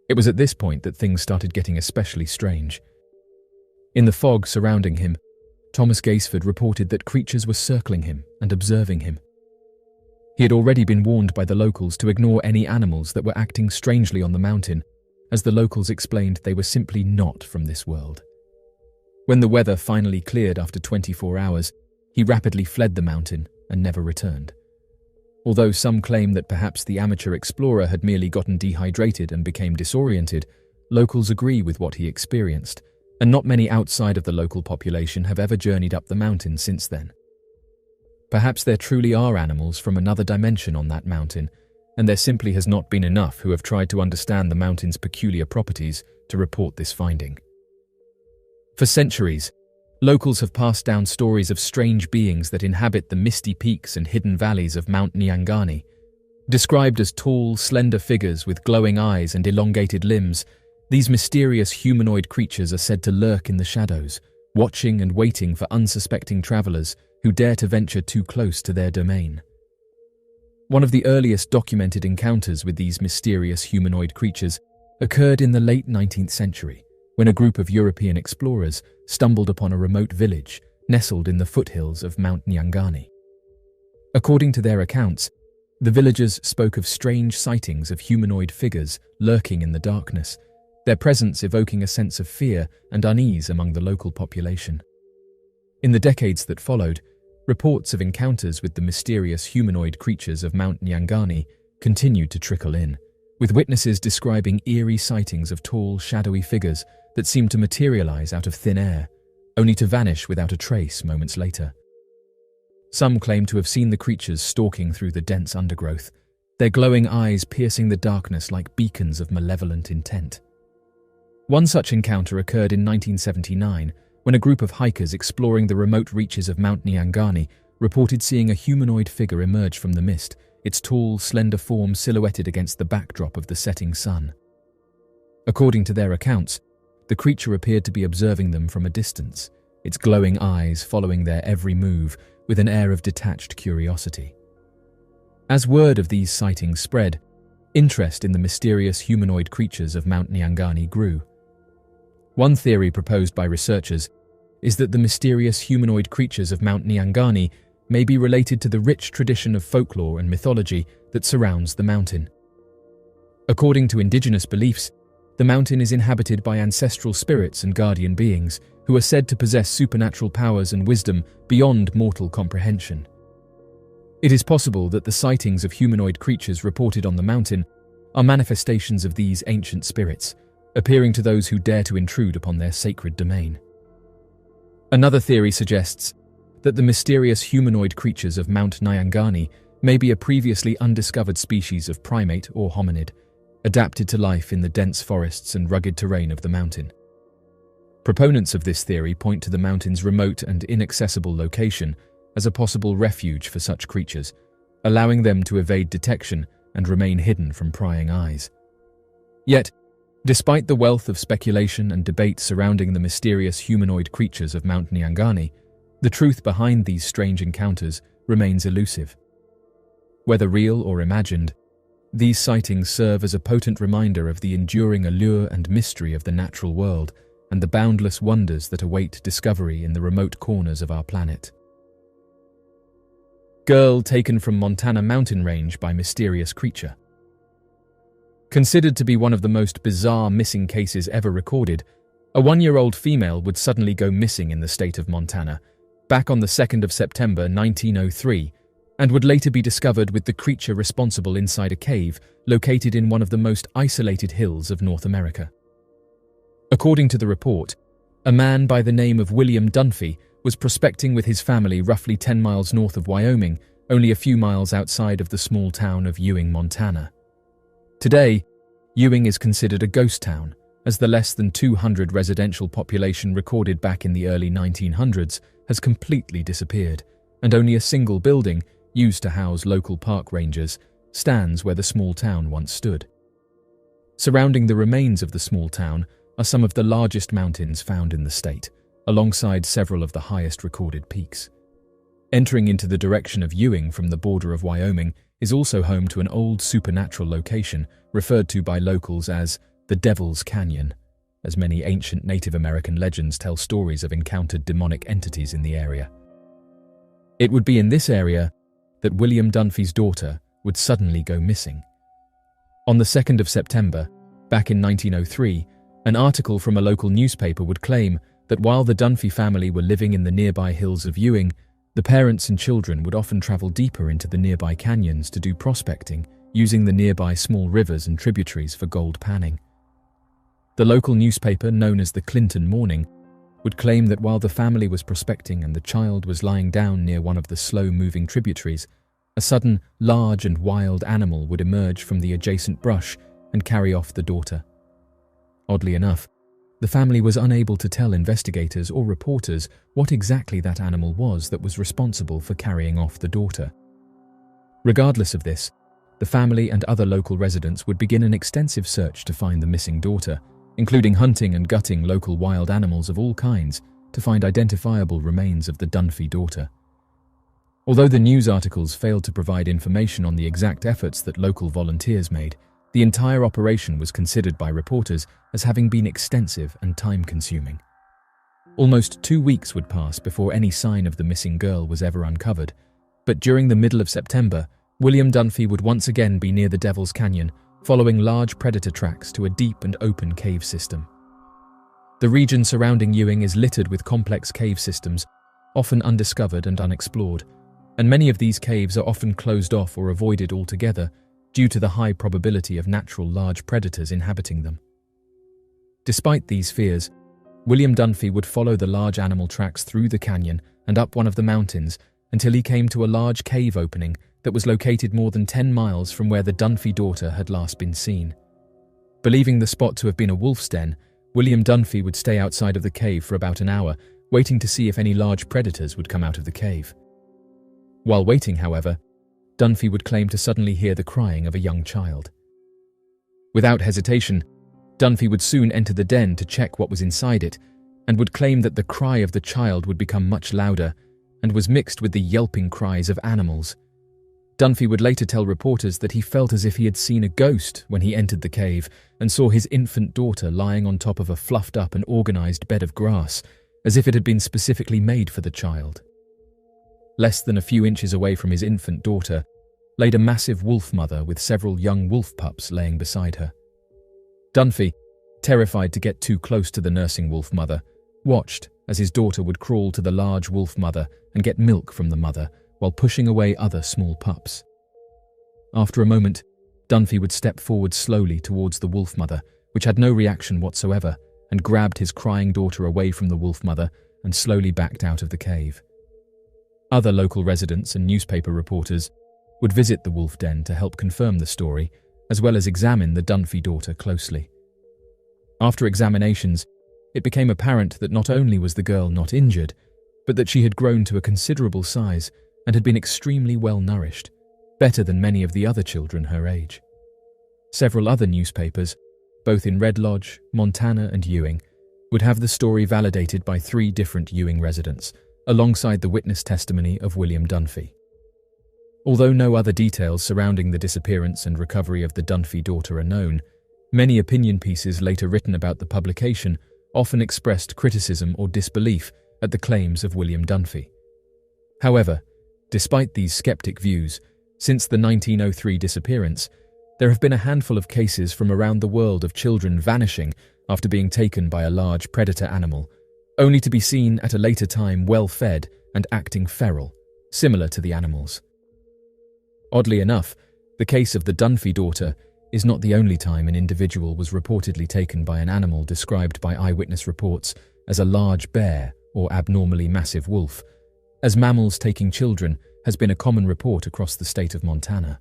It was at this point that things started getting especially strange. In the fog surrounding him, Thomas Gaisford reported that creatures were circling him and observing him. He had already been warned by the locals to ignore any animals that were acting strangely on the mountain, as the locals explained they were simply not from this world. When the weather finally cleared after 24 hours, he rapidly fled the mountain and never returned. Although some claim that perhaps the amateur explorer had merely gotten dehydrated and became disoriented, locals agree with what he experienced, and not many outside of the local population have ever journeyed up the mountain since then. Perhaps there truly are animals from another dimension on that mountain, and there simply has not been enough who have tried to understand the mountain's peculiar properties to report this finding. For centuries, locals have passed down stories of strange beings that inhabit the misty peaks and hidden valleys of Mount Nyangani. Described as tall, slender figures with glowing eyes and elongated limbs, these mysterious humanoid creatures are said to lurk in the shadows, watching and waiting for unsuspecting travelers who dare to venture too close to their domain. One of the earliest documented encounters with these mysterious humanoid creatures occurred in the late 19th century, when a group of European explorers stumbled upon a remote village nestled in the foothills of Mount Nyangani. According to their accounts, the villagers spoke of strange sightings of humanoid figures lurking in the darkness, their presence evoking a sense of fear and unease among the local population. In the decades that followed, reports of encounters with the mysterious humanoid creatures of Mount Nyangani continued to trickle in, with witnesses describing eerie sightings of tall, shadowy figures that seemed to materialize out of thin air, only to vanish without a trace moments later. Some claim to have seen the creatures stalking through the dense undergrowth, their glowing eyes piercing the darkness like beacons of malevolent intent. One such encounter occurred in 1979 when a group of hikers exploring the remote reaches of Mount Nyangani reported seeing a humanoid figure emerge from the mist, its tall, slender form silhouetted against the backdrop of the setting sun. According to their accounts, the creature appeared to be observing them from a distance, its glowing eyes following their every move with an air of detached curiosity. As word of these sightings spread, interest in the mysterious humanoid creatures of Mount Nyangani grew. One theory proposed by researchers is that the mysterious humanoid creatures of Mount Nyangani may be related to the rich tradition of folklore and mythology that surrounds the mountain. According to indigenous beliefs, the mountain is inhabited by ancestral spirits and guardian beings who are said to possess supernatural powers and wisdom beyond mortal comprehension. It is possible that the sightings of humanoid creatures reported on the mountain are manifestations of these ancient spirits, appearing to those who dare to intrude upon their sacred domain. Another theory suggests that the mysterious humanoid creatures of Mount Nyangani may be a previously undiscovered species of primate or hominid, adapted to life in the dense forests and rugged terrain of the mountain. Proponents of this theory point to the mountain's remote and inaccessible location as a possible refuge for such creatures, allowing them to evade detection and remain hidden from prying eyes. Yet, despite the wealth of speculation and debate surrounding the mysterious humanoid creatures of Mount Nyangani, the truth behind these strange encounters remains elusive. Whether real or imagined, these sightings serve as a potent reminder of the enduring allure and mystery of the natural world and the boundless wonders that await discovery in the remote corners of our planet. Girl taken from Montana mountain range by mysterious creature. Considered to be one of the most bizarre missing cases ever recorded, a 1-year-old female would suddenly go missing in the state of Montana, back on the 2nd of September 1903, and would later be discovered with the creature responsible inside a cave located in one of the most isolated hills of North America. According to the report, a man by the name of William Dunphy was prospecting with his family roughly 10 miles north of Wyoming, only a few miles outside of the small town of Ewing, Montana. Today, Ewing is considered a ghost town, as the less than 200 residential population recorded back in the early 1900s has completely disappeared, and only a single building, used to house local park rangers, stands where the small town once stood. Surrounding the remains of the small town are some of the largest mountains found in the state, alongside several of the highest recorded peaks. Entering into the direction of Ewing from the border of Wyoming is also home to an old supernatural location referred to by locals as the Devil's Canyon, as many ancient Native American legends tell stories of encountered demonic entities in the area. It would be in this area that William Dunphy's daughter would suddenly go missing. On the 2nd of September, back in 1903, an article from a local newspaper would claim that while the Dunphy family were living in the nearby hills of Ewing, the parents and children would often travel deeper into the nearby canyons to do prospecting, using the nearby small rivers and tributaries for gold panning. The local newspaper, known as the Clinton Morning, would claim that while the family was prospecting and the child was lying down near one of the slow-moving tributaries, a sudden, large and wild animal would emerge from the adjacent brush and carry off the daughter. Oddly enough, the family was unable to tell investigators or reporters what exactly that animal was that was responsible for carrying off the daughter. Regardless of this, the family and other local residents would begin an extensive search to find the missing daughter, including hunting and gutting local wild animals of all kinds to find identifiable remains of the Dunphy daughter. Although the news articles failed to provide information on the exact efforts that local volunteers made, the entire operation was considered by reporters as having been extensive and time-consuming. Almost 2 weeks would pass before any sign of the missing girl was ever uncovered, but during the middle of September, William Dunphy would once again be near the Devil's Canyon, following large predator tracks to a deep and open cave system. The region surrounding Ewing is littered with complex cave systems, often undiscovered and unexplored, and many of these caves are often closed off or avoided altogether due to the high probability of natural large predators inhabiting them. Despite these fears, William Dunphy would follow the large animal tracks through the canyon and up one of the mountains until he came to a large cave opening that was located more than 10 miles from where the Dunphy daughter had last been seen. Believing the spot to have been a wolf's den, William Dunphy would stay outside of the cave for about an hour, waiting to see if any large predators would come out of the cave. While waiting, however, Dunphy would claim to suddenly hear the crying of a young child. Without hesitation, Dunphy would soon enter the den to check what was inside it, and would claim that the cry of the child would become much louder and was mixed with the yelping cries of animals. Dunphy would later tell reporters that he felt as if he had seen a ghost when he entered the cave and saw his infant daughter lying on top of a fluffed up and organized bed of grass, as if it had been specifically made for the child. Less than a few inches away from his infant daughter laid a massive wolf mother with several young wolf pups laying beside her. Dunphy, terrified to get too close to the nursing wolf mother, watched as his daughter would crawl to the large wolf mother and get milk from the mother while pushing away other small pups. After a moment, Dunphy would step forward slowly towards the wolf mother, which had no reaction whatsoever, and grabbed his crying daughter away from the wolf mother and slowly backed out of the cave. Other local residents and newspaper reporters would visit the wolf den to help confirm the story, as well as examine the Dunphy daughter closely. After examinations, it became apparent that not only was the girl not injured, but that she had grown to a considerable size and had been extremely well nourished, better than many of the other children her age. Several other newspapers, both in Red Lodge, Montana, and Ewing, would have the story validated by 3 different Ewing residents, alongside the witness testimony of William Dunphy. Although no other details surrounding the disappearance and recovery of the Dunphy daughter are known, many opinion pieces later written about the publication often expressed criticism or disbelief at the claims of William Dunphy. However, despite these skeptic views, since the 1903 disappearance, there have been a handful of cases from around the world of children vanishing after being taken by a large predator animal, only to be seen at a later time well-fed and acting feral, similar to the animals. Oddly enough, the case of the Dunphy daughter is not the only time an individual was reportedly taken by an animal described by eyewitness reports as a large bear or abnormally massive wolf, as mammals taking children has been a common report across the state of Montana.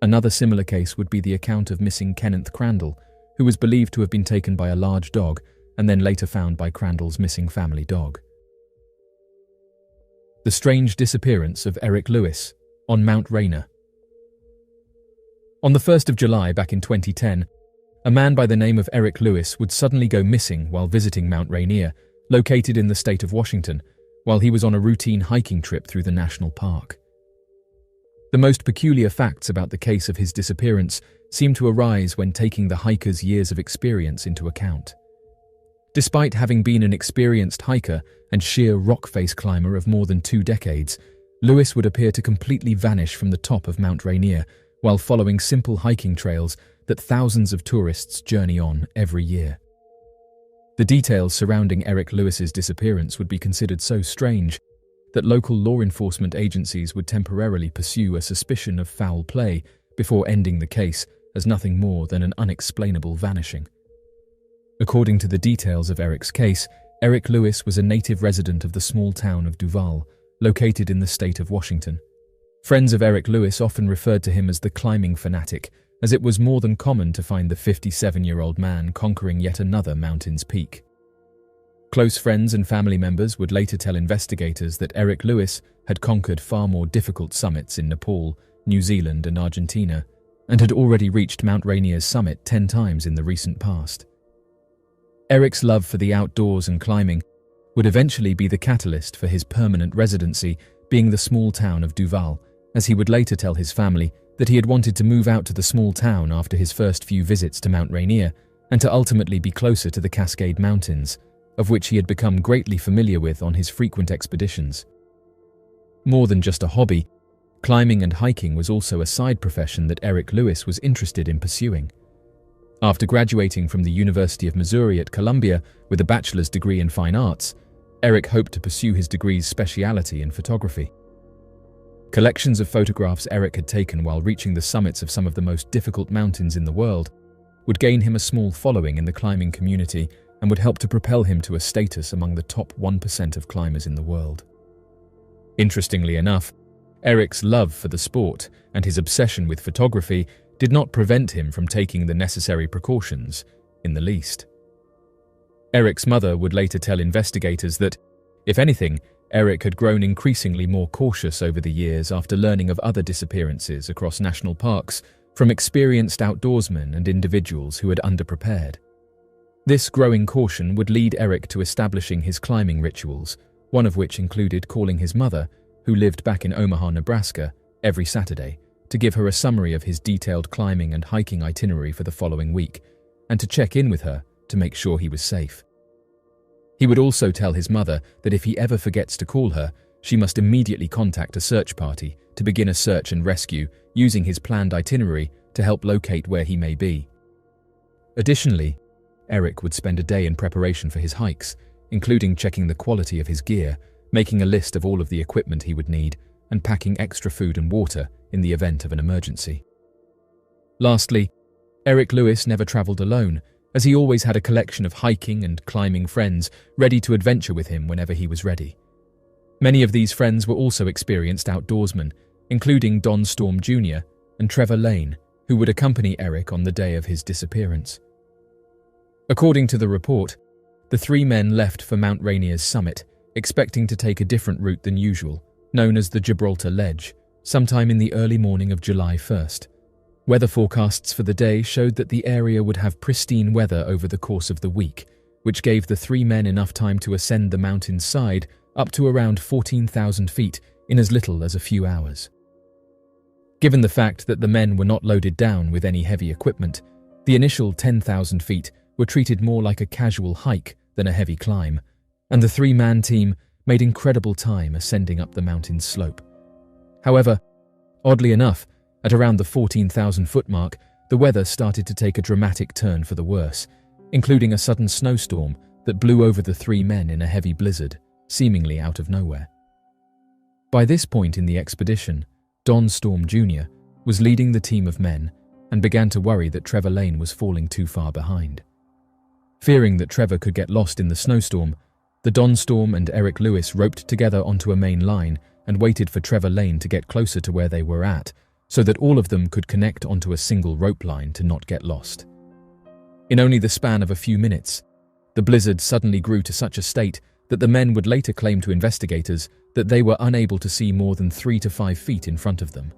Another similar case would be the account of missing Kenneth Crandall, who was believed to have been taken by a large dog and then later found by Crandall's missing family dog. The strange disappearance of Eric Lewis on Mount Rainier. On the 1st of July back in 2010, a man by the name of Eric Lewis would suddenly go missing while visiting Mount Rainier, located in the state of Washington, while he was on a routine hiking trip through the national park. The most peculiar facts about the case of his disappearance seem to arise when taking the hiker's years of experience into account. Despite having been an experienced hiker and sheer rock-face climber of more than 2 decades, Lewis would appear to completely vanish from the top of Mount Rainier while following simple hiking trails that thousands of tourists journey on every year. The details surrounding Eric Lewis's disappearance would be considered so strange that local law enforcement agencies would temporarily pursue a suspicion of foul play before ending the case as nothing more than an unexplainable vanishing. According to the details of Eric's case, Eric Lewis was a native resident of the small town of Duval, located in the state of Washington. Friends of Eric Lewis often referred to him as the climbing fanatic, as it was more than common to find the 57-year-old man conquering yet another mountain's peak. Close friends and family members would later tell investigators that Eric Lewis had conquered far more difficult summits in Nepal, New Zealand, and Argentina, and had already reached Mount Rainier's summit 10 times in the recent past. Eric's love for the outdoors and climbing would eventually be the catalyst for his permanent residency being the small town of Duval, as he would later tell his family that he had wanted to move out to the small town after his first few visits to Mount Rainier and to ultimately be closer to the Cascade Mountains, of which he had become greatly familiar with on his frequent expeditions. More than just a hobby, climbing and hiking was also a side profession that Eric Lewis was interested in pursuing. After graduating from the University of Missouri at Columbia with a bachelor's degree in fine arts, Eric hoped to pursue his degree's speciality in photography. Collections of photographs Eric had taken while reaching the summits of some of the most difficult mountains in the world would gain him a small following in the climbing community and would help to propel him to a status among the top 1% of climbers in the world. Interestingly enough, Eric's love for the sport and his obsession with photography did not prevent him from taking the necessary precautions in the least. Eric's mother would later tell investigators that, if anything, Eric had grown increasingly more cautious over the years after learning of other disappearances across national parks from experienced outdoorsmen and individuals who had underprepared. This growing caution would lead Eric to establishing his climbing rituals, one of which included calling his mother, who lived back in Omaha, Nebraska, every Saturday, to give her a summary of his detailed climbing and hiking itinerary for the following week, and to check in with her to make sure he was safe. He would also tell his mother that if he ever forgets to call her, she must immediately contact a search party to begin a search and rescue using his planned itinerary to help locate where he may be. Additionally, Eric would spend a day in preparation for his hikes, including checking the quality of his gear, making a list of all of the equipment he would need, and packing extra food and water in the event of an emergency. Lastly, Eric Lewis never traveled alone, as he always had a collection of hiking and climbing friends ready to adventure with him whenever he was ready. Many of these friends were also experienced outdoorsmen, including Don Storm Jr. and Trevor Lane, who would accompany Eric on the day of his disappearance. According to the report, the three men left for Mount Rainier's summit, expecting to take a different route than usual, known as the Gibraltar Ledge, sometime in the early morning of July 1st. Weather forecasts for the day showed that the area would have pristine weather over the course of the week, which gave the three men enough time to ascend the mountain's side up to around 14,000 feet in as little as a few hours. Given the fact that the men were not loaded down with any heavy equipment, the initial 10,000 feet were treated more like a casual hike than a heavy climb, and the three-man team made incredible time ascending up the mountain's slope. However, oddly enough, at around the 14,000-foot mark, the weather started to take a dramatic turn for the worse, including a sudden snowstorm that blew over the three men in a heavy blizzard, seemingly out of nowhere. By this point in the expedition, Don Storm Jr. was leading the team of men and began to worry that Trevor Lane was falling too far behind. Fearing that Trevor could get lost in the snowstorm, the Don Storm and Eric Lewis roped together onto a main line and waited for Trevor Lane to get closer to where they were at, so that all of them could connect onto a single rope line to not get lost. In only the span of a few minutes, the blizzard suddenly grew to such a state that the men would later claim to investigators that they were unable to see more than 3 to 5 feet in front of them.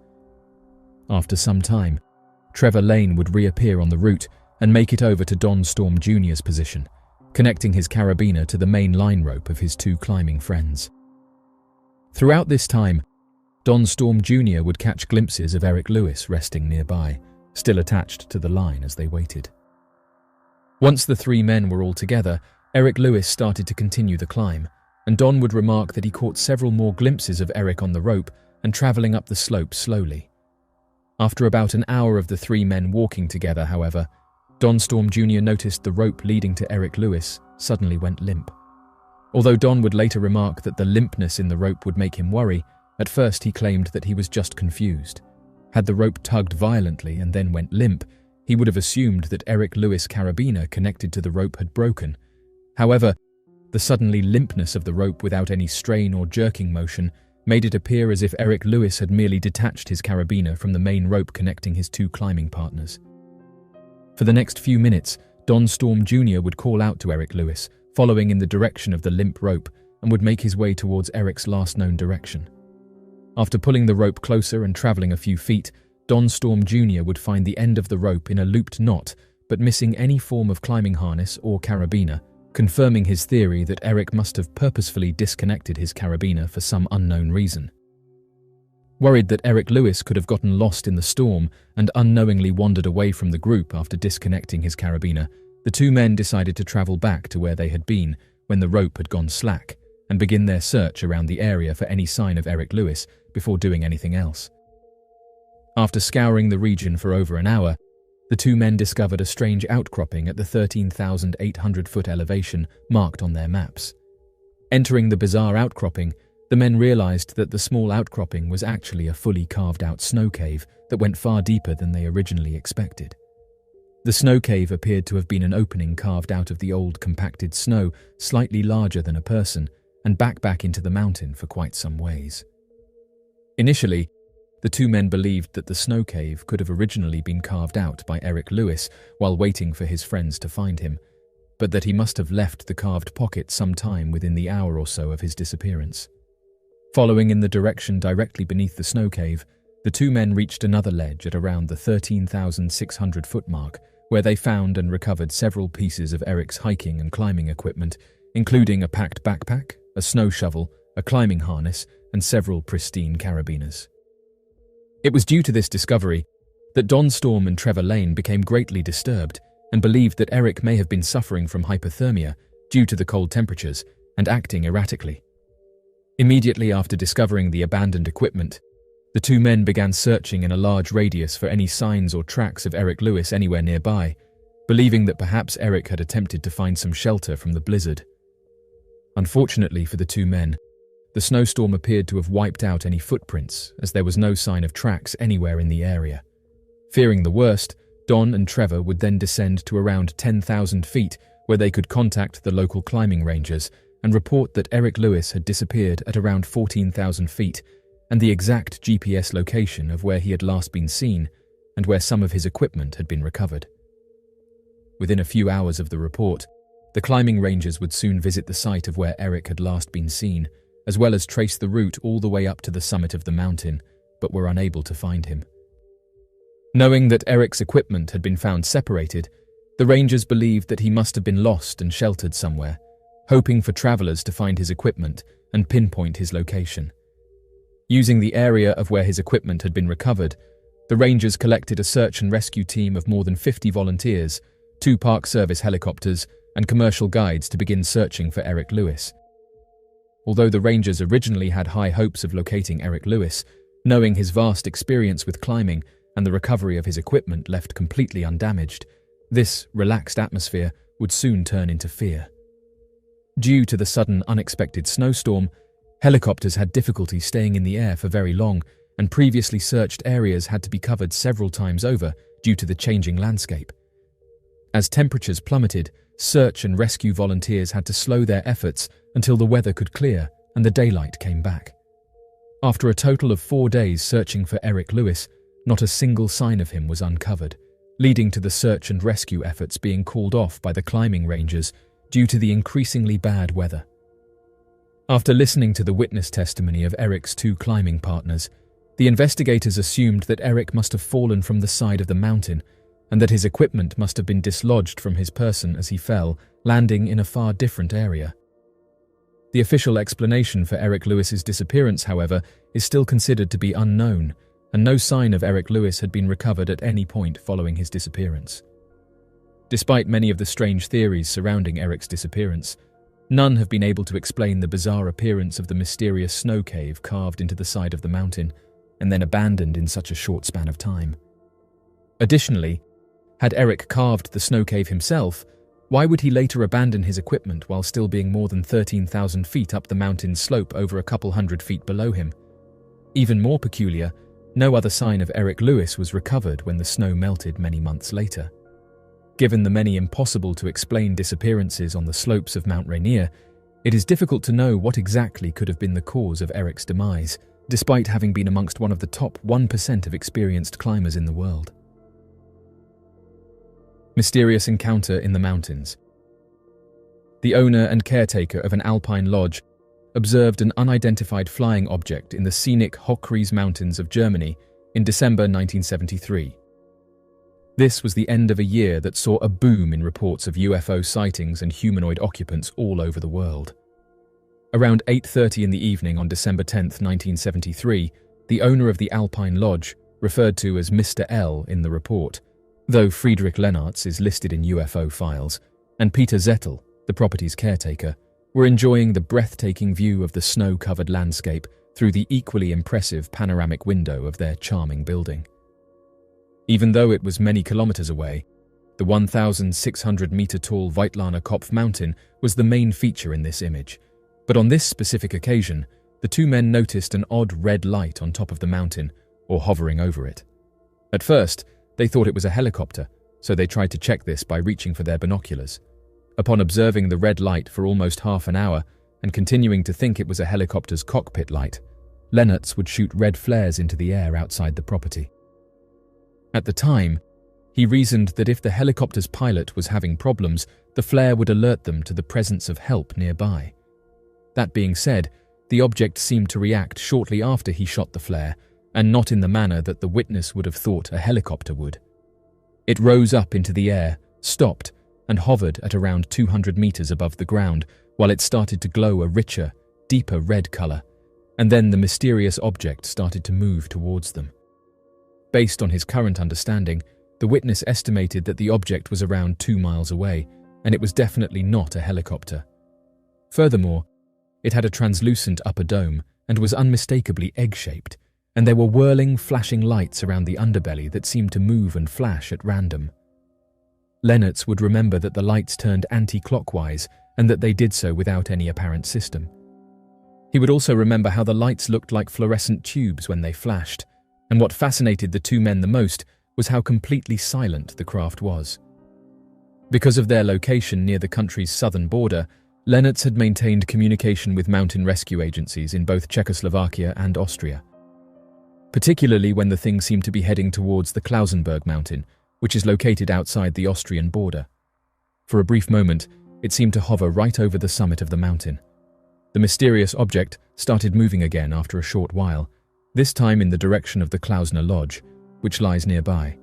After some time, Trevor Lane would reappear on the route and make it over to Don Storm Jr.'s position, connecting his carabiner to the main line rope of his two climbing friends. Throughout this time, Don Storm Jr. would catch glimpses of Eric Lewis resting nearby, still attached to the line as they waited. Once the three men were all together, Eric Lewis started to continue the climb, and Don would remark that he caught several more glimpses of Eric on the rope and travelling up the slope slowly. After about an hour of the three men walking together, however, Don Storm Jr. noticed the rope leading to Eric Lewis suddenly went limp. Although Don would later remark that the limpness in the rope would make him worry, at first he claimed that he was just confused. Had the rope tugged violently and then went limp, he would have assumed that Eric Lewis' carabiner connected to the rope had broken. However, the suddenly limpness of the rope without any strain or jerking motion made it appear as if Eric Lewis had merely detached his carabiner from the main rope connecting his two climbing partners. For the next few minutes, Don Storm Jr. would call out to Eric Lewis, following in the direction of the limp rope, and would make his way towards Eric's last known direction. After pulling the rope closer and travelling a few feet, Don Storm Jr. would find the end of the rope in a looped knot, but missing any form of climbing harness or carabiner, confirming his theory that Eric must have purposefully disconnected his carabiner for some unknown reason. Worried that Eric Lewis could have gotten lost in the storm and unknowingly wandered away from the group after disconnecting his carabiner, the two men decided to travel back to where they had been when the rope had gone slack and begin their search around the area for any sign of Eric Lewis before doing anything else. After scouring the region for over an hour, the two men discovered a strange outcropping at the 13,800-foot elevation marked on their maps. Entering the bizarre outcropping, the men realized that the small outcropping was actually a fully carved-out snow cave that went far deeper than they originally expected. The snow cave appeared to have been an opening carved out of the old compacted snow, slightly larger than a person, and back into the mountain for quite some ways. Initially, the two men believed that the snow cave could have originally been carved out by Eric Lewis while waiting for his friends to find him, but that he must have left the carved pocket sometime within the hour or so of his disappearance. Following in the direction directly beneath the snow cave, the two men reached another ledge at around the 13,600-foot mark, where they found and recovered several pieces of Eric's hiking and climbing equipment, including a packed backpack, a snow shovel, a climbing harness, and several pristine carabiners. It was due to this discovery that Don Storm and Trevor Lane became greatly disturbed and believed that Eric may have been suffering from hypothermia due to the cold temperatures and acting erratically. Immediately after discovering the abandoned equipment, the two men began searching in a large radius for any signs or tracks of Eric Lewis anywhere nearby, believing that perhaps Eric had attempted to find some shelter from the blizzard. Unfortunately for the two men, the snowstorm appeared to have wiped out any footprints, as there was no sign of tracks anywhere in the area. Fearing the worst, Don and Trevor would then descend to around 10,000 feet, where they could contact the local climbing rangers and report that Eric Lewis had disappeared at around 14,000 feet and the exact GPS location of where he had last been seen, and where some of his equipment had been recovered. Within a few hours of the report, the climbing rangers would soon visit the site of where Eric had last been seen, as well as trace the route all the way up to the summit of the mountain, but were unable to find him. Knowing that Eric's equipment had been found separated, the rangers believed that he must have been lost and sheltered somewhere, hoping for travelers to find his equipment and pinpoint his location. Using the area of where his equipment had been recovered, the rangers collected a search and rescue team of more than 50 volunteers, 2 Park Service helicopters, and commercial guides to begin searching for Eric Lewis. Although the rangers originally had high hopes of locating Eric Lewis, knowing his vast experience with climbing and the recovery of his equipment left completely undamaged, this relaxed atmosphere would soon turn into fear. Due to the sudden unexpected snowstorm, helicopters had difficulty staying in the air for very long, and previously searched areas had to be covered several times over due to the changing landscape. As temperatures plummeted, search and rescue volunteers had to slow their efforts until the weather could clear and the daylight came back. After a total of 4 days searching for Eric Lewis, not a single sign of him was uncovered, leading to the search and rescue efforts being called off by the climbing rangers due to the increasingly bad weather. After listening to the witness testimony of Eric's 2 climbing partners, the investigators assumed that Eric must have fallen from the side of the mountain and that his equipment must have been dislodged from his person as he fell, landing in a far different area. The official explanation for Eric Lewis's disappearance, however, is still considered to be unknown, and no sign of Eric Lewis had been recovered at any point following his disappearance. Despite many of the strange theories surrounding Eric's disappearance, none have been able to explain the bizarre appearance of the mysterious snow cave carved into the side of the mountain and then abandoned in such a short span of time. Additionally, had Eric carved the snow cave himself, why would he later abandon his equipment while still being more than 13,000 feet up the mountain's slope over a couple hundred feet below him? Even more peculiar, no other sign of Eric Lewis was recovered when the snow melted many months later. Given the many impossible-to-explain disappearances on the slopes of Mount Rainier, it is difficult to know what exactly could have been the cause of Eric's demise, despite having been amongst one of the top 1% of experienced climbers in the world. Mysterious encounter in the mountains. The owner and caretaker of an alpine lodge observed an unidentified flying object in the scenic Hochkreuz Mountains of Germany in December 1973. This was the end of a year that saw a boom in reports of UFO sightings and humanoid occupants all over the world. Around 8:30 in the evening on December 10, 1973, the owner of the Alpine Lodge, referred to as Mr. L in the report, though Friedrich Lennartz is listed in UFO files, and Peter Zettel, the property's caretaker, were enjoying the breathtaking view of the snow-covered landscape through the equally impressive panoramic window of their charming building. Even though it was many kilometers away, the 1,600-meter-tall Weitlahner Kopf mountain was the main feature in this image, but on this specific occasion, the 2 men noticed an odd red light on top of the mountain, or hovering over it. At first, they thought it was a helicopter, so they tried to check this by reaching for their binoculars. Upon observing the red light for almost half an hour and continuing to think it was a helicopter's cockpit light, Lennartz would shoot red flares into the air outside the property. At the time, he reasoned that if the helicopter's pilot was having problems, the flare would alert them to the presence of help nearby. That being said, the object seemed to react shortly after he shot the flare, and not in the manner that the witness would have thought a helicopter would. It rose up into the air, stopped, and hovered at around 200 meters above the ground while it started to glow a richer, deeper red color, and then the mysterious object started to move towards them. Based on his current understanding, the witness estimated that the object was around 2 miles away, and it was definitely not a helicopter. Furthermore, it had a translucent upper dome and was unmistakably egg-shaped, and there were whirling, flashing lights around the underbelly that seemed to move and flash at random. Lennartz would remember that the lights turned anti-clockwise and that they did so without any apparent system. He would also remember how the lights looked like fluorescent tubes when they flashed, and what fascinated the 2 men the most was how completely silent the craft was. Because of their location near the country's southern border, Lennartz had maintained communication with mountain rescue agencies in both Czechoslovakia and Austria. particularly when the thing seemed to be heading towards the Unterberg Mountain, which is located outside the Austrian border. For a brief moment, it seemed to hover right over the summit of the mountain. The mysterious object started moving again after a short while, this time in the direction of the Klausner Lodge, which lies nearby.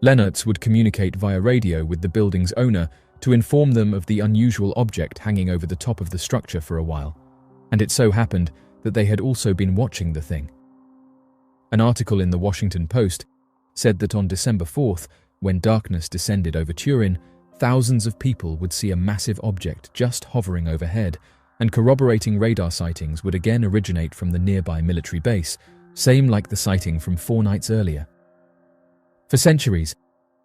Lennertz would communicate via radio with the building's owner to inform them of the unusual object hanging over the top of the structure for a while, and it so happened that they had also been watching the thing. An article in the Washington Post said that on December 4th, when darkness descended over Turin, thousands of people would see a massive object just hovering overhead, and corroborating radar sightings would again originate from the nearby military base, same like the sighting from 4 nights earlier. For centuries,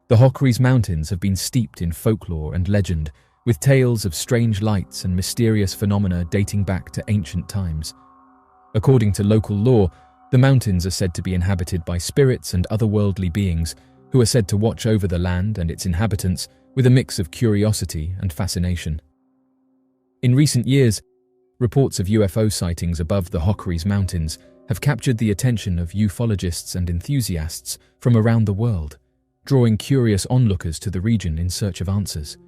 the Hochreis Mountains have been steeped in folklore and legend, with tales of strange lights and mysterious phenomena dating back to ancient times. According to local lore, the mountains are said to be inhabited by spirits and otherworldly beings who are said to watch over the land and its inhabitants with a mix of curiosity and fascination. In recent years, reports of UFO sightings above the Hochreis Mountains have captured the attention of ufologists and enthusiasts from around the world, drawing curious onlookers to the region in search of answers.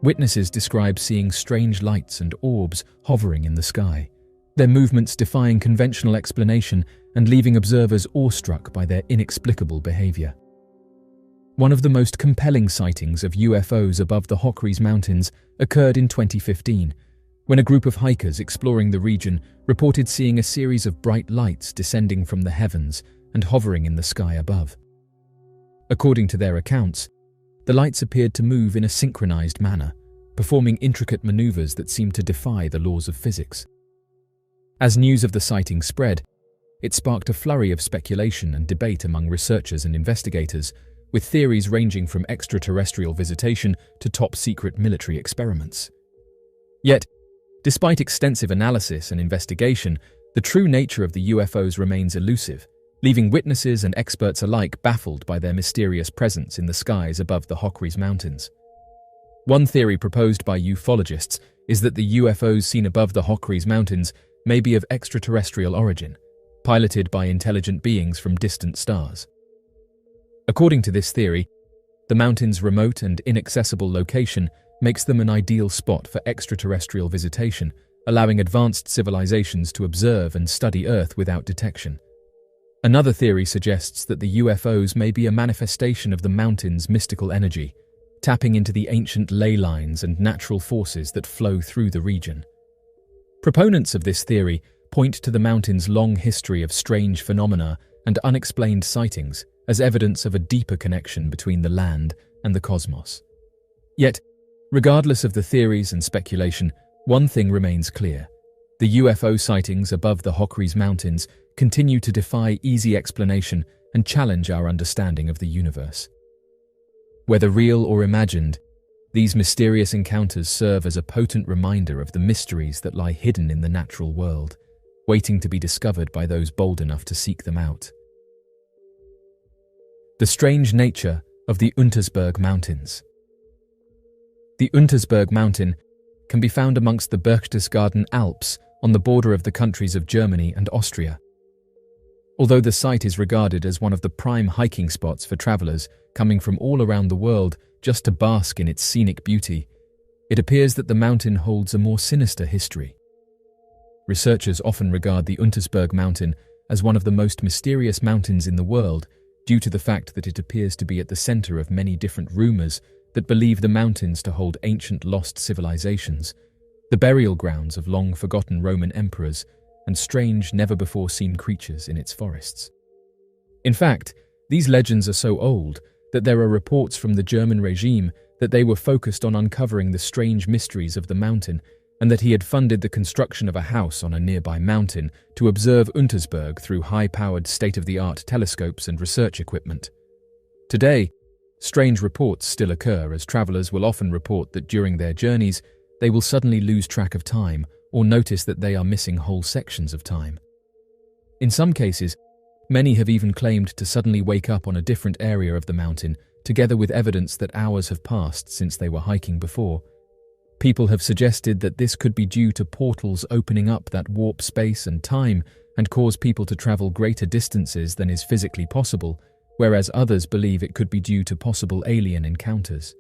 Witnesses describe seeing strange lights and orbs hovering in the sky, their movements defying conventional explanation and leaving observers awestruck by their inexplicable behavior. One of the most compelling sightings of UFOs above the Hochreis Mountains occurred in 2015, when a group of hikers exploring the region reported seeing a series of bright lights descending from the heavens and hovering in the sky above. According to their accounts, the lights appeared to move in a synchronized manner, performing intricate maneuvers that seemed to defy the laws of physics. As news of the sighting spread, it sparked a flurry of speculation and debate among researchers and investigators, with theories ranging from extraterrestrial visitation to top-secret military experiments. Yet, despite extensive analysis and investigation, the true nature of the UFOs remains elusive, leaving witnesses and experts alike baffled by their mysterious presence in the skies above the Hochreis Mountains. One theory proposed by ufologists is that the UFOs seen above the Hochreis Mountains may be of extraterrestrial origin, piloted by intelligent beings from distant stars. According to this theory, the mountain's remote and inaccessible location makes them an ideal spot for extraterrestrial visitation, allowing advanced civilizations to observe and study Earth without detection. Another theory suggests that the UFOs may be a manifestation of the mountain's mystical energy, tapping into the ancient ley lines and natural forces that flow through the region. Proponents of this theory point to the mountain's long history of strange phenomena and unexplained sightings as evidence of a deeper connection between the land and the cosmos. Yet, regardless of the theories and speculation, one thing remains clear. The UFO sightings above the Hochreis Mountains continue to defy easy explanation and challenge our understanding of the universe. Whether real or imagined, these mysterious encounters serve as a potent reminder of the mysteries that lie hidden in the natural world, waiting to be discovered by those bold enough to seek them out. The strange nature of the Unterberg Mountains. The Unterberg Mountain can be found amongst the Berchtesgaden Alps on the border of the countries of Germany and Austria. Although the site is regarded as one of the prime hiking spots for travelers coming from all around the world just to bask in its scenic beauty, it appears that the mountain holds a more sinister history. Researchers often regard the Unterberg Mountain as one of the most mysterious mountains in the world due to the fact that it appears to be at the center of many different rumors that believe the mountains to hold ancient lost civilizations, the burial grounds of long-forgotten Roman emperors, and strange, never-before-seen creatures in its forests. In fact, these legends are so old that there are reports from the German regime that they were focused on uncovering the strange mysteries of the mountain and that he had funded the construction of a house on a nearby mountain to observe Unterberg through high-powered state-of-the-art telescopes and research equipment. Today, strange reports still occur as travelers will often report that during their journeys they will suddenly lose track of time or notice that they are missing whole sections of time. In some cases, many have even claimed to suddenly wake up on a different area of the mountain, together with evidence that hours have passed since they were hiking before. People have suggested that this could be due to portals opening up that warp space and time and cause people to travel greater distances than is physically possible, whereas others believe it could be due to possible alien encounters.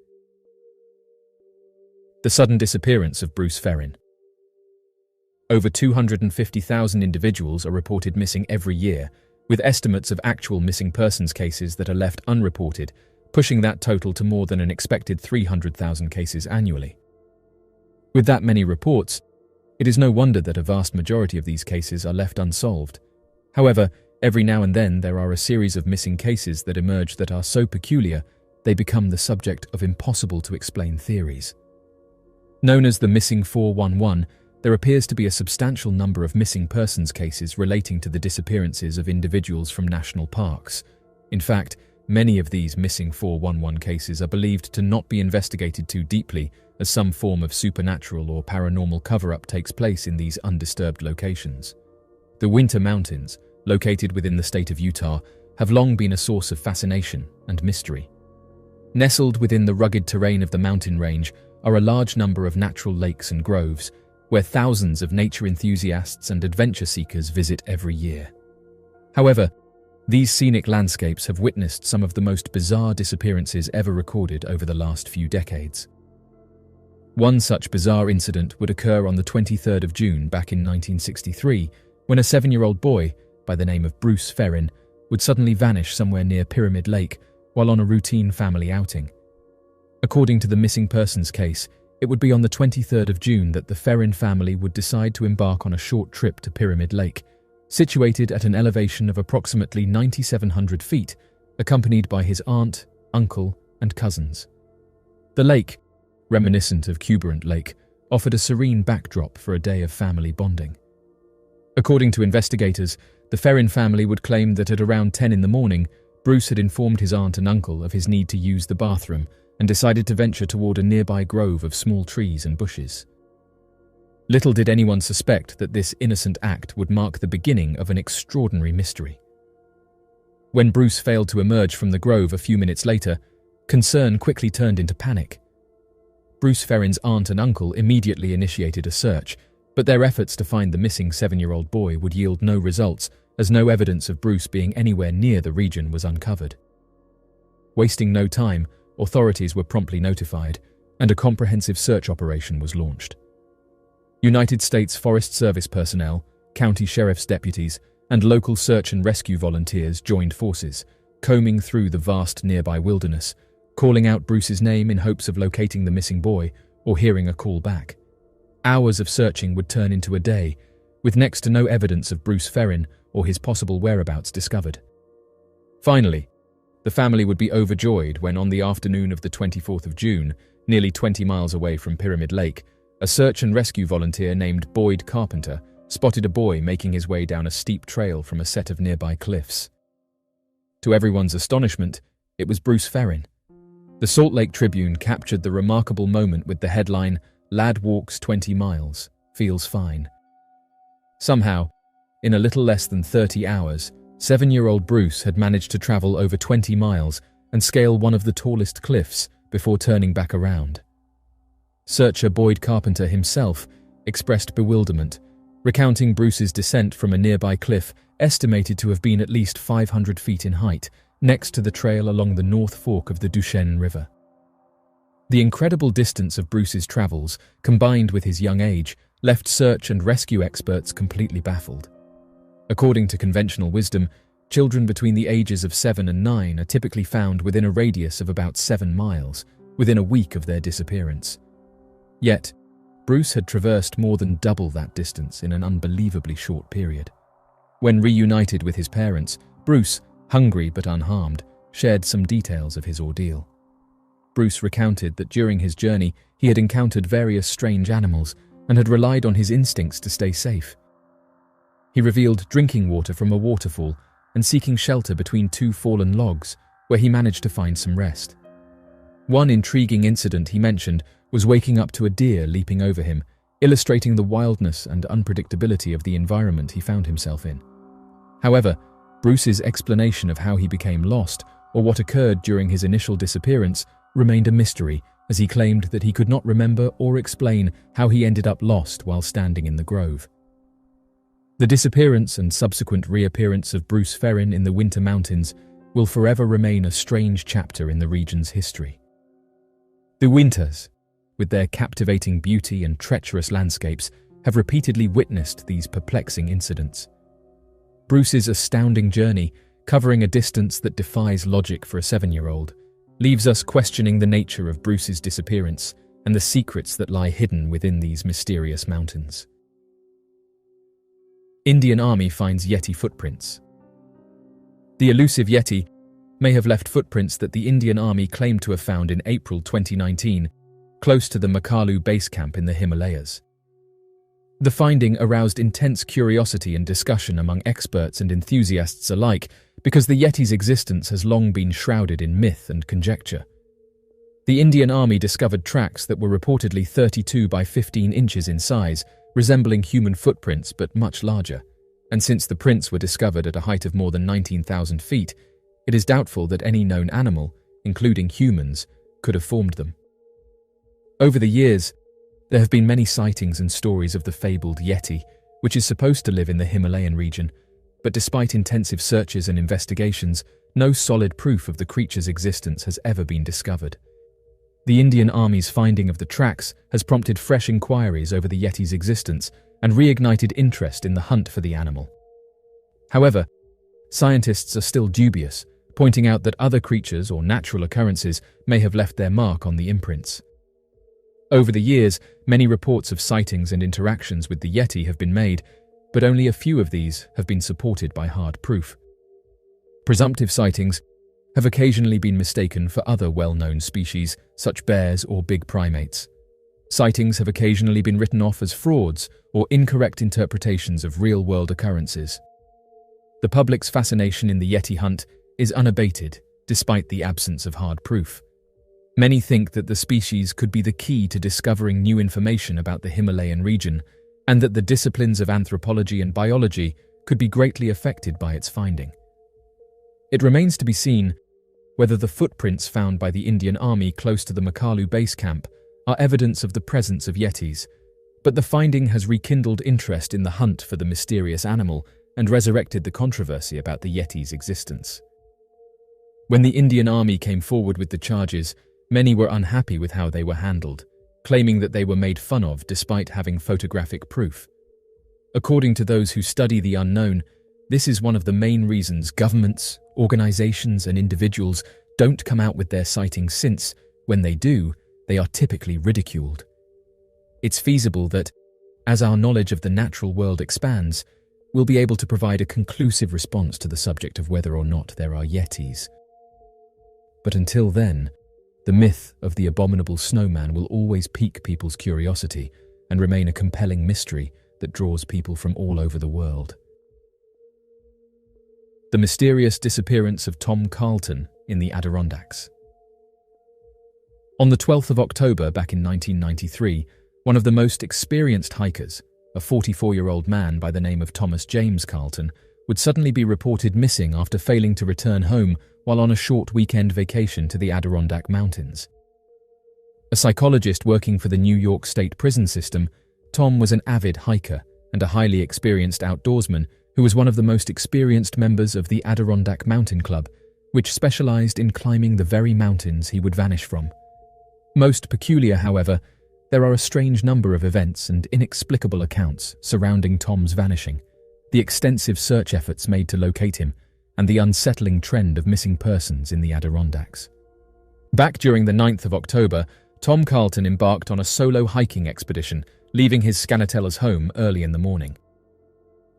The sudden disappearance of Bruce Ferrin. Over 250,000 individuals are reported missing every year, with estimates of actual missing persons cases that are left unreported, pushing that total to more than an expected 300,000 cases annually. With that many reports, it is no wonder that a vast majority of these cases are left unsolved. However, every now and then there are a series of missing cases that emerge that are so peculiar they become the subject of impossible-to-explain theories. Known as the Missing 411, there appears to be a substantial number of missing persons cases relating to the disappearances of individuals from national parks. In fact, many of these Missing 411 cases are believed to not be investigated too deeply, as some form of supernatural or paranormal cover-up takes place in these undisturbed locations. The Winter Mountains, located within the state of Utah, have long been a source of fascination and mystery. Nestled within the rugged terrain of the mountain range are a large number of natural lakes and groves, where thousands of nature enthusiasts and adventure seekers visit every year. However, these scenic landscapes have witnessed some of the most bizarre disappearances ever recorded over the last few decades. One such bizarre incident would occur on the 23rd of June back in 1963, when a 7-year-old boy, by the name of Bruce Ferrin, would suddenly vanish somewhere near Pyramid Lake while on a routine family outing. According to the missing persons case, it would be on the 23rd of June that the Ferrin family would decide to embark on a short trip to Pyramid Lake, situated at an elevation of approximately 9,700 feet, accompanied by his aunt, uncle, and cousins. The lake, reminiscent of Kubacki Lake, offered a serene backdrop for a day of family bonding. According to investigators, the Ferrin family would claim that at around 10 in the morning, Bruce had informed his aunt and uncle of his need to use the bathroom and decided to venture toward a nearby grove of small trees and bushes. Little did anyone suspect that this innocent act would mark the beginning of an extraordinary mystery. When Bruce failed to emerge from the grove a few minutes later, concern quickly turned into panic. Bruce Ferrin's aunt and uncle immediately initiated a search, but their efforts to find the missing 7-year-old boy would yield no results, as no evidence of Bruce being anywhere near the region was uncovered. Wasting no time, authorities were promptly notified, and a comprehensive search operation was launched. United States Forest Service personnel, county sheriff's deputies, and local search and rescue volunteers joined forces, combing through the vast nearby wilderness, calling out Bruce's name in hopes of locating the missing boy or hearing a call back. Hours of searching would turn into a day, with next to no evidence of Bruce Ferrin or his possible whereabouts discovered. Finally, the family would be overjoyed when on the afternoon of the 24th of June, nearly 20 miles away from Pyramid Lake, a search and rescue volunteer named Boyd Carpenter spotted a boy making his way down a steep trail from a set of nearby cliffs. To everyone's astonishment, it was Bruce Ferrin. The Salt Lake Tribune captured the remarkable moment with the headline, "Lad walks 20 miles, feels fine." Somehow, in a little less than 30 hours, 7-year-old Bruce had managed to travel over 20 miles and scale one of the tallest cliffs before turning back around. Searcher Boyd Carpenter himself expressed bewilderment, recounting Bruce's descent from a nearby cliff estimated to have been at least 500 feet in height, next to the trail along the North Fork of the Duchenne River. The incredible distance of Bruce's travels, combined with his young age, left search and rescue experts completely baffled. According to conventional wisdom, children between the ages of 7 and 9 are typically found within a radius of about 7 miles, within a week of their disappearance. Yet, Bruce had traversed more than double that distance in an unbelievably short period. When reunited with his parents, Bruce, hungry but unharmed, shared some details of his ordeal. Bruce recounted that during his journey he had encountered various strange animals and had relied on his instincts to stay safe. He revealed drinking water from a waterfall and seeking shelter between 2 fallen logs, where he managed to find some rest. One intriguing incident he mentioned was waking up to a deer leaping over him, illustrating the wildness and unpredictability of the environment he found himself in. However, Bruce's explanation of how he became lost or what occurred during his initial disappearance remained a mystery, as he claimed that he could not remember or explain how he ended up lost while standing in the grove. The disappearance and subsequent reappearance of Bruce Ferrin in the Winter Mountains will forever remain a strange chapter in the region's history. The Winters, with their captivating beauty and treacherous landscapes, have repeatedly witnessed these perplexing incidents. Bruce's astounding journey, covering a distance that defies logic for a 7-year-old, leaves us questioning the nature of Bruce's disappearance and the secrets that lie hidden within these mysterious mountains. Indian Army finds Yeti footprints. The elusive Yeti may have left footprints that the Indian Army claimed to have found in April 2019, close to the Makalu base camp in the Himalayas. The finding aroused intense curiosity and discussion among experts and enthusiasts alike because the Yeti's existence has long been shrouded in myth and conjecture. The Indian Army discovered tracks that were reportedly 32 by 15 inches in size, resembling human footprints but much larger, and since the prints were discovered at a height of more than 19,000 feet, it is doubtful that any known animal, including humans, could have formed them. Over the years, there have been many sightings and stories of the fabled Yeti, which is supposed to live in the Himalayan region, but despite intensive searches and investigations, no solid proof of the creature's existence has ever been discovered. The Indian Army's finding of the tracks has prompted fresh inquiries over the Yeti's existence and reignited interest in the hunt for the animal. However, scientists are still dubious, pointing out that other creatures or natural occurrences may have left their mark on the imprints. Over the years, many reports of sightings and interactions with the Yeti have been made, but only a few of these have been supported by hard proof. Presumptive sightings have occasionally been mistaken for other well-known species, such bears or big primates. Sightings have occasionally been written off as frauds or incorrect interpretations of real-world occurrences. The public's fascination in the Yeti hunt is unabated, despite the absence of hard proof. Many think that the species could be the key to discovering new information about the Himalayan region, and that the disciplines of anthropology and biology could be greatly affected by its finding. It remains to be seen whether the footprints found by the Indian Army close to the Makalu base camp are evidence of the presence of Yetis, but the finding has rekindled interest in the hunt for the mysterious animal and resurrected the controversy about the Yeti's existence. When the Indian Army came forward with the charges, many were unhappy with how they were handled, claiming that they were made fun of despite having photographic proof. According to those who study the unknown, this is one of the main reasons governments, organizations, and individuals don't come out with their sightings since, when they do, they are typically ridiculed. It's feasible that, as our knowledge of the natural world expands, we'll be able to provide a conclusive response to the subject of whether or not there are Yetis. But until then, the myth of the abominable snowman will always pique people's curiosity and remain a compelling mystery that draws people from all over the world. The mysterious disappearance of Tom Carlton in the Adirondacks. On the 12th of October back in 1993, one of the most experienced hikers, a 44-year-old man by the name of Thomas James Carlton, would suddenly be reported missing after failing to return home while on a short weekend vacation to the Adirondack Mountains. A psychologist working for the New York State prison system, Tom was an avid hiker and a highly experienced outdoorsman who was one of the most experienced members of the Adirondack Mountain Club, which specialized in climbing the very mountains he would vanish from. Most peculiar, however, there are a strange number of events and inexplicable accounts surrounding Tom's vanishing, the extensive search efforts made to locate him, and the unsettling trend of missing persons in the Adirondacks. Back during the 9th of October, Tom Carlton embarked on a solo hiking expedition, leaving his Scanatella's home early in the morning.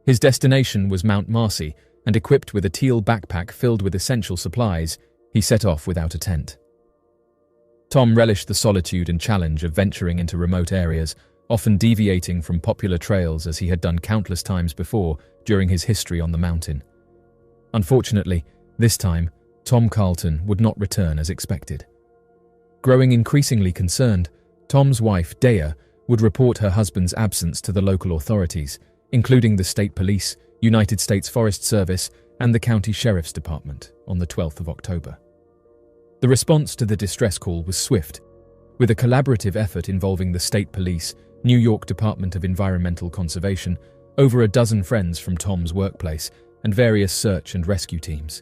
His destination was Mount Marcy, and equipped with a teal backpack filled with essential supplies, he set off without a tent. Tom relished the solitude and challenge of venturing into remote areas, often deviating from popular trails as he had done countless times before during his history on the mountain. Unfortunately, this time, Tom Carlton would not return as expected. Growing increasingly concerned, Tom's wife, Dea, would report her husband's absence to the local authorities, including the state police, United States Forest Service, and the county sheriff's department, on the 12th of October. The response to the distress call was swift, with a collaborative effort involving the state police, New York Department of Environmental Conservation, over a dozen friends from Tom's workplace, and various search and rescue teams.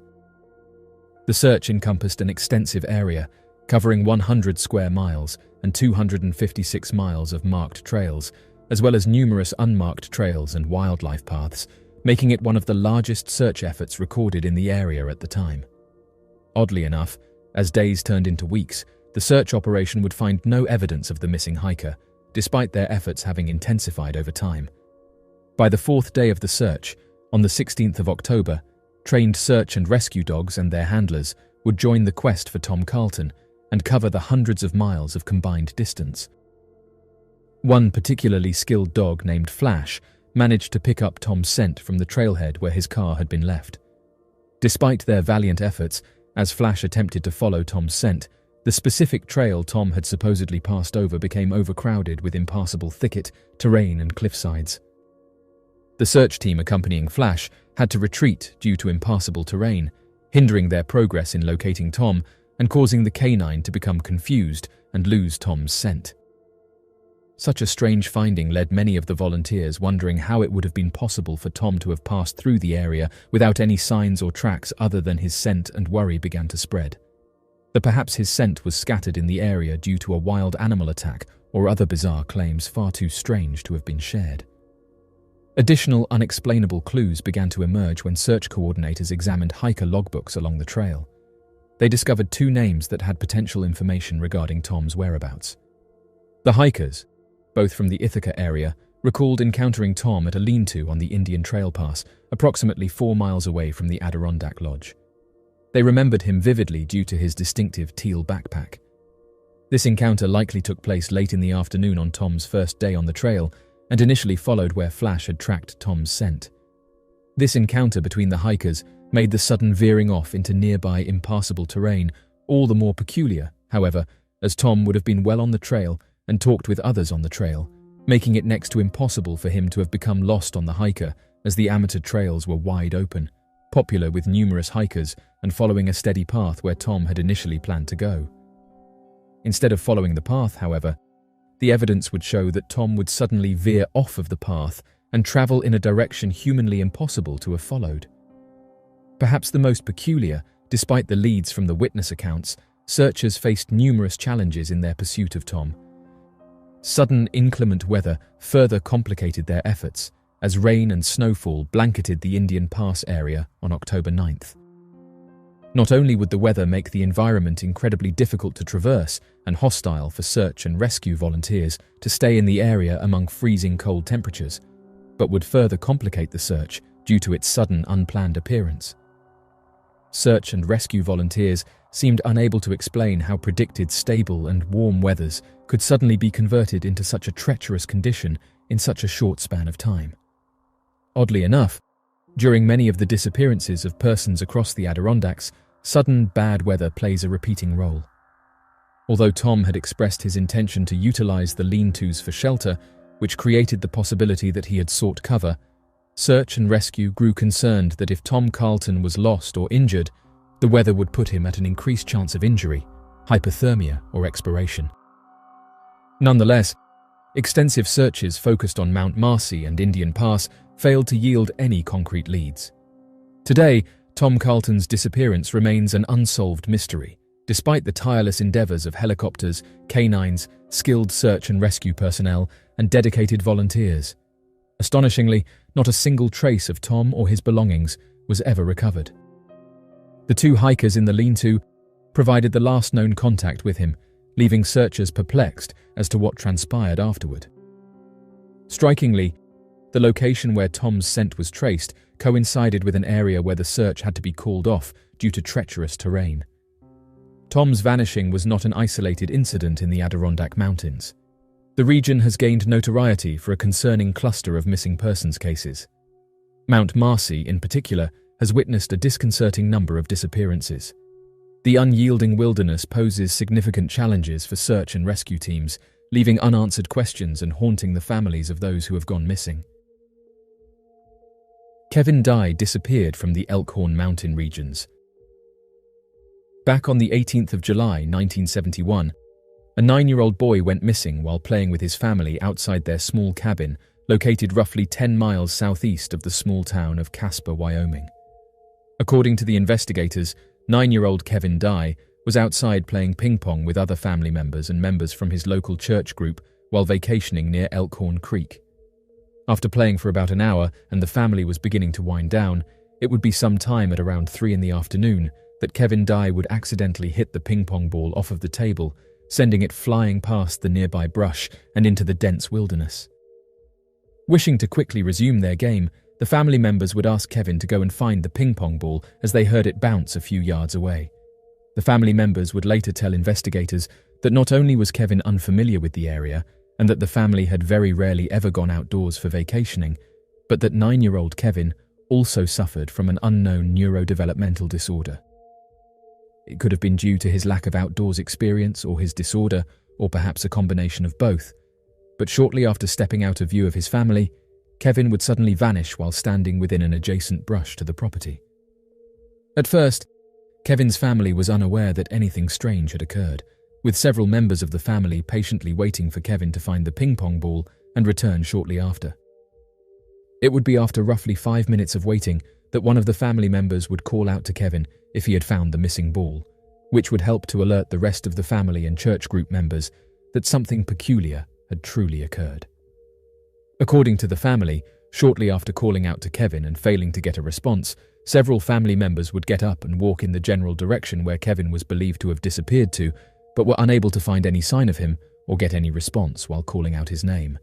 The search encompassed an extensive area, covering 100 square miles and 256 miles of marked trails, as well as numerous unmarked trails and wildlife paths, making it one of the largest search efforts recorded in the area at the time. Oddly enough, as days turned into weeks, the search operation would find no evidence of the missing hiker, despite their efforts having intensified over time. By the fourth day of the search, on the 16th of October, trained search and rescue dogs and their handlers would join the quest for Tom Carlton and cover the hundreds of miles of combined distance. One particularly skilled dog named Flash managed to pick up Tom's scent from the trailhead where his car had been left. Despite their valiant efforts, as Flash attempted to follow Tom's scent, the specific trail Tom had supposedly passed over became overcrowded with impassable thicket, terrain and cliffsides. The search team accompanying Flash had to retreat due to impassable terrain, hindering their progress in locating Tom and causing the canine to become confused and lose Tom's scent. Such a strange finding led many of the volunteers wondering how it would have been possible for Tom to have passed through the area without any signs or tracks other than his scent, and worry began to spread. That perhaps his scent was scattered in the area due to a wild animal attack or other bizarre claims far too strange to have been shared. Additional unexplainable clues began to emerge when search coordinators examined hiker logbooks along the trail. They discovered two names that had potential information regarding Tom's whereabouts. The hikers, both from the Ithaca area, recalled encountering Tom at a lean-to on the Indian Trail Pass, approximately 4 miles away from the Adirondack Lodge. They remembered him vividly due to his distinctive teal backpack. This encounter likely took place late in the afternoon on Tom's first day on the trail, and initially followed where Flash had tracked Tom's scent. This encounter between the hikers made the sudden veering off into nearby impassable terrain all the more peculiar, however, as Tom would have been well on the trail and talked with others on the trail, making it next to impossible for him to have become lost on the hiker, as the amateur trails were wide open, popular with numerous hikers and following a steady path where Tom had initially planned to go. Instead of following the path, however, the evidence would show that Tom would suddenly veer off of the path and travel in a direction humanly impossible to have followed. Perhaps the most peculiar, despite the leads from the witness accounts, searchers faced numerous challenges in their pursuit of Tom. Sudden inclement weather further complicated their efforts, as rain and snowfall blanketed the Indian Pass area on October 9th. Not only would the weather make the environment incredibly difficult to traverse and hostile for search and rescue volunteers to stay in the area among freezing cold temperatures, but would further complicate the search due to its sudden unplanned appearance. Search and rescue volunteers seemed unable to explain how predicted stable and warm weathers could suddenly be converted into such a treacherous condition in such a short span of time. Oddly enough, during many of the disappearances of persons across the Adirondacks, sudden bad weather plays a repeating role. Although Tom had expressed his intention to utilize the lean-tos for shelter, which created the possibility that he had sought cover, search and rescue grew concerned that if Tom Carlton was lost or injured, the weather would put him at an increased chance of injury, hypothermia, or expiration. Nonetheless, extensive searches focused on Mount Marcy and Indian Pass failed to yield any concrete leads. Today, Tom Carlton's disappearance remains an unsolved mystery, despite the tireless endeavors of helicopters, canines, skilled search and rescue personnel, and dedicated volunteers. Astonishingly, not a single trace of Tom or his belongings was ever recovered. The two hikers in the lean-to provided the last known contact with him, leaving searchers perplexed as to what transpired afterward. Strikingly, the location where Tom's scent was traced coincided with an area where the search had to be called off due to treacherous terrain. Tom's vanishing was not an isolated incident in the Adirondack Mountains. The region has gained notoriety for a concerning cluster of missing persons cases. Mount Marcy, in particular, has witnessed a disconcerting number of disappearances. The unyielding wilderness poses significant challenges for search and rescue teams, leaving unanswered questions and haunting the families of those who have gone missing. Kevin Dye disappeared from the Elkhorn Mountain regions. Back on the 18th of July, 1971, a 9-year-old boy went missing while playing with his family outside their small cabin located roughly 10 miles southeast of the small town of Casper, Wyoming. According to the investigators, 9-year-old Kevin Dye was outside playing ping pong with other family members and members from his local church group while vacationing near Elkhorn Creek. After playing for about an hour and the family was beginning to wind down, it would be some time at around 3 in the afternoon that Kevin Dye would accidentally hit the ping pong ball off of the table, sending it flying past the nearby brush and into the dense wilderness. Wishing to quickly resume their game, the family members would ask Kevin to go and find the ping pong ball as they heard it bounce a few yards away. The family members would later tell investigators that not only was Kevin unfamiliar with the area and that the family had very rarely ever gone outdoors for vacationing, but that 9-year-old Kevin also suffered from an unknown neurodevelopmental disorder. It could have been due to his lack of outdoors experience or his disorder, or perhaps a combination of both. But shortly after stepping out of view of his family, Kevin would suddenly vanish while standing within an adjacent brush to the property. At first, Kevin's family was unaware that anything strange had occurred, with several members of the family patiently waiting for Kevin to find the ping pong ball and return shortly after. It would be after roughly 5 minutes of waiting that one of the family members would call out to Kevin if he had found the missing ball, which would help to alert the rest of the family and church group members that something peculiar had truly occurred. According to the family, shortly after calling out to Kevin and failing to get a response, several family members would get up and walk in the general direction where Kevin was believed to have disappeared to, but were unable to find any sign of him or get any response while calling out his name.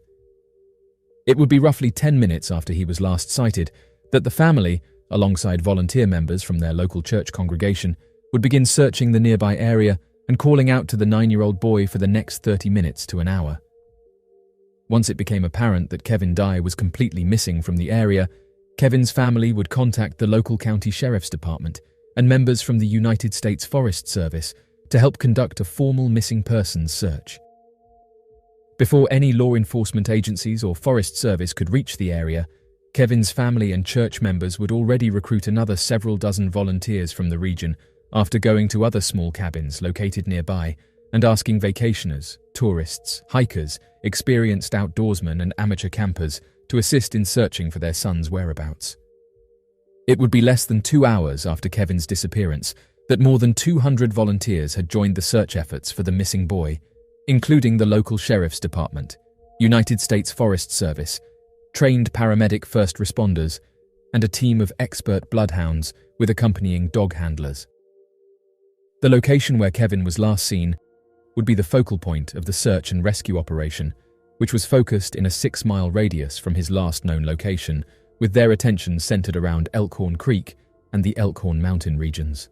It would be roughly 10 minutes after he was last sighted that the family, alongside volunteer members from their local church congregation, would begin searching the nearby area and calling out to the 9-year-old boy for the next 30 minutes to an hour. Once it became apparent that Kevin Dye was completely missing from the area, Kevin's family would contact the local county sheriff's department and members from the United States Forest Service to help conduct a formal missing persons search. Before any law enforcement agencies or Forest Service could reach the area, Kevin's family and church members would already recruit another several dozen volunteers from the region after going to other small cabins located nearby and asking vacationers, tourists, hikers, experienced outdoorsmen and amateur campers to assist in searching for their son's whereabouts. It would be less than 2 hours after Kevin's disappearance that more than 200 volunteers had joined the search efforts for the missing boy, including the local sheriff's department, United States Forest Service, trained paramedic first responders, and a team of expert bloodhounds with accompanying dog handlers. The location where Kevin was last seen would be the focal point of the search and rescue operation, which was focused in a 6-mile radius from his last known location, with their attention centered around Elkhorn Creek and the Elkhorn Mountain regions.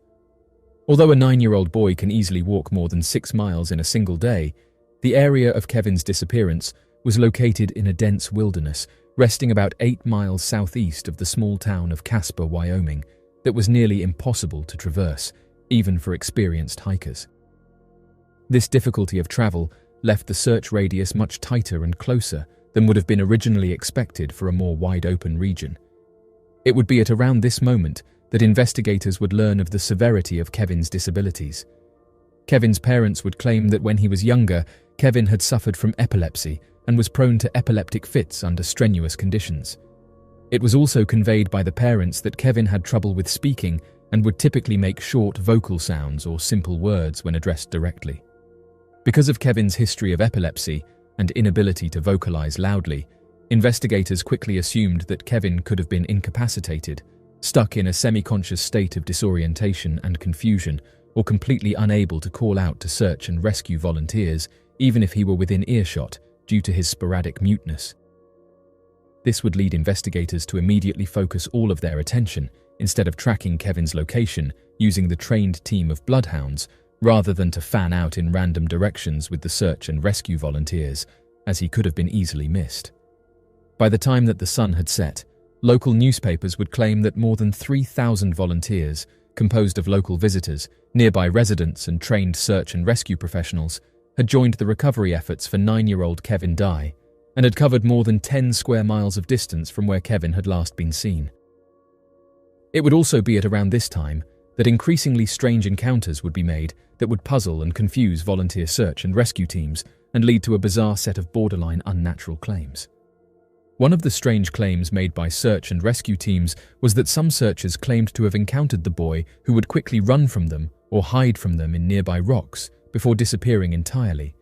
Although a 9-year-old boy can easily walk more than 6 miles in a single day, the area of Kevin's disappearance was located in a dense wilderness, resting about 8 miles southeast of the small town of Casper, Wyoming, that was nearly impossible to traverse, even for experienced hikers. This difficulty of travel left the search radius much tighter and closer than would have been originally expected for a more wide-open region. It would be at around this moment that investigators would learn of the severity of Kevin's disabilities. Kevin's parents would claim that when he was younger, Kevin had suffered from epilepsy and was prone to epileptic fits under strenuous conditions. It was also conveyed by the parents that Kevin had trouble with speaking and would typically make short vocal sounds or simple words when addressed directly. Because of Kevin's history of epilepsy and inability to vocalize loudly, investigators quickly assumed that Kevin could have been incapacitated, stuck in a semi-conscious state of disorientation and confusion, or completely unable to call out to search and rescue volunteers, even if he were within earshot, due to his sporadic muteness. This would lead investigators to immediately focus all of their attention, instead of tracking Kevin's location using the trained team of bloodhounds, rather than to fan out in random directions with the search and rescue volunteers, as he could have been easily missed. By the time that the sun had set, local newspapers would claim that more than 3,000 volunteers, composed of local visitors, nearby residents and trained search and rescue professionals, had joined the recovery efforts for 9-year-old Kevin Dye and had covered more than 10 square miles of distance from where Kevin had last been seen. It would also be at around this time that increasingly strange encounters would be made that would puzzle and confuse volunteer search and rescue teams and lead to a bizarre set of borderline unnatural claims. One of the strange claims made by search and rescue teams was that some searchers claimed to have encountered the boy who would quickly run from them or hide from them in nearby rocks before disappearing entirely.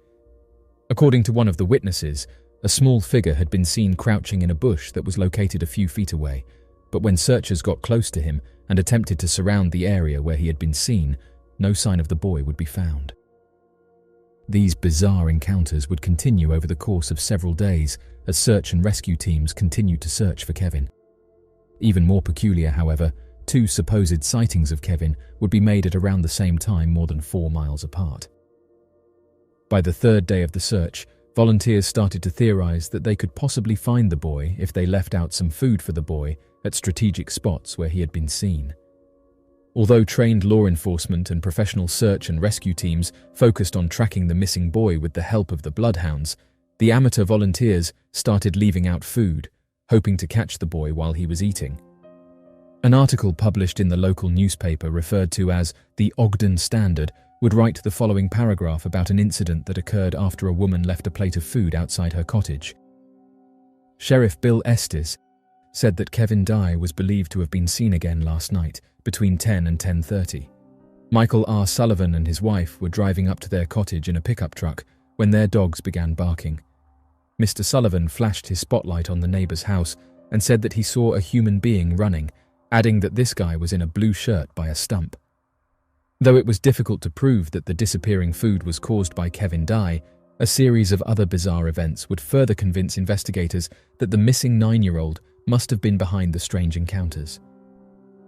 According to one of the witnesses, a small figure had been seen crouching in a bush that was located a few feet away, but when searchers got close to him and attempted to surround the area where he had been seen, no sign of the boy would be found. These bizarre encounters would continue over the course of several days as search and rescue teams continued to search for Kevin. Even more peculiar, however, 2 supposed sightings of Kevin would be made at around the same time more than 4 miles apart. By the 3rd day of the search, volunteers started to theorize that they could possibly find the boy if they left out some food for the boy at strategic spots where he had been seen. Although trained law enforcement and professional search and rescue teams focused on tracking the missing boy with the help of the bloodhounds, the amateur volunteers started leaving out food, hoping to catch the boy while he was eating. An article published in the local newspaper referred to as the Ogden Standard would write the following paragraph about an incident that occurred after a woman left a plate of food outside her cottage. Sheriff Bill Estes said that Kevin Dye was believed to have been seen again last night between 10 and 10:30. Michael R. Sullivan and his wife were driving up to their cottage in a pickup truck when their dogs began barking. Mr. Sullivan flashed his spotlight on the neighbor's house and said that he saw a human being running, adding that this guy was in a blue shirt by a stump. Though it was difficult to prove that the disappearing food was caused by Kevin Dye, a series of other bizarre events would further convince investigators that the missing 9-year-old must have been behind the strange encounters.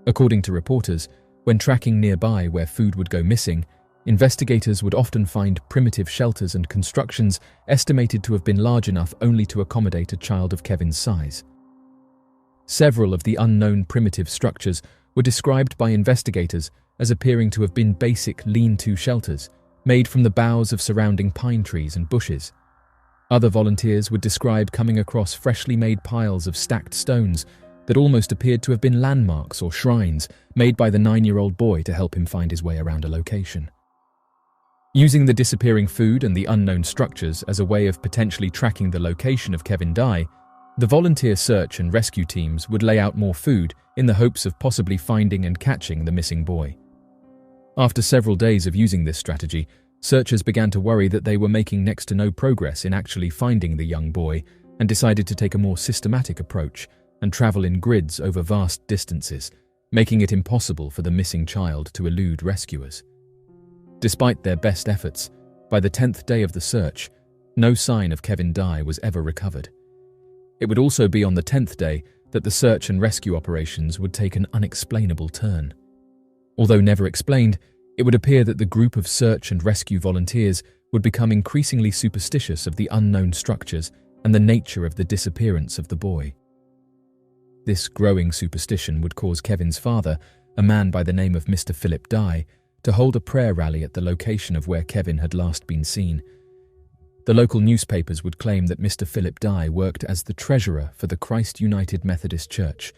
According to reporters, when tracking nearby where food would go missing, investigators would often find primitive shelters and constructions estimated to have been large enough only to accommodate a child of Kevin's size. Several of the unknown primitive structures were described by investigators as appearing to have been basic lean-to shelters made from the boughs of surrounding pine trees and bushes. Other volunteers would describe coming across freshly made piles of stacked stones that almost appeared to have been landmarks or shrines made by the 9-year-old boy to help him find his way around a location. Using the disappearing food and the unknown structures as a way of potentially tracking the location of Kevin Dye, the volunteer search and rescue teams would lay out more food in the hopes of possibly finding and catching the missing boy. After several days of using this strategy, searchers began to worry that they were making next to no progress in actually finding the young boy and decided to take a more systematic approach and travel in grids over vast distances, making it impossible for the missing child to elude rescuers. Despite their best efforts, by the 10th day of the search, no sign of Kevin Dye was ever recovered. It would also be on the 10th day that the search and rescue operations would take an unexplainable turn. Although never explained, it would appear that the group of search and rescue volunteers would become increasingly superstitious of the unknown structures and the nature of the disappearance of the boy. This growing superstition would cause Kevin's father, a man by the name of Mr. Philip Dye, to hold a prayer rally at the location of where Kevin had last been seen. The local newspapers would claim that Mr. Philip Dye worked as the treasurer for the Christ United Methodist Church,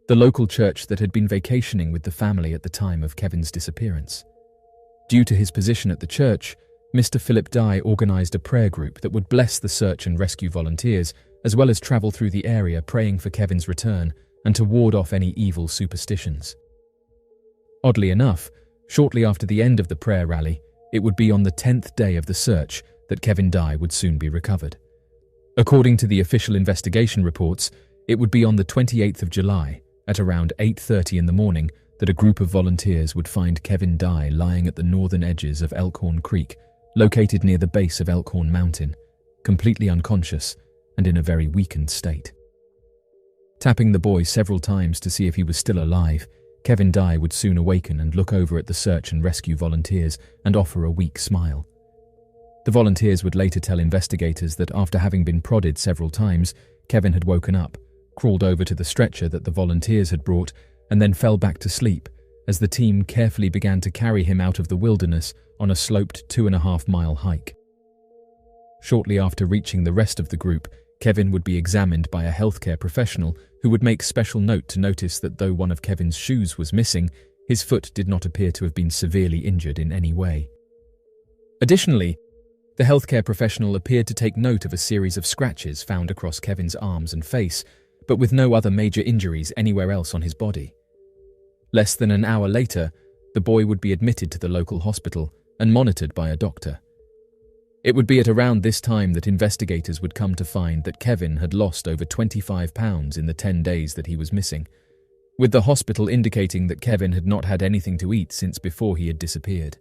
the local church that had been vacationing with the family at the time of Kevin's disappearance. Due to his position at the church, Mr. Philip Dye organized a prayer group that would bless the search and rescue volunteers, as well as travel through the area praying for Kevin's return and to ward off any evil superstitions. Oddly enough, shortly after the end of the prayer rally, it would be on the 10th day of the search that Kevin Dye would soon be recovered. According to the official investigation reports, it would be on the 28th of July, at around 8:30 in the morning, that a group of volunteers would find Kevin Dye lying at the northern edges of Elkhorn Creek, located near the base of Elkhorn Mountain, completely unconscious and in a very weakened state. Tapping the boy several times to see if he was still alive, Kevin Dye would soon awaken and look over at the search and rescue volunteers and offer a weak smile. The volunteers would later tell investigators that after having been prodded several times, Kevin had woken up, crawled over to the stretcher that the volunteers had brought, and then fell back to sleep as the team carefully began to carry him out of the wilderness on a sloped 2.5-mile hike. Shortly after reaching the rest of the group, Kevin would be examined by a healthcare professional who would make special note to notice that though one of Kevin's shoes was missing, his foot did not appear to have been severely injured in any way. Additionally, The healthcare professional appeared to take note of a series of scratches found across Kevin's arms and face, but with no other major injuries anywhere else on his body. Less than an hour later, the boy would be admitted to the local hospital and monitored by a doctor. It would be at around this time that investigators would come to find that Kevin had lost over 25 pounds in the 10 days that he was missing, with the hospital indicating that Kevin had not had anything to eat since before he had disappeared.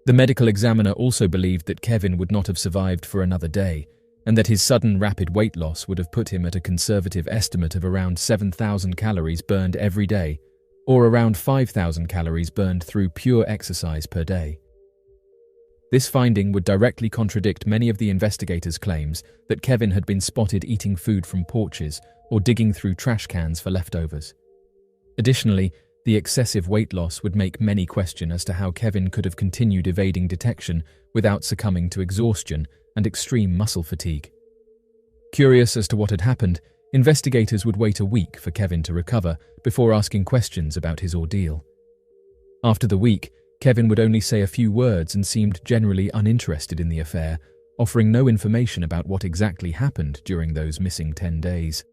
The medical examiner also believed that Kevin would not have survived for another day, and that his sudden rapid weight loss would have put him at a conservative estimate of around 7,000 calories burned every day, or around 5,000 calories burned through pure exercise per day. This finding would directly contradict many of the investigators' claims that Kevin had been spotted eating food from porches or digging through trash cans for leftovers. Additionally, the excessive weight loss would make many question as to how Kevin could have continued evading detection without succumbing to exhaustion and extreme muscle fatigue. Curious as to what had happened, investigators would wait a week for Kevin to recover before asking questions about his ordeal. After the week, Kevin would only say a few words and seemed generally uninterested in the affair, offering no information about what exactly happened during those missing 10 days.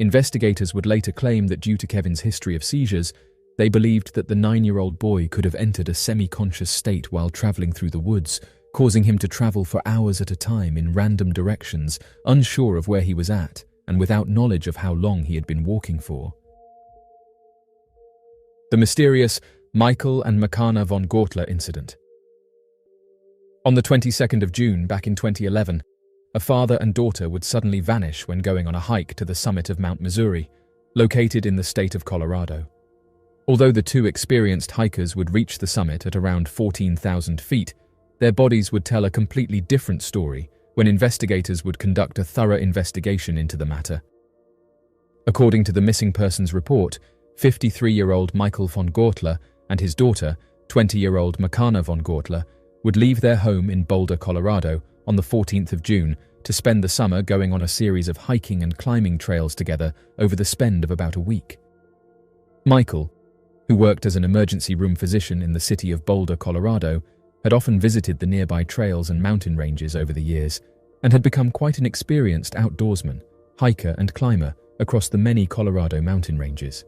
Investigators would later claim that due to Kevin's history of seizures, they believed that the 9-year-old boy could have entered a semi-conscious state while traveling through the woods, causing him to travel for hours at a time in random directions, unsure of where he was at, and without knowledge of how long he had been walking for. The mysterious Michael and Makana von Gortler incident. On the 22nd of June back in 2011, a father and daughter would suddenly vanish when going on a hike to the summit of Mount Missouri, located in the state of Colorado. Although the two experienced hikers would reach the summit at around 14,000 feet, their bodies would tell a completely different story when investigators would conduct a thorough investigation into the matter. According to the missing persons report, 53-year-old Michael von Gortler and his daughter, 20-year-old Makana von Gortler, would leave their home in Boulder, Colorado on the 14th of June to spend the summer going on a series of hiking and climbing trails together over the span of about a week. Michael, who worked as an emergency room physician in the city of Boulder, Colorado, had often visited the nearby trails and mountain ranges over the years and had become quite an experienced outdoorsman, hiker and climber across the many Colorado mountain ranges.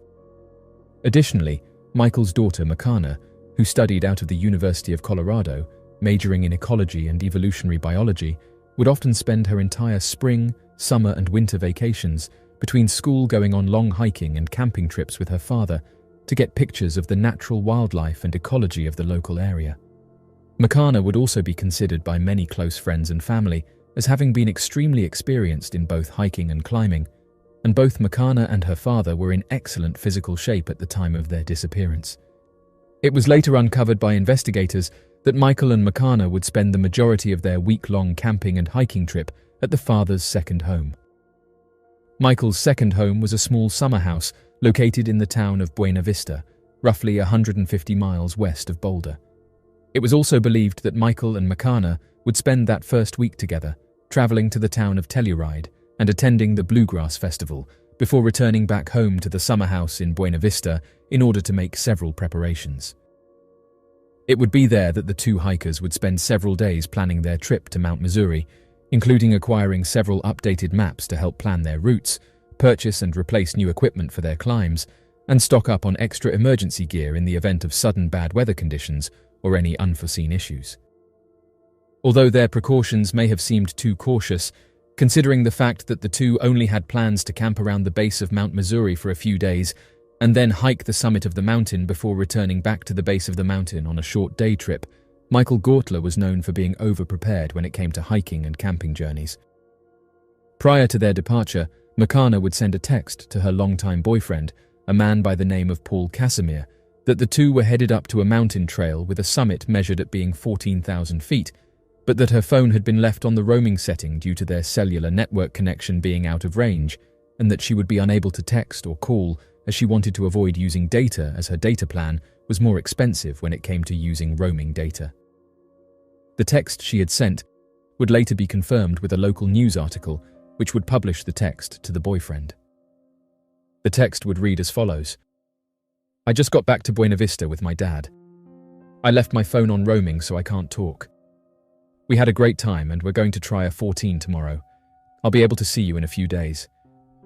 Additionally, Michael's daughter Makana, who studied out of the University of Colorado, majoring in ecology and evolutionary biology, would often spend her entire spring, summer and winter vacations between school going on long hiking and camping trips with her father to get pictures of the natural wildlife and ecology of the local area. Makana would also be considered by many close friends and family as having been extremely experienced in both hiking and climbing, and both Makana and her father were in excellent physical shape at the time of their disappearance. It was later uncovered by investigators that Michael and Makana would spend the majority of their week-long camping and hiking trip at the father's second home. Michael's second home was a small summer house located in the town of Buena Vista, roughly 150 miles west of Boulder. It was also believed that Michael and Makana would spend that first week together, traveling to the town of Telluride and attending the Bluegrass Festival before returning back home to the summer house in Buena Vista in order to make several preparations. It would be there that the two hikers would spend several days planning their trip to Mount Missouri, including acquiring several updated maps to help plan their routes, purchase and replace new equipment for their climbs, and stock up on extra emergency gear in the event of sudden bad weather conditions or any unforeseen issues. Although their precautions may have seemed too cautious, considering the fact that the two only had plans to camp around the base of Mount Missouri for a few days and then hike the summit of the mountain before returning back to the base of the mountain on a short day trip, Michael Gortler was known for being over-prepared when it came to hiking and camping journeys. Prior to their departure, Makana would send a text to her longtime boyfriend, a man by the name of Paul Casimir, that the two were headed up to a mountain trail with a summit measured at being 14,000 feet, but that her phone had been left on the roaming setting due to their cellular network connection being out of range, and that she would be unable to text or call as she wanted to avoid using data as her data plan was more expensive when it came to using roaming data. The text she had sent would later be confirmed with a local news article which would publish the text to the boyfriend. The text would read as follows: "I just got back to Buena Vista with my dad. I left my phone on roaming so I can't talk. We had a great time and we're going to try a 14 tomorrow. I'll be able to see you in a few days.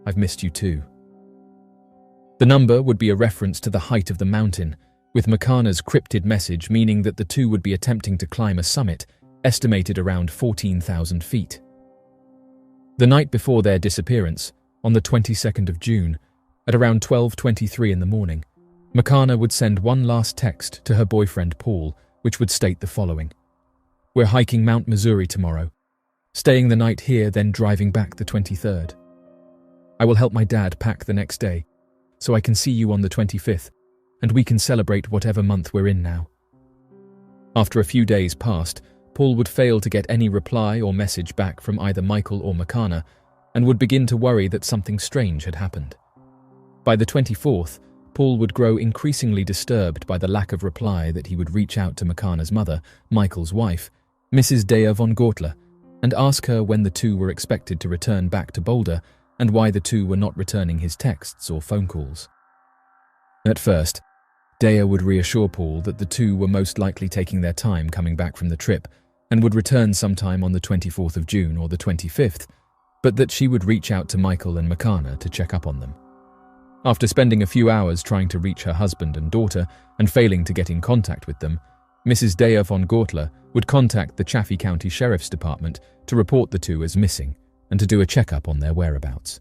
I've missed you too. The number would be a reference to the height of the mountain, with Makana's cryptid message meaning that the two would be attempting to climb a summit, estimated around 14,000 feet. The night before their disappearance, on the 22nd of June, at around 12:23 in the morning, Makana would send one last text to her boyfriend Paul, which would state the following: "We're hiking Mount Missouri tomorrow, staying the night here, then driving back the 23rd. I will help my dad pack the next day, so I can see you on the 25th, and we can celebrate whatever month we're in now." After a few days passed, Paul would fail to get any reply or message back from either Michael or Makana, and would begin to worry that something strange had happened. By the 24th, Paul would grow increasingly disturbed by the lack of reply that he would reach out to Makana's mother, Michael's wife, Mrs. Dea von Gortler, and ask her when the two were expected to return back to Boulder and why the two were not returning his texts or phone calls. At first, Dea would reassure Paul that the two were most likely taking their time coming back from the trip and would return sometime on the 24th of June or the 25th, but that she would reach out to Michael and Makana to check up on them. After spending a few hours trying to reach her husband and daughter and failing to get in contact with them, Mrs. Dea von Gortler would contact the Chaffee County Sheriff's Department to report the two as missing and to do a checkup on their whereabouts.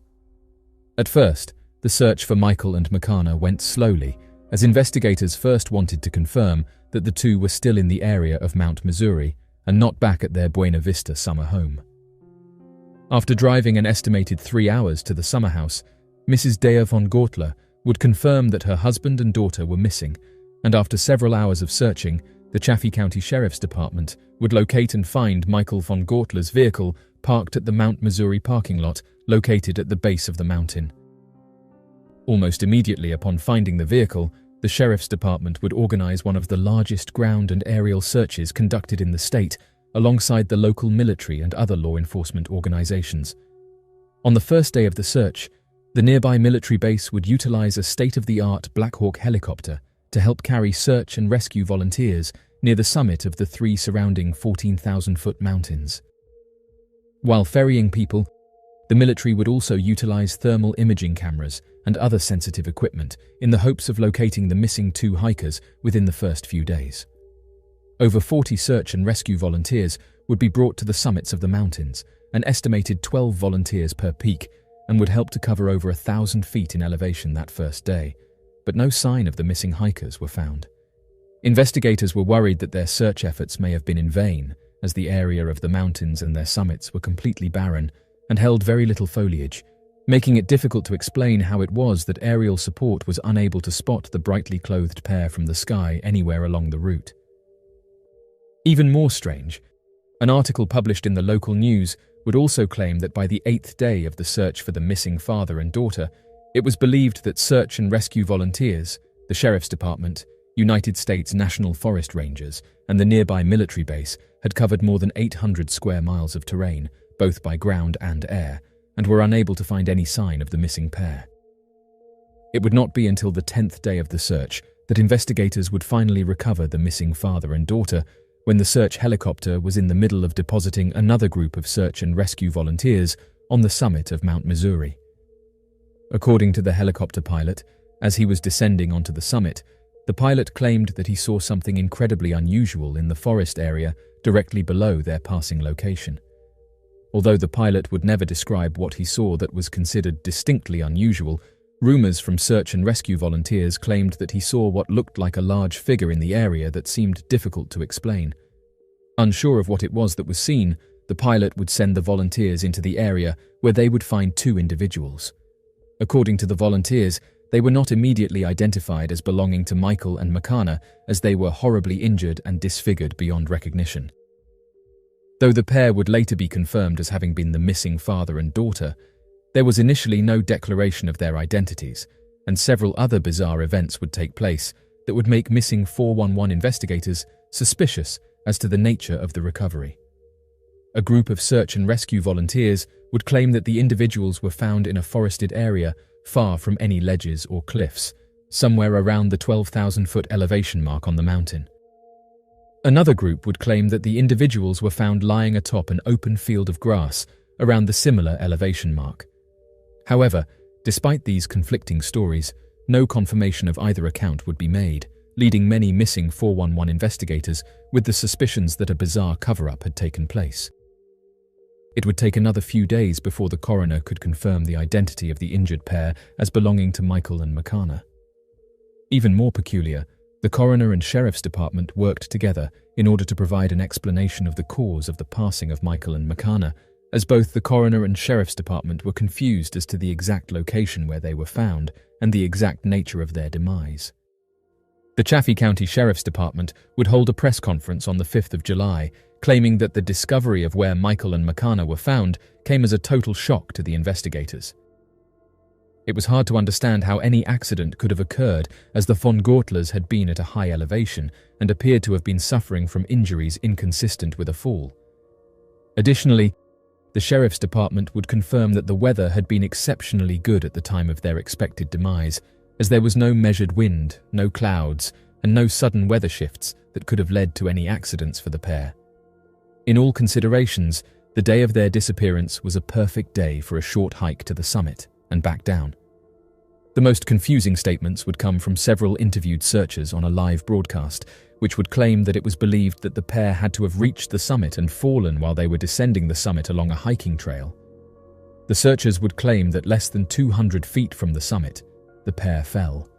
At first, the search for Michael and Makana went slowly, as investigators first wanted to confirm that the two were still in the area of Mount Missouri and not back at their Buena Vista summer home. After driving an estimated 3 hours to the summer house, Mrs. Dea von Gortler would confirm that her husband and daughter were missing, and after several hours of searching, the Chaffee County Sheriff's Department would locate and find Michael von Gortler's vehicle parked at the Mount Missouri parking lot located at the base of the mountain. Almost immediately upon finding the vehicle, the Sheriff's Department would organize one of the largest ground and aerial searches conducted in the state, alongside the local military and other law enforcement organizations. On the first day of the search, the nearby military base would utilize a state-of-the-art Black Hawk helicopter to help carry search and rescue volunteers near the summit of the three surrounding 14,000-foot mountains. While ferrying people, the military would also utilize thermal imaging cameras and other sensitive equipment in the hopes of locating the missing two hikers within the first few days. Over 40 search and rescue volunteers would be brought to the summits of the mountains, an estimated 12 volunteers per peak, and would help to cover over 1,000 feet in elevation that first day, but no sign of the missing hikers were found. Investigators were worried that their search efforts may have been in vain, as the area of the mountains and their summits were completely barren and held very little foliage, making it difficult to explain how it was that aerial support was unable to spot the brightly clothed pair from the sky anywhere along the route. Even more strange, an article published in the local news would also claim that by the 8th day of the search for the missing father and daughter, it was believed that search and rescue volunteers, the Sheriff's Department, United States National Forest Rangers, and the nearby military base had covered more than 800 square miles of terrain, both by ground and air, and were unable to find any sign of the missing pair. It would not be until the 10th day of the search that investigators would finally recover the missing father and daughter, when the search helicopter was in the middle of depositing another group of search and rescue volunteers on the summit of Mount Missouri. According to the helicopter pilot, as he was descending onto the summit, the pilot claimed that he saw something incredibly unusual in the forest area directly below their passing location. Although the pilot would never describe what he saw that was considered distinctly unusual, rumors from search and rescue volunteers claimed that he saw what looked like a large figure in the area that seemed difficult to explain. Unsure of what it was that was seen, the pilot would send the volunteers into the area where they would find two individuals. According to the volunteers, they were not immediately identified as belonging to Michael and Makana, as they were horribly injured and disfigured beyond recognition. Though the pair would later be confirmed as having been the missing father and daughter, there was initially no declaration of their identities, and several other bizarre events would take place that would make missing 411 investigators suspicious as to the nature of the recovery. A group of search and rescue volunteers would claim that the individuals were found in a forested area far from any ledges or cliffs, somewhere around the 12,000-foot elevation mark on the mountain. Another group would claim that the individuals were found lying atop an open field of grass around the similar elevation mark. However, despite these conflicting stories, no confirmation of either account would be made, leading many missing 411 investigators with the suspicions that a bizarre cover-up had taken place. It would take another few days before the coroner could confirm the identity of the injured pair as belonging to Michael and McCabe. Even more peculiar, the coroner and sheriff's department worked together in order to provide an explanation of the cause of the passing of Michael and McCabe, as both the coroner and sheriff's department were confused as to the exact location where they were found and the exact nature of their demise. The Chaffee County Sheriff's Department would hold a press conference on the 5th of July, claiming that the discovery of where Michael and McCabe were found came as a total shock to the investigators. It was hard to understand how any accident could have occurred, as the von Gortlers had been at a high elevation and appeared to have been suffering from injuries inconsistent with a fall. Additionally, the Sheriff's Department would confirm that the weather had been exceptionally good at the time of their expected demise, as there was no measured wind, no clouds, and no sudden weather shifts that could have led to any accidents for the pair. In all considerations, the day of their disappearance was a perfect day for a short hike to the summit and back down. The most confusing statements would come from several interviewed searchers on a live broadcast, which would claim that it was believed that the pair had to have reached the summit and fallen while they were descending the summit along a hiking trail. The searchers would claim that less than 200 feet from the summit, the pair fell.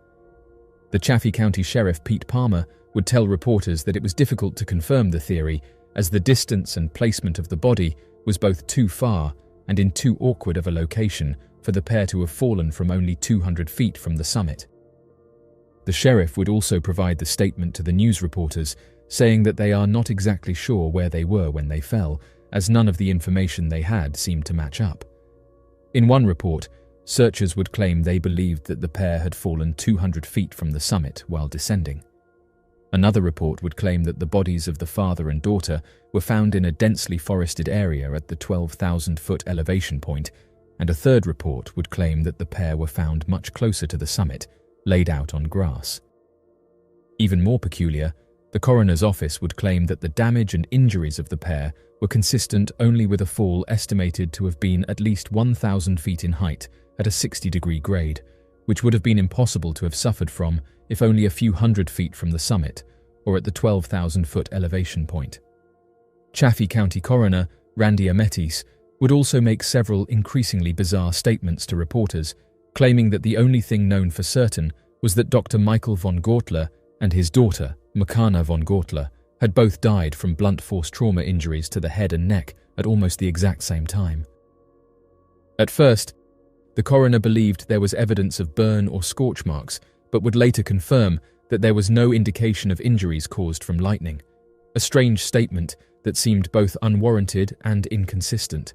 The Chaffee County Sheriff Pete Palmer would tell reporters that it was difficult to confirm the theory, as the distance and placement of the body was both too far and in too awkward of a location for the pair to have fallen from only 200 feet from the summit. The sheriff would also provide the statement to the news reporters, saying that they are not exactly sure where they were when they fell, as none of the information they had seemed to match up. In one report, searchers would claim they believed that the pair had fallen 200 feet from the summit while descending. Another report would claim that the bodies of the father and daughter were found in a densely forested area at the 12,000-foot elevation point, and a third report would claim that the pair were found much closer to the summit, laid out on grass. Even more peculiar, the coroner's office would claim that the damage and injuries of the pair were consistent only with a fall estimated to have been at least 1,000 feet in height at a 60-degree grade, which would have been impossible to have suffered from if only a few hundred feet from the summit or at the 12,000-foot elevation point. Chaffee County Coroner Randy Ametis would also make several increasingly bizarre statements to reporters, claiming that the only thing known for certain was that Dr. Michael von Gortler and his daughter, McCabe von Gortler, had both died from blunt force trauma injuries to the head and neck at almost the exact same time. At first, the coroner believed there was evidence of burn or scorch marks, but would later confirm that there was no indication of injuries caused from lightning, a strange statement that seemed both unwarranted and inconsistent.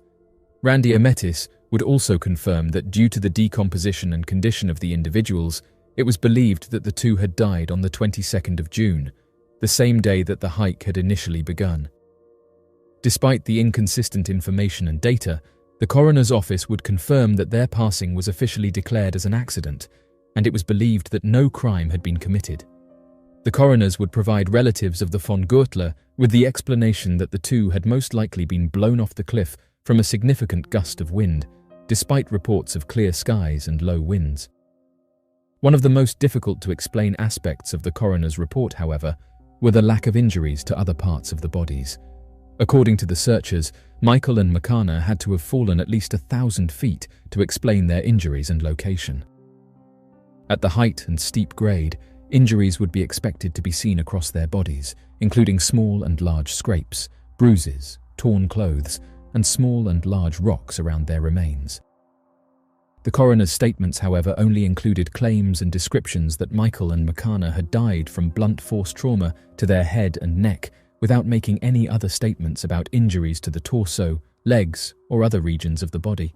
Randy Ametis would also confirm that due to the decomposition and condition of the individuals, it was believed that the two had died on the 22nd of June, the same day that the hike had initially begun. Despite the inconsistent information and data, the coroner's office would confirm that their passing was officially declared as an accident, and it was believed that no crime had been committed. The coroners would provide relatives of the von Gortler with the explanation that the two had most likely been blown off the cliff from a significant gust of wind, despite reports of clear skies and low winds. One of the most difficult to explain aspects of the coroner's report, however, were the lack of injuries to other parts of the bodies. According to the searchers, Michael and McCabe had to have fallen at least 1,000 feet to explain their injuries and location. At the height and steep grade, injuries would be expected to be seen across their bodies, including small and large scrapes, bruises, torn clothes, and small and large rocks around their remains. The coroner's statements, however, only included claims and descriptions that Michael and McCabe had died from blunt force trauma to their head and neck, without making any other statements about injuries to the torso, legs, or other regions of the body.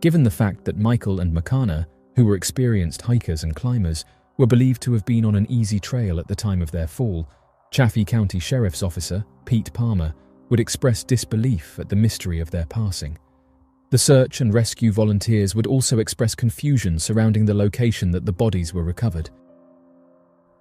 Given the fact that Michael and McCabe, who were experienced hikers and climbers, were believed to have been on an easy trail at the time of their fall, Chaffee County Sheriff's Officer Pete Palmer would express disbelief at the mystery of their passing. The search and rescue volunteers would also express confusion surrounding the location that the bodies were recovered.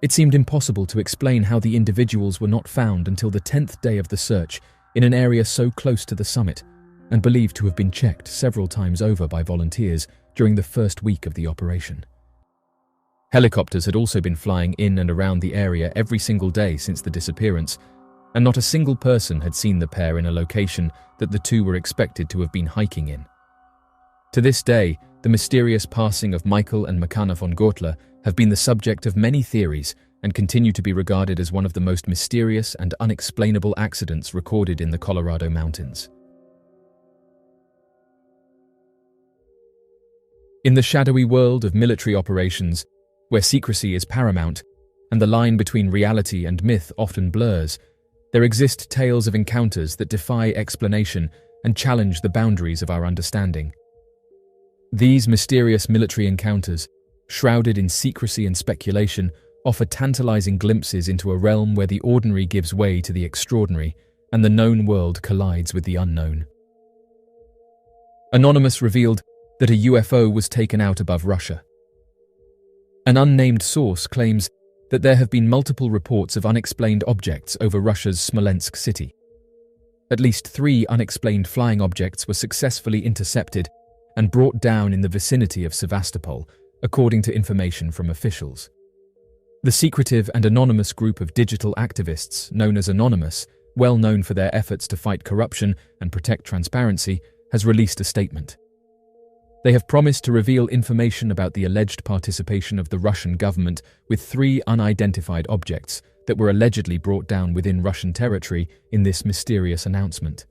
It seemed impossible to explain how the individuals were not found until the 10th day of the search in an area so close to the summit and believed to have been checked several times over by volunteers during the first week of the operation. Helicopters had also been flying in and around the area every single day since the disappearance, and not a single person had seen the pair in a location that the two were expected to have been hiking in. To this day, the mysterious passing of Michael and Makana von Gortler have been the subject of many theories and continue to be regarded as one of the most mysterious and unexplainable accidents recorded in the Colorado mountains. In the shadowy world of military operations, where secrecy is paramount and the line between reality and myth often blurs, there exist tales of encounters that defy explanation and challenge the boundaries of our understanding. These mysterious military encounters, shrouded in secrecy and speculation, offer tantalizing glimpses into a realm where the ordinary gives way to the extraordinary and the known world collides with the unknown. Anonymous revealed that a UFO was taken out above Russia. An unnamed source claims that there have been multiple reports of unexplained objects over Russia's Smolensk city. At least 3 unexplained flying objects were successfully intercepted and brought down in the vicinity of Sevastopol, according to information from officials. The secretive and anonymous group of digital activists, known as Anonymous, well known for their efforts to fight corruption and protect transparency, has released a statement. They have promised to reveal information about the alleged participation of the Russian government with 3 unidentified objects that were allegedly brought down within Russian territory in this mysterious announcement.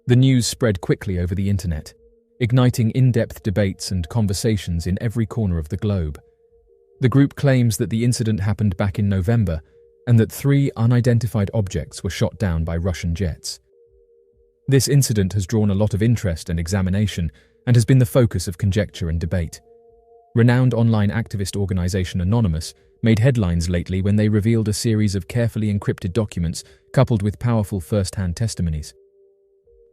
The news spread quickly over the internet, igniting in-depth debates and conversations in every corner of the globe. The group claims that the incident happened back in November and that 3 unidentified objects were shot down by Russian jets. This incident has drawn a lot of interest and examination and has been the focus of conjecture and debate. Renowned online activist organization Anonymous made headlines lately when they revealed a series of carefully encrypted documents coupled with powerful first-hand testimonies.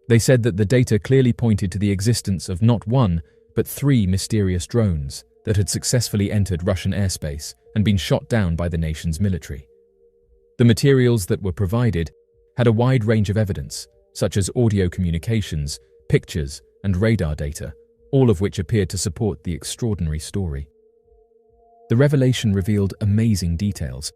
They said that the data clearly pointed to the existence of not 1, but 3 mysterious drones that had successfully entered Russian airspace and been shot down by the nation's military. The materials that were provided had a wide range of evidence, such as audio communications, pictures, and radar data, all of which appeared to support the extraordinary story. The revelation revealed amazing details,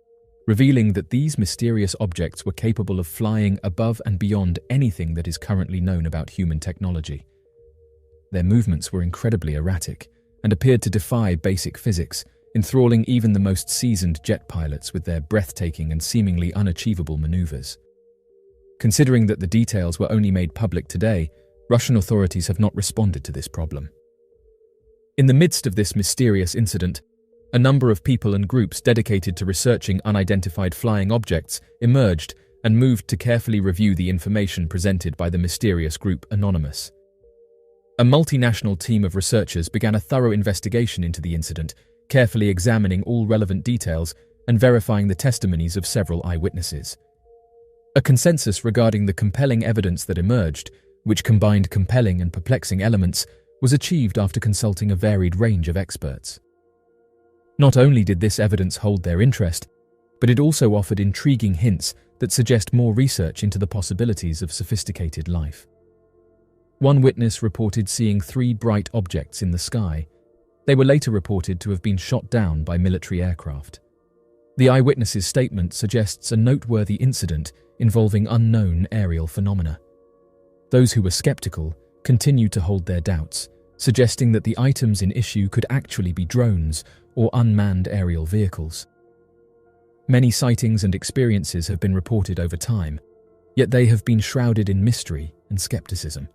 revealing that these mysterious objects were capable of flying above and beyond anything that is currently known about human technology. Their movements were incredibly erratic and appeared to defy basic physics, enthralling even the most seasoned jet pilots with their breathtaking and seemingly unachievable maneuvers. Considering that the details were only made public today, Russian authorities have not responded to this problem. In the midst of this mysterious incident, a number of people and groups dedicated to researching unidentified flying objects emerged and moved to carefully review the information presented by the mysterious group Anonymous. A multinational team of researchers began a thorough investigation into the incident, carefully examining all relevant details and verifying the testimonies of several eyewitnesses. A consensus regarding the compelling evidence that emerged, which combined compelling and perplexing elements, was achieved after consulting a varied range of experts. Not only did this evidence hold their interest, but it also offered intriguing hints that suggest more research into the possibilities of sophisticated life. One witness reported seeing 3 bright objects in the sky. They were later reported to have been shot down by military aircraft. The eyewitness's statement suggests a noteworthy incident involving unknown aerial phenomena. Those who were skeptical continued to hold their doubts, suggesting that the items in issue could actually be drones or unmanned aerial vehicles. Many sightings and experiences have been reported over time, yet they have been shrouded in mystery and skepticism.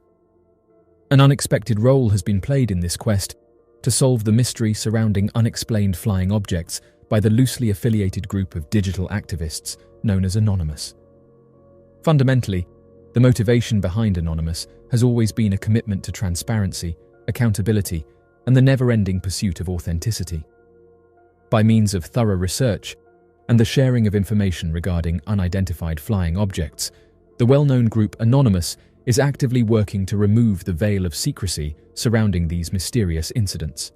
An unexpected role has been played in this quest to solve the mystery surrounding unexplained flying objects by the loosely affiliated group of digital activists known as Anonymous. Fundamentally, the motivation behind Anonymous has always been a commitment to transparency, accountability, and the never-ending pursuit of authenticity. By means of thorough research and the sharing of information regarding unidentified flying objects, the well-known group Anonymous is actively working to remove the veil of secrecy surrounding these mysterious incidents.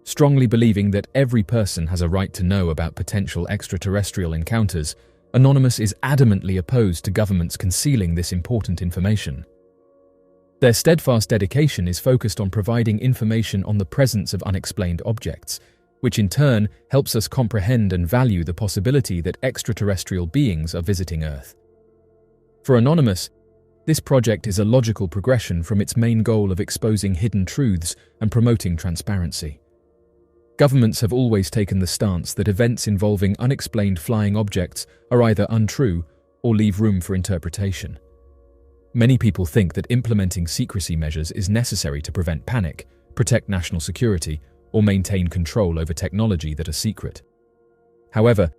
Strongly believing that every person has a right to know about potential extraterrestrial encounters, Anonymous is adamantly opposed to governments concealing this important information. Their steadfast dedication is focused on providing information on the presence of unexplained objects, which in turn helps us comprehend and value the possibility that extraterrestrial beings are visiting Earth. For Anonymous, this project is a logical progression from its main goal of exposing hidden truths and promoting transparency. Governments have always taken the stance that events involving unexplained flying objects are either untrue or leave room for interpretation. Many people think that implementing secrecy measures is necessary to prevent panic, protect national security, or maintain control over technology that are secret. However,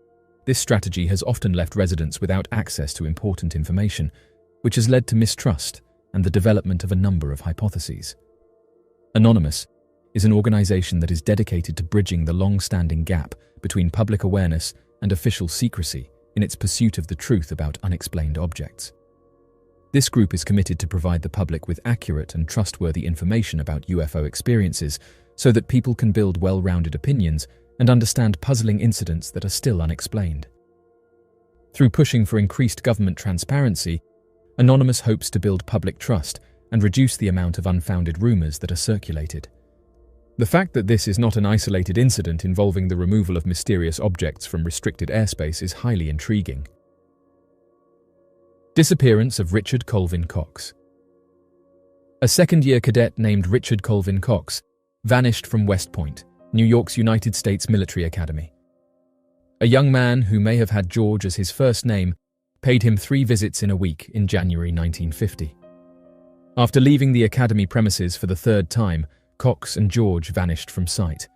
this strategy has often left residents without access to important information, which has led to mistrust and the development of a number of hypotheses. Anonymous is an organization that is dedicated to bridging the long-standing gap between public awareness and official secrecy in its pursuit of the truth about unexplained objects. This group is committed to provide the public with accurate and trustworthy information about UFO experiences so that people can build well-rounded opinions and understand puzzling incidents that are still unexplained. Through pushing for increased government transparency, Anonymous hopes to build public trust and reduce the amount of unfounded rumors that are circulated. The fact that this is not an isolated incident involving the removal of mysterious objects from restricted airspace is highly intriguing. Disappearance of Richard Colvin Cox. A second-year cadet named Richard Colvin Cox vanished from West Point, New York's United States Military Academy. A young man who may have had George as his first name paid him 3 visits in a week in January 1950. After leaving the academy premises for the 3rd time, Cox and George vanished from sight.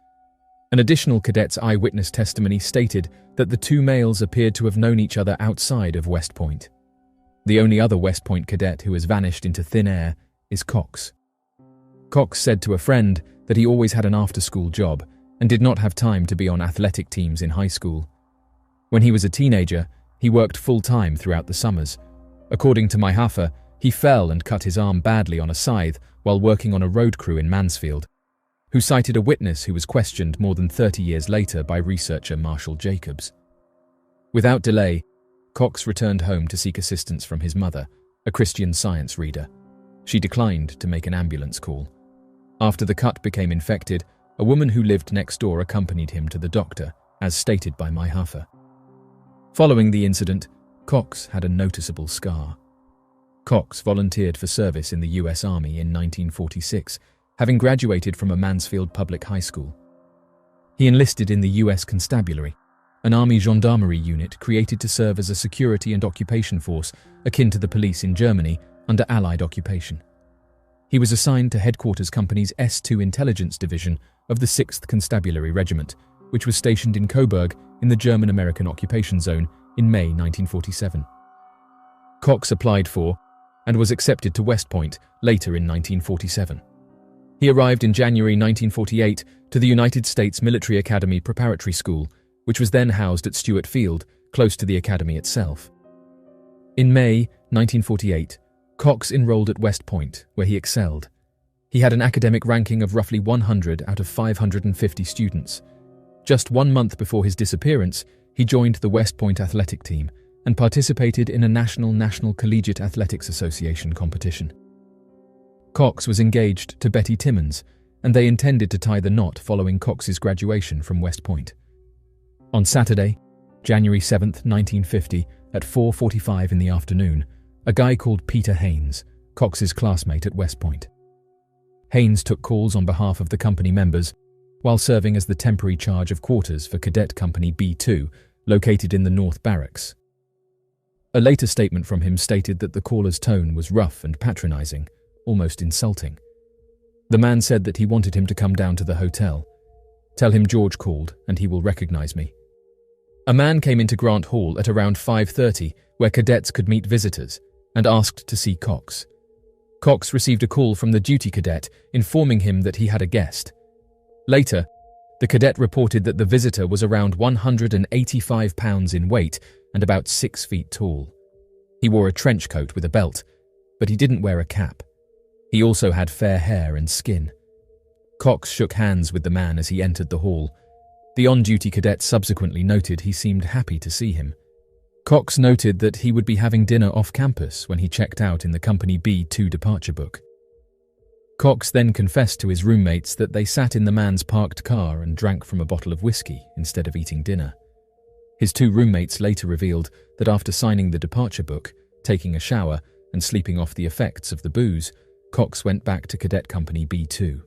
An additional cadet's eyewitness testimony stated that the 2 males appeared to have known each other outside of West Point. The only other West Point cadet who has vanished into thin air is Cox. Cox said to a friend that he always had an after-school job and did not have time to be on athletic teams in high school. When he was a teenager, he worked full-time throughout the summers. According to Myhafer, he fell and cut his arm badly on a scythe while working on a road crew in Mansfield, who cited a witness who was questioned more than 30 years later by researcher Marshall Jacobs. Without delay, Cox returned home to seek assistance from his mother, a Christian Science reader. She declined to make an ambulance call. After the cut became infected, a woman who lived next door accompanied him to the doctor, as stated by Myhafer. Following the incident, Cox had a noticeable scar. Cox volunteered for service in the U.S. Army in 1946, having graduated from a Mansfield public high school. He enlisted in the U.S. Constabulary, an Army gendarmerie unit created to serve as a security and occupation force akin to the police in Germany under Allied occupation. He was assigned to Headquarters Company's S2 Intelligence Division of the 6th Constabulary Regiment, which was stationed in Coburg in the German-American occupation zone in May 1947. Cox applied for and was accepted to West Point later in 1947. He arrived in January 1948 to the United States Military Academy Preparatory School, which was then housed at Stewart Field, close to the academy itself. In May 1948, Cox enrolled at West Point, where he excelled. He had an academic ranking of roughly 100 out of 550 students. Just 1 month before his disappearance, he joined the West Point athletic team and participated in a National Collegiate Athletics Association competition. Cox was engaged to Betty Timmons, and they intended to tie the knot following Cox's graduation from West Point. On Saturday, January 7, 1950, at 4:45 in the afternoon, a guy called Peter Haynes, Cox's classmate at West Point. Haynes took calls on behalf of the company members while serving as the temporary charge of quarters for Cadet Company B2, located in the North Barracks. A later statement from him stated that the caller's tone was rough and patronizing, almost insulting. The man said that he wanted him to come down to the hotel. "Tell him George called and he will recognize me." A man came into Grant Hall at around 5:30, where cadets could meet visitors, and asked to see Cox. Cox received a call from the duty cadet informing him that he had a guest. Later, the cadet reported that the visitor was around 185 pounds in weight and about 6 feet tall. He wore a trench coat with a belt, but he didn't wear a cap. He also had fair hair and skin. Cox shook hands with the man as he entered the hall. The on-duty cadet subsequently noted he seemed happy to see him. Cox noted that he would be having dinner off campus when he checked out in the Company B2 departure book. Cox then confessed to his roommates that they sat in the man's parked car and drank from a bottle of whiskey instead of eating dinner. His two roommates later revealed that after signing the departure book, taking a shower, and sleeping off the effects of the booze, Cox went back to Cadet Company B2.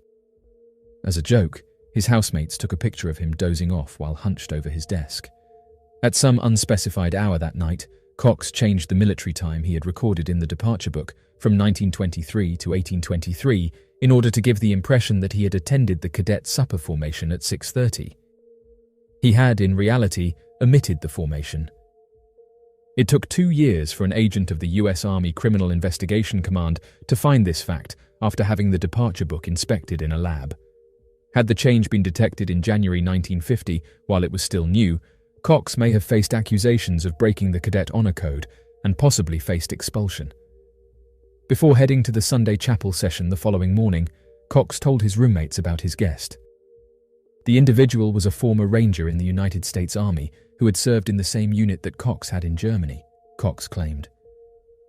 As a joke, his housemates took a picture of him dozing off while hunched over his desk. At some unspecified hour that night, Cox changed the military time he had recorded in the departure book from 1923 to 1823 in order to give the impression that he had attended the cadet supper formation at 6:30. He had, in reality, omitted the formation. It took 2 years for an agent of the U.S. Army Criminal Investigation Command to find this fact after having the departure book inspected in a lab. Had the change been detected in January 1950 while it was still new, Cox may have faced accusations of breaking the cadet honor code and possibly faced expulsion. Before heading to the Sunday chapel session the following morning, Cox told his roommates about his guest. The individual was a former ranger in the United States Army who had served in the same unit that Cox had in Germany, Cox claimed.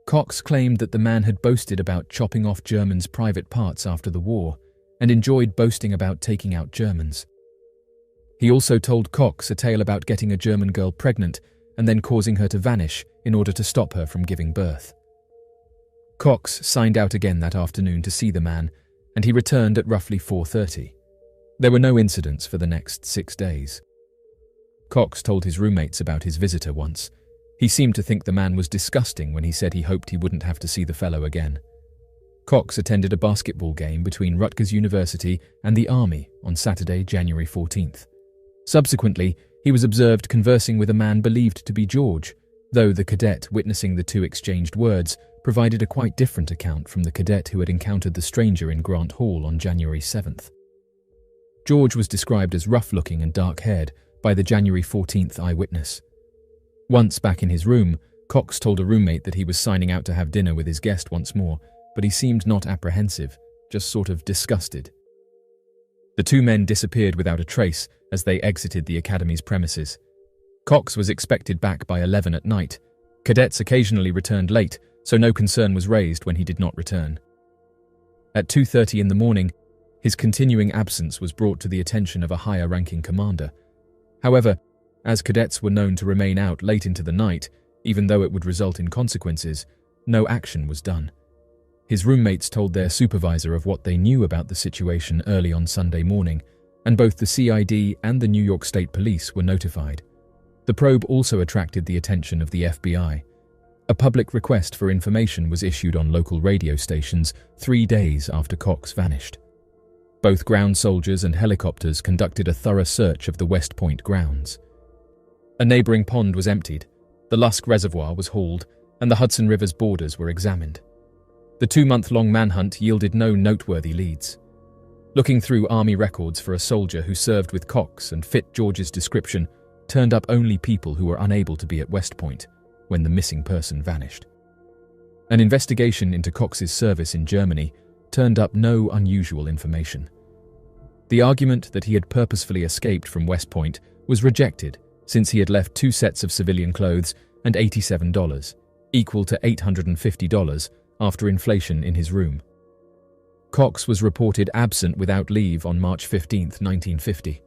Cox claimed that the man had boasted about chopping off Germans' private parts after the war and enjoyed boasting about taking out Germans. He also told Cox a tale about getting a German girl pregnant and then causing her to vanish in order to stop her from giving birth. Cox signed out again that afternoon to see the man, and he returned at roughly 4:30. There were no incidents for the next 6 days. Cox told his roommates about his visitor once. He seemed to think the man was disgusting when he said he hoped he wouldn't have to see the fellow again. Cox attended a basketball game between Rutgers University and the Army on Saturday, January 14th. Subsequently, he was observed conversing with a man believed to be George, though the cadet witnessing the two exchanged words provided a quite different account from the cadet who had encountered the stranger in Grant Hall on January 7th. George was described as rough-looking and dark-haired by the January 14th eyewitness. Once back in his room, Cox told a roommate that he was signing out to have dinner with his guest once more, but he seemed not apprehensive, just sort of disgusted. The two men disappeared without a trace as they exited the academy's premises. Cox was expected back by 11 at night. Cadets occasionally returned late, so no concern was raised when he did not return. At 2:30 in the morning, his continuing absence was brought to the attention of a higher-ranking commander. However, as cadets were known to remain out late into the night, even though it would result in consequences, no action was done. His roommates told their supervisor of what they knew about the situation early on Sunday morning, and both the CID and the New York State Police were notified. The probe also attracted the attention of the FBI. A public request for information was issued on local radio stations 3 days after Cox vanished. Both ground soldiers and helicopters conducted a thorough search of the West Point grounds. A neighboring pond was emptied, the Lusk Reservoir was hauled, and the Hudson River's borders were examined. The 2-month-long manhunt yielded no noteworthy leads. Looking through Army records for a soldier who served with Cox and fit George's description turned up only people who were unable to be at West Point when the missing person vanished. An investigation into Cox's service in Germany turned up no unusual information. The argument that he had purposefully escaped from West Point was rejected since he had left 2 sets of civilian clothes and $87, equal to $850 after inflation in his room. Cox was reported absent without leave on March 15, 1950.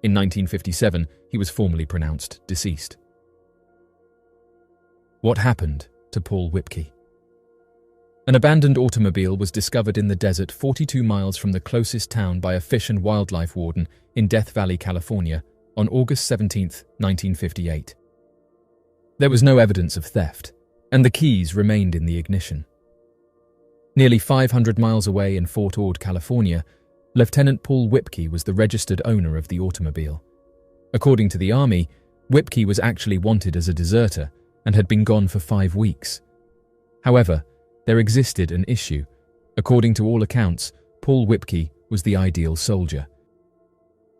In 1957, he was formally pronounced deceased. What happened to Paul Whipkey? An abandoned automobile was discovered in the desert 42 miles from the closest town by a fish and wildlife warden in Death Valley, California, on August 17, 1958. There was no evidence of theft, and the keys remained in the ignition. Nearly 500 miles away in Fort Ord, California, Lieutenant Paul Whipkey was the registered owner of the automobile. According to the Army, Whipkey was actually wanted as a deserter and had been gone for 5 weeks. However, there existed an issue. According to all accounts, Paul Whipkey was the ideal soldier.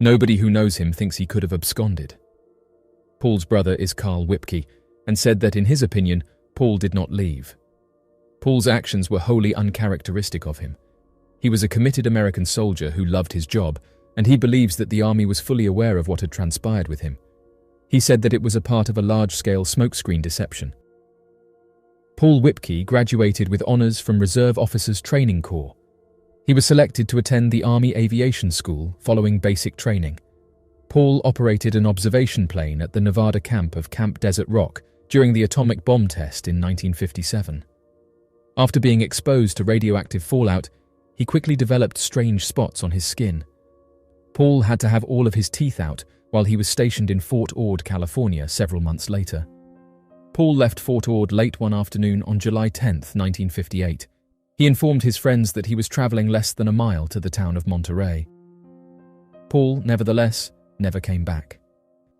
Nobody who knows him thinks he could have absconded. Paul's brother is Carl Whipkey, and said that in his opinion, Paul did not leave. Paul's actions were wholly uncharacteristic of him. He was a committed American soldier who loved his job, and he believes that the Army was fully aware of what had transpired with him. He said that it was a part of a large-scale smokescreen deception. Paul Whipkey graduated with honours from Reserve Officers Training Corps. He was selected to attend the Army Aviation School following basic training. Paul operated an observation plane at the Nevada camp of Camp Desert Rock during the atomic bomb test in 1957. After being exposed to radioactive fallout, he quickly developed strange spots on his skin. Paul had to have all of his teeth out while he was stationed in Fort Ord, California, several months later. Paul left Fort Ord late one afternoon on July 10, 1958. He informed his friends that he was traveling less than a mile to the town of Monterrey. Paul, nevertheless, never came back.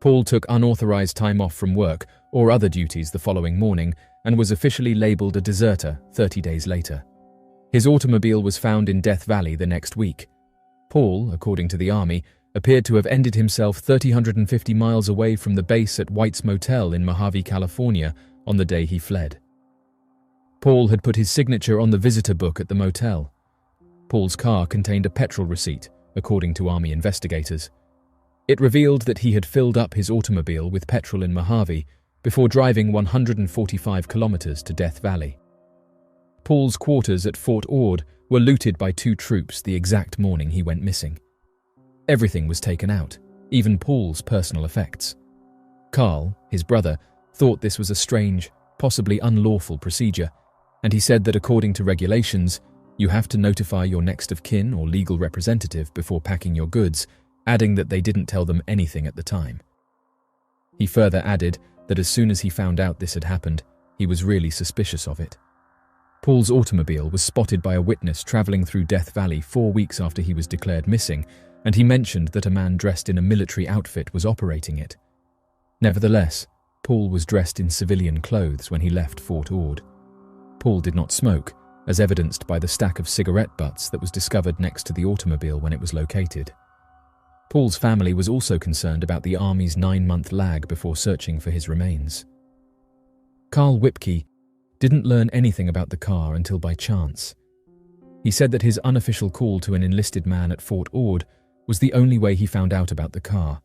Paul took unauthorized time off from work or other duties the following morning and was officially labeled a deserter 30 days later. His automobile was found in Death Valley the next week. Paul, according to the Army, appeared to have ended himself 350 miles away from the base at White's Motel in Mojave, California, on the day he fled. Paul had put his signature on the visitor book at the motel. Paul's car contained a petrol receipt, according to Army investigators. It revealed that he had filled up his automobile with petrol in Mojave before driving 145 kilometers to Death Valley. Paul's quarters at Fort Ord were looted by 2 troops the exact morning he went missing. Everything was taken out, even Paul's personal effects. Carl, his brother, thought this was a strange, possibly unlawful procedure, and he said that according to regulations, you have to notify your next of kin or legal representative before packing your goods, adding that they didn't tell them anything at the time. He further added that as soon as he found out this had happened, he was really suspicious of it. Paul's automobile was spotted by a witness traveling through Death Valley 4 weeks after he was declared missing, and he mentioned that a man dressed in a military outfit was operating it. Nevertheless, Paul was dressed in civilian clothes when he left Fort Ord. Paul did not smoke, as evidenced by the stack of cigarette butts that was discovered next to the automobile when it was located. Paul's family was also concerned about the Army's 9-month lag before searching for his remains. Carl Whipkey didn't learn anything about the car until by chance. He said that his unofficial call to an enlisted man at Fort Ord was the only way he found out about the car.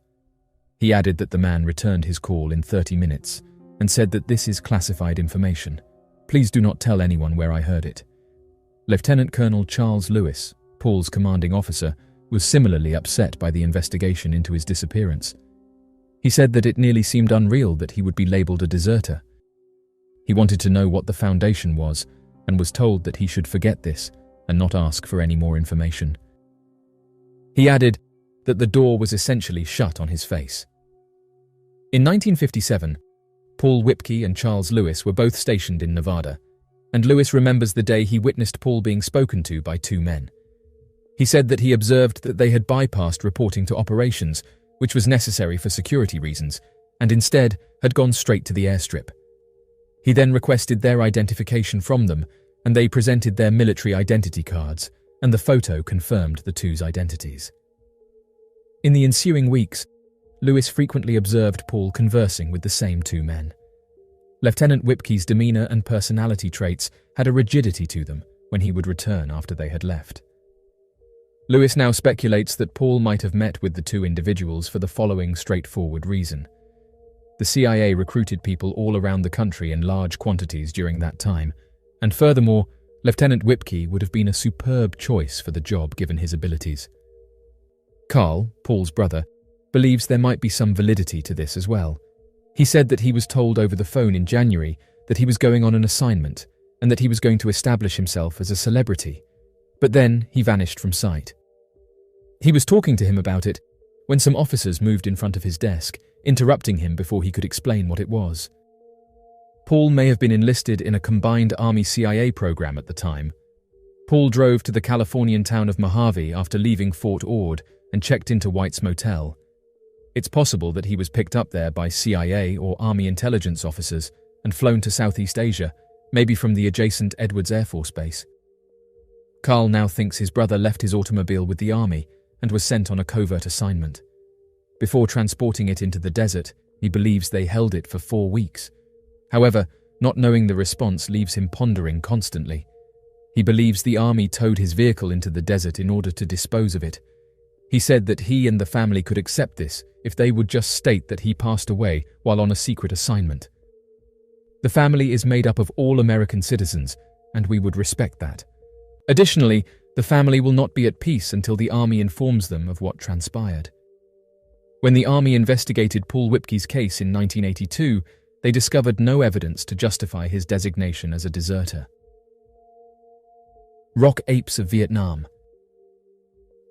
He added that the man returned his call in 30 minutes and said that this is classified information. Please do not tell anyone where I heard it. Lieutenant Colonel Charles Lewis, Paul's commanding officer, was similarly upset by the investigation into his disappearance. He said that it nearly seemed unreal that he would be labeled a deserter. He wanted to know what the foundation was and was told that he should forget this and not ask for any more information. He added that the door was essentially shut on his face. In 1957, Paul Whipkey and Charles Lewis were both stationed in Nevada, and Lewis remembers the day he witnessed Paul being spoken to by 2 men. He said that he observed that they had bypassed reporting to operations, which was necessary for security reasons, and instead had gone straight to the airstrip. He then requested their identification from them, and they presented their military identity cards, and the photo confirmed the 2's identities. In the ensuing weeks, Lewis frequently observed Paul conversing with the same 2 men. Lieutenant Whipkey's demeanor and personality traits had a rigidity to them when he would return after they had left. Lewis now speculates that Paul might have met with the 2 individuals for the following straightforward reason. The CIA recruited people all around the country in large quantities during that time, and furthermore, Lieutenant Whipkey would have been a superb choice for the job given his abilities. Carl, Paul's brother, believes there might be some validity to this as well. He said that he was told over the phone in January that he was going on an assignment and that he was going to establish himself as a celebrity, but then he vanished from sight. He was talking to him about it when some officers moved in front of his desk, interrupting him before he could explain what it was. Paul may have been enlisted in a combined Army-CIA program at the time. Paul drove to the Californian town of Mojave after leaving Fort Ord and checked into White's Motel. It's possible that he was picked up there by CIA or Army intelligence officers and flown to Southeast Asia, maybe from the adjacent Edwards Air Force Base. Carl now thinks his brother left his automobile with the Army and was sent on a covert assignment. Before transporting it into the desert, he believes they held it for 4 weeks. However, not knowing the response leaves him pondering constantly. He believes the army towed his vehicle into the desert in order to dispose of it. He said that he and the family could accept this if they would just state that he passed away while on a secret assignment. The family is made up of all American citizens, and we would respect that. Additionally, the family will not be at peace until the army informs them of what transpired. When the army investigated Paul Whipkey's case in 1982, they discovered no evidence to justify his designation as a deserter. Rock apes of Vietnam.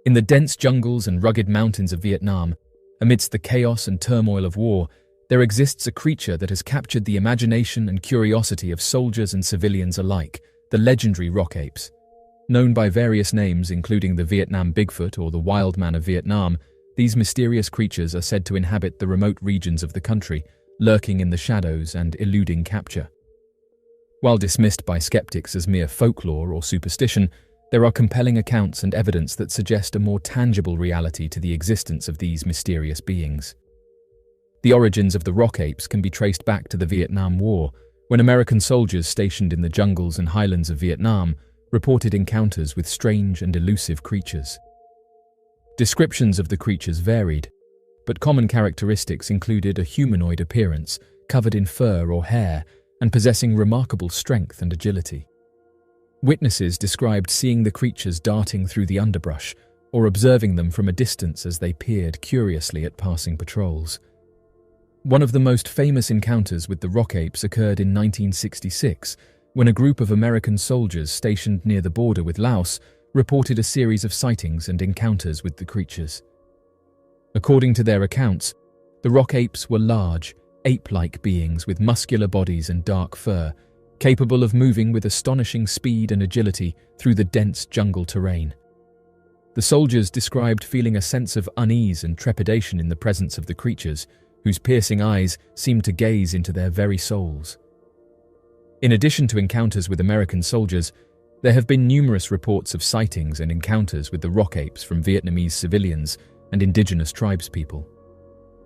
In the dense jungles and rugged mountains of Vietnam, amidst the chaos and turmoil of war, there exists a creature that has captured the imagination and curiosity of soldiers and civilians alike, the legendary rock apes. Known by various names including the Vietnam Bigfoot or the Wild Man of Vietnam, these mysterious creatures are said to inhabit the remote regions of the country, lurking in the shadows and eluding capture. While dismissed by skeptics as mere folklore or superstition, there are compelling accounts and evidence that suggest a more tangible reality to the existence of these mysterious beings. The origins of the rock apes can be traced back to the Vietnam War, when American soldiers stationed in the jungles and highlands of Vietnam reported encounters with strange and elusive creatures. Descriptions of the creatures varied, but common characteristics included a humanoid appearance, covered in fur or hair, and possessing remarkable strength and agility. Witnesses described seeing the creatures darting through the underbrush or observing them from a distance as they peered curiously at passing patrols. One of the most famous encounters with the rock apes occurred in 1966, when a group of American soldiers stationed near the border with Laos reported a series of sightings and encounters with the creatures. According to their accounts, the rock apes were large, ape-like beings with muscular bodies and dark fur, capable of moving with astonishing speed and agility through the dense jungle terrain. The soldiers described feeling a sense of unease and trepidation in the presence of the creatures, whose piercing eyes seemed to gaze into their very souls. In addition to encounters with American soldiers, there have been numerous reports of sightings and encounters with the rock apes from Vietnamese civilians and indigenous tribespeople.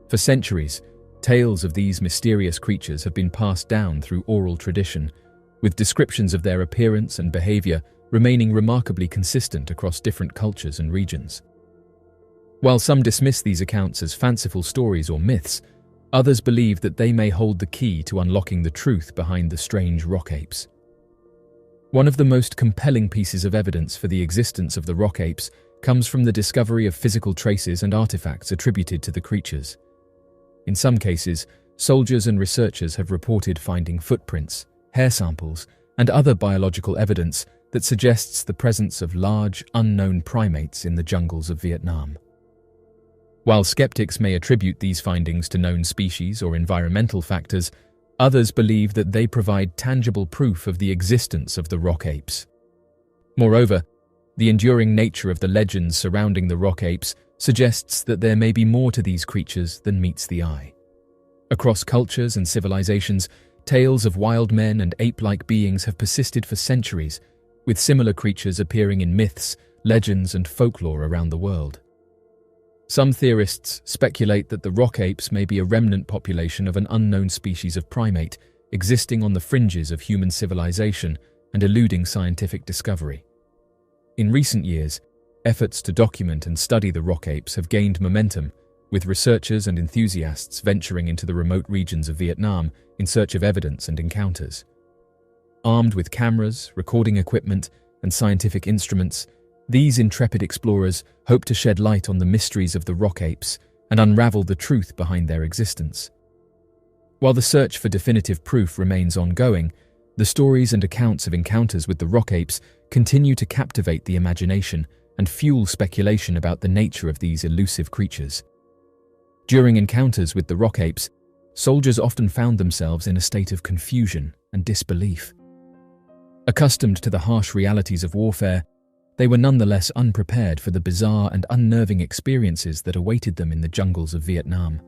For centuries, tales of these mysterious creatures have been passed down through oral tradition, with descriptions of their appearance and behavior remaining remarkably consistent across different cultures and regions. While some dismiss these accounts as fanciful stories or myths, others believe that they may hold the key to unlocking the truth behind the strange rock apes. One of the most compelling pieces of evidence for the existence of the rock apes comes from the discovery of physical traces and artifacts attributed to the creatures. In some cases, soldiers and researchers have reported finding footprints, hair samples, and other biological evidence that suggests the presence of large, unknown primates in the jungles of Vietnam. While skeptics may attribute these findings to known species or environmental factors, others believe that they provide tangible proof of the existence of the rock apes. Moreover, the enduring nature of the legends surrounding the rock apes suggests that there may be more to these creatures than meets the eye. Across cultures and civilizations, tales of wild men and ape-like beings have persisted for centuries, with similar creatures appearing in myths, legends, and folklore around the world. Some theorists speculate that the rock apes may be a remnant population of an unknown species of primate existing on the fringes of human civilization and eluding scientific discovery. In recent years, efforts to document and study the rock apes have gained momentum, with researchers and enthusiasts venturing into the remote regions of Vietnam in search of evidence and encounters. Armed with cameras, recording equipment, and scientific instruments, these intrepid explorers hope to shed light on the mysteries of the rock apes and unravel the truth behind their existence. While the search for definitive proof remains ongoing, the stories and accounts of encounters with the rock apes continue to captivate the imagination and fuel speculation about the nature of these elusive creatures. During encounters with the rock apes, soldiers often found themselves in a state of confusion and disbelief. Accustomed to the harsh realities of warfare, they were nonetheless unprepared for the bizarre and unnerving experiences that awaited them in the jungles of Vietnam.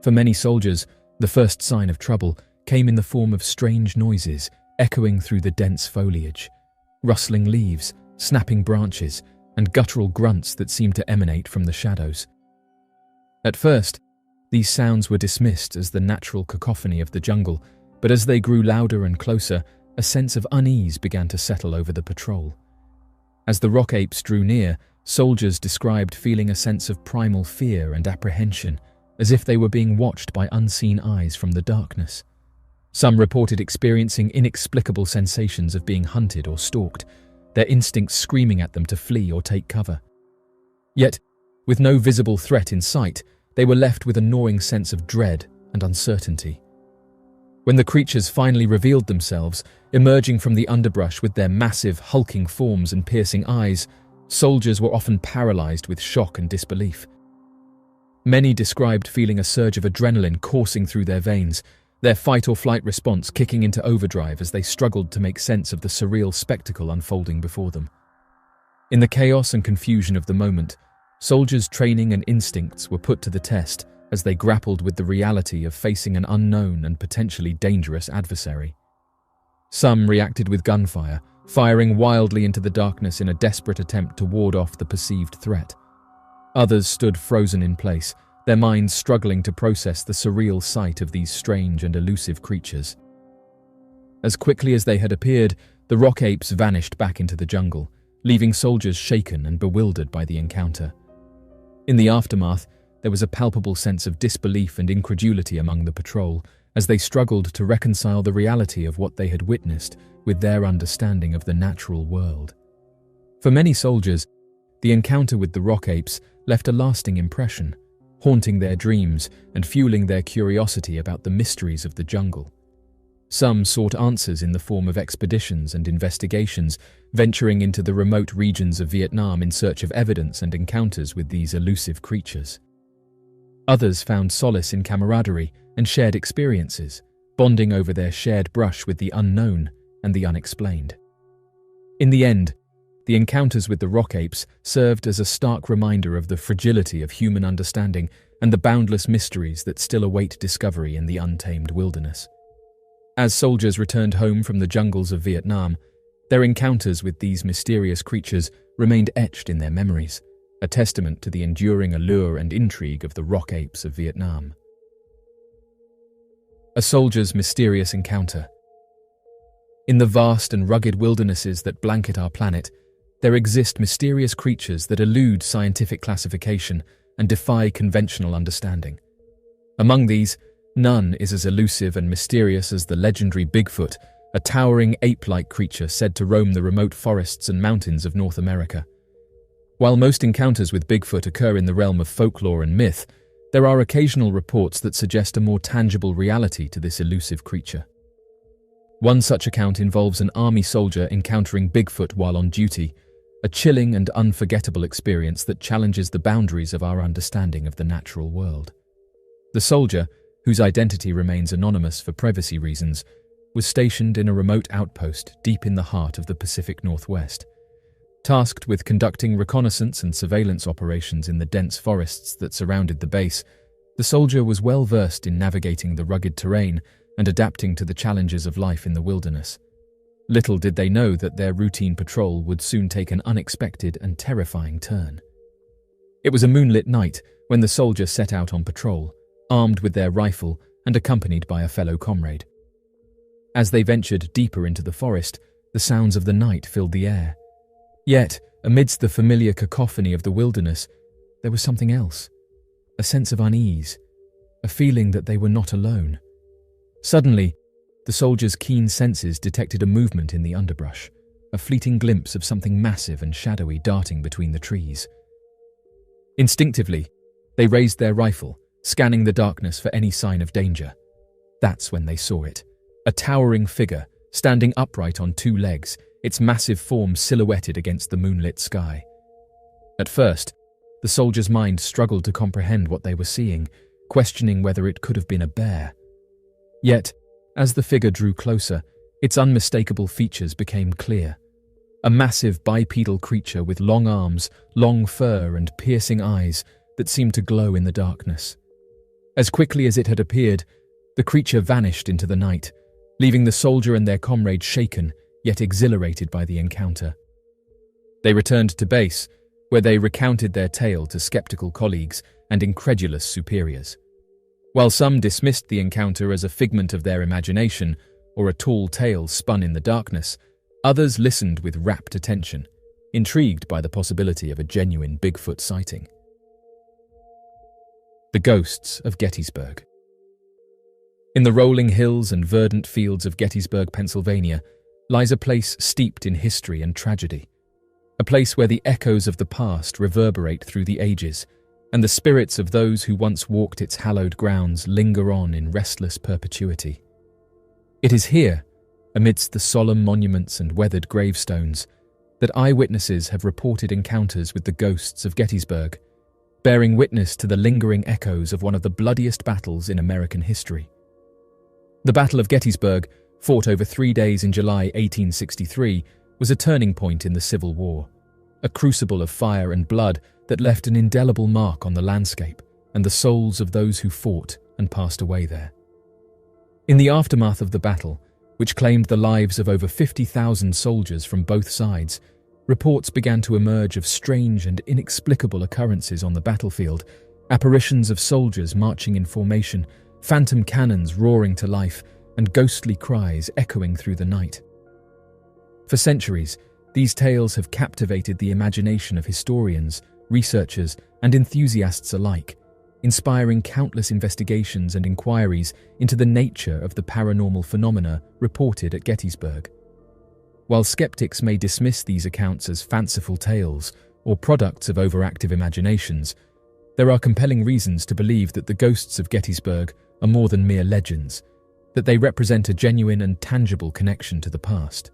For many soldiers, the first sign of trouble came in the form of strange noises echoing through the dense foliage, rustling leaves, snapping branches, and guttural grunts that seemed to emanate from the shadows. At first, these sounds were dismissed as the natural cacophony of the jungle, but as they grew louder and closer, a sense of unease began to settle over the patrol. As the rock apes drew near, soldiers described feeling a sense of primal fear and apprehension, as if they were being watched by unseen eyes from the darkness. Some reported experiencing inexplicable sensations of being hunted or stalked, their instincts screaming at them to flee or take cover. Yet, with no visible threat in sight, they were left with a gnawing sense of dread and uncertainty. When the creatures finally revealed themselves, emerging from the underbrush with their massive, hulking forms and piercing eyes, soldiers were often paralyzed with shock and disbelief. Many described feeling a surge of adrenaline coursing through their veins, their fight-or-flight response kicking into overdrive as they struggled to make sense of the surreal spectacle unfolding before them. In the chaos and confusion of the moment, soldiers' training and instincts were put to the test as they grappled with the reality of facing an unknown and potentially dangerous adversary. Some reacted with gunfire, firing wildly into the darkness in a desperate attempt to ward off the perceived threat. Others stood frozen in place, their minds struggling to process the surreal sight of these strange and elusive creatures. As quickly as they had appeared, the rock apes vanished back into the jungle, leaving soldiers shaken and bewildered by the encounter. In the aftermath, there was a palpable sense of disbelief and incredulity among the patrol as they struggled to reconcile the reality of what they had witnessed with their understanding of the natural world. For many soldiers, the encounter with the rock apes left a lasting impression, haunting their dreams and fueling their curiosity about the mysteries of the jungle. Some sought answers in the form of expeditions and investigations, venturing into the remote regions of Vietnam in search of evidence and encounters with these elusive creatures. Others found solace in camaraderie and shared experiences, bonding over their shared brush with the unknown and the unexplained. In the end, the encounters with the rock apes served as a stark reminder of the fragility of human understanding and the boundless mysteries that still await discovery in the untamed wilderness. As soldiers returned home from the jungles of Vietnam, their encounters with these mysterious creatures remained etched in their memories, a testament to the enduring allure and intrigue of the rock apes of Vietnam. A soldier's mysterious encounter. In the vast and rugged wildernesses that blanket our planet, there exist mysterious creatures that elude scientific classification and defy conventional understanding. Among these, none is as elusive and mysterious as the legendary Bigfoot, a towering ape-like creature said to roam the remote forests and mountains of North America. While most encounters with Bigfoot occur in the realm of folklore and myth, there are occasional reports that suggest a more tangible reality to this elusive creature. One such account involves an army soldier encountering Bigfoot while on duty, a chilling and unforgettable experience that challenges the boundaries of our understanding of the natural world. The soldier, whose identity remains anonymous for privacy reasons, was stationed in a remote outpost deep in the heart of the Pacific Northwest. Tasked with conducting reconnaissance and surveillance operations in the dense forests that surrounded the base, the soldier was well versed in navigating the rugged terrain and adapting to the challenges of life in the wilderness. Little did they know that their routine patrol would soon take an unexpected and terrifying turn. It was a moonlit night when the soldier set out on patrol, armed with their rifle and accompanied by a fellow comrade. As they ventured deeper into the forest, the sounds of the night filled the air. Yet, amidst the familiar cacophony of the wilderness, there was something else, a sense of unease, a feeling that they were not alone. Suddenly, the soldier's keen senses detected a movement in the underbrush, a fleeting glimpse of something massive and shadowy darting between the trees. Instinctively, they raised their rifle, scanning the darkness for any sign of danger. That's when they saw it, a towering figure, standing upright on two legs, its massive form silhouetted against the moonlit sky. At first, the soldier's mind struggled to comprehend what they were seeing, questioning whether it could have been a bear. Yet, as the figure drew closer, its unmistakable features became clear. A massive bipedal creature with long arms, long fur, and piercing eyes that seemed to glow in the darkness. As quickly as it had appeared, the creature vanished into the night, leaving the soldier and their comrade shaken, yet exhilarated by the encounter. They returned to base, where they recounted their tale to skeptical colleagues and incredulous superiors. While some dismissed the encounter as a figment of their imagination, or a tall tale spun in the darkness, others listened with rapt attention, intrigued by the possibility of a genuine Bigfoot sighting. The ghosts of Gettysburg. In the rolling hills and verdant fields of Gettysburg, Pennsylvania, lies a place steeped in history and tragedy, a place where the echoes of the past reverberate through the ages, and the spirits of those who once walked its hallowed grounds linger on in restless perpetuity. It is here, amidst the solemn monuments and weathered gravestones, that eyewitnesses have reported encounters with the ghosts of Gettysburg, bearing witness to the lingering echoes of one of the bloodiest battles in American history. The Battle of Gettysburg, fought over 3 days in July 1863, was a turning point in the Civil War, a crucible of fire and blood that left an indelible mark on the landscape and the souls of those who fought and passed away there. In the aftermath of the battle, which claimed the lives of over 50,000 soldiers from both sides, reports began to emerge of strange and inexplicable occurrences on the battlefield, apparitions of soldiers marching in formation, phantom cannons roaring to life, and ghostly cries echoing through the night. For centuries, these tales have captivated the imagination of historians, researchers, and enthusiasts alike, inspiring countless investigations and inquiries into the nature of the paranormal phenomena reported at Gettysburg. While skeptics may dismiss these accounts as fanciful tales or products of overactive imaginations, there are compelling reasons to believe that the ghosts of Gettysburg are more than mere legends, that they represent a genuine and tangible connection to the past.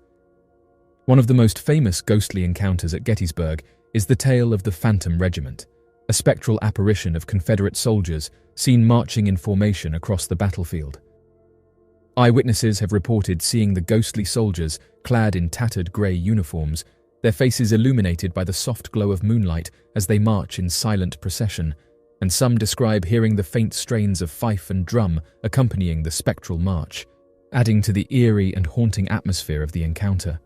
One of the most famous ghostly encounters at Gettysburg is the tale of the Phantom Regiment, a spectral apparition of Confederate soldiers seen marching in formation across the battlefield. Eyewitnesses have reported seeing the ghostly soldiers clad in tattered grey uniforms, their faces illuminated by the soft glow of moonlight as they march in silent procession, and some describe hearing the faint strains of fife and drum accompanying the spectral march, adding to the eerie and haunting atmosphere of the encounter.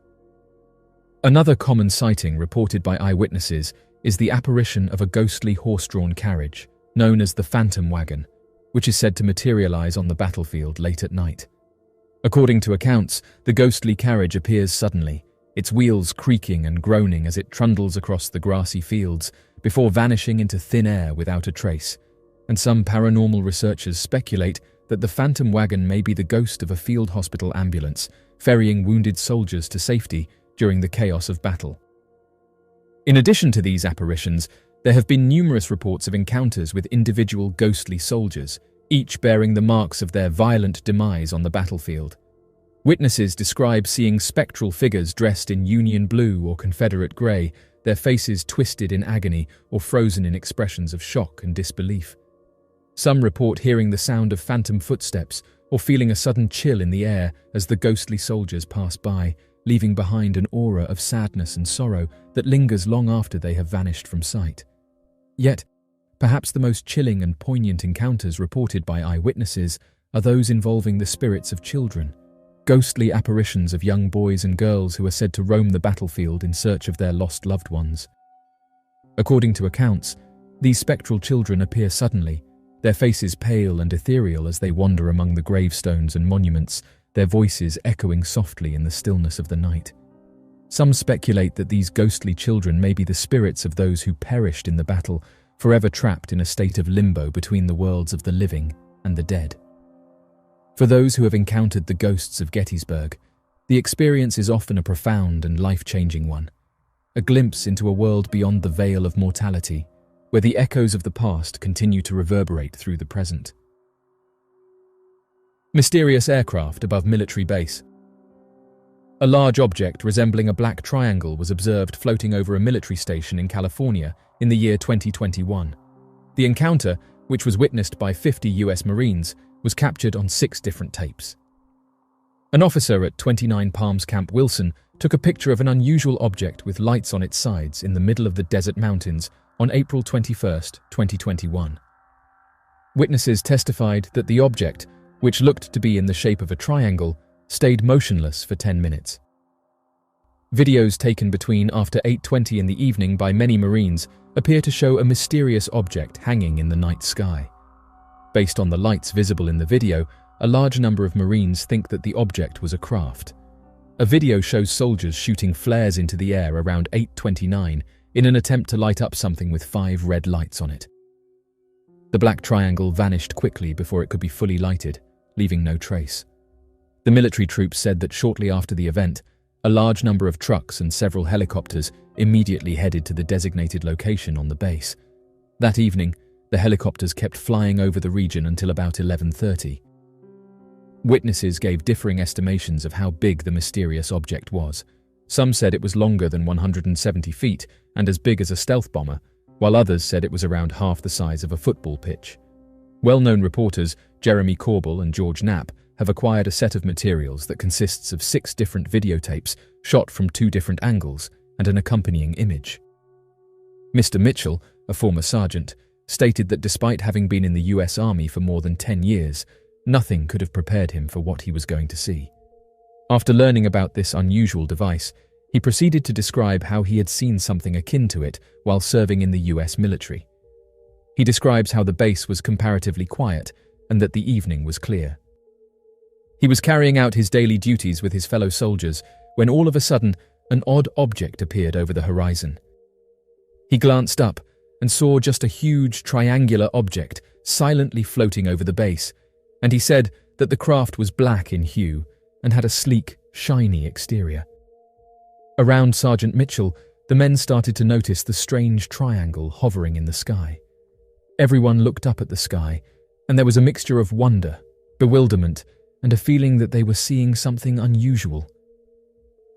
Another common sighting reported by eyewitnesses is the apparition of a ghostly horse-drawn carriage, known as the Phantom Wagon, which is said to materialize on the battlefield late at night. According to accounts, the ghostly carriage appears suddenly, its wheels creaking and groaning as it trundles across the grassy fields before vanishing into thin air without a trace, and some paranormal researchers speculate that the Phantom Wagon may be the ghost of a field hospital ambulance ferrying wounded soldiers to safety during the chaos of battle. In addition to these apparitions, there have been numerous reports of encounters with individual ghostly soldiers, each bearing the marks of their violent demise on the battlefield. Witnesses describe seeing spectral figures dressed in Union blue or Confederate grey, their faces twisted in agony or frozen in expressions of shock and disbelief. Some report hearing the sound of phantom footsteps or feeling a sudden chill in the air as the ghostly soldiers pass by, leaving behind an aura of sadness and sorrow that lingers long after they have vanished from sight. Yet, perhaps the most chilling and poignant encounters reported by eyewitnesses are those involving the spirits of children, ghostly apparitions of young boys and girls who are said to roam the battlefield in search of their lost loved ones. According to accounts, these spectral children appear suddenly, their faces pale and ethereal as they wander among the gravestones and monuments, their voices echoing softly in the stillness of the night. Some speculate that these ghostly children may be the spirits of those who perished in the battle, forever trapped in a state of limbo between the worlds of the living and the dead. For those who have encountered the ghosts of Gettysburg, the experience is often a profound and life-changing one, a glimpse into a world beyond the veil of mortality, where the echoes of the past continue to reverberate through the present. Mysterious aircraft above military base. A large object resembling a black triangle was observed floating over a military station in California in the year 2021. The encounter, which was witnessed by 50 US Marines, was captured on 6 different tapes. An officer at 29 Palms Camp Wilson took a picture of an unusual object with lights on its sides in the middle of the desert mountains on April 21, 2021. Witnesses testified that the object, which looked to be in the shape of a triangle, stayed motionless for 10 minutes. Videos taken between after 8:20 in the evening by many Marines appear to show a mysterious object hanging in the night sky. Based on the lights visible in the video, a large number of Marines think that the object was a craft. A video shows soldiers shooting flares into the air around 8:29 in an attempt to light up something with 5 red lights on it. The black triangle vanished quickly before it could be fully lighted, leaving no trace. The military troops said that shortly after the event, a large number of trucks and several helicopters immediately headed to the designated location on the base. That evening, the helicopters kept flying over the region until about 11:30. Witnesses gave differing estimations of how big the mysterious object was. Some said it was longer than 170 feet and as big as a stealth bomber, while others said it was around half the size of a football pitch. Well-known reporters Jeremy Corbell and George Knapp have acquired a set of materials that consists of 6 different videotapes shot from 2 different angles and an accompanying image. Mr. Mitchell, a former sergeant, stated that despite having been in the US Army for more than 10 years, nothing could have prepared him for what he was going to see. After learning about this unusual device, he proceeded to describe how he had seen something akin to it while serving in the US military. He describes how the base was comparatively quiet and that the evening was clear. He was carrying out his daily duties with his fellow soldiers when all of a sudden an odd object appeared over the horizon. He glanced up and saw just a huge triangular object silently floating over the base, and he said that the craft was black in hue and had a sleek, shiny exterior. Around Sergeant Mitchell, the men started to notice the strange triangle hovering in the sky. Everyone looked up at the sky, and there was a mixture of wonder, bewilderment, and a feeling that they were seeing something unusual.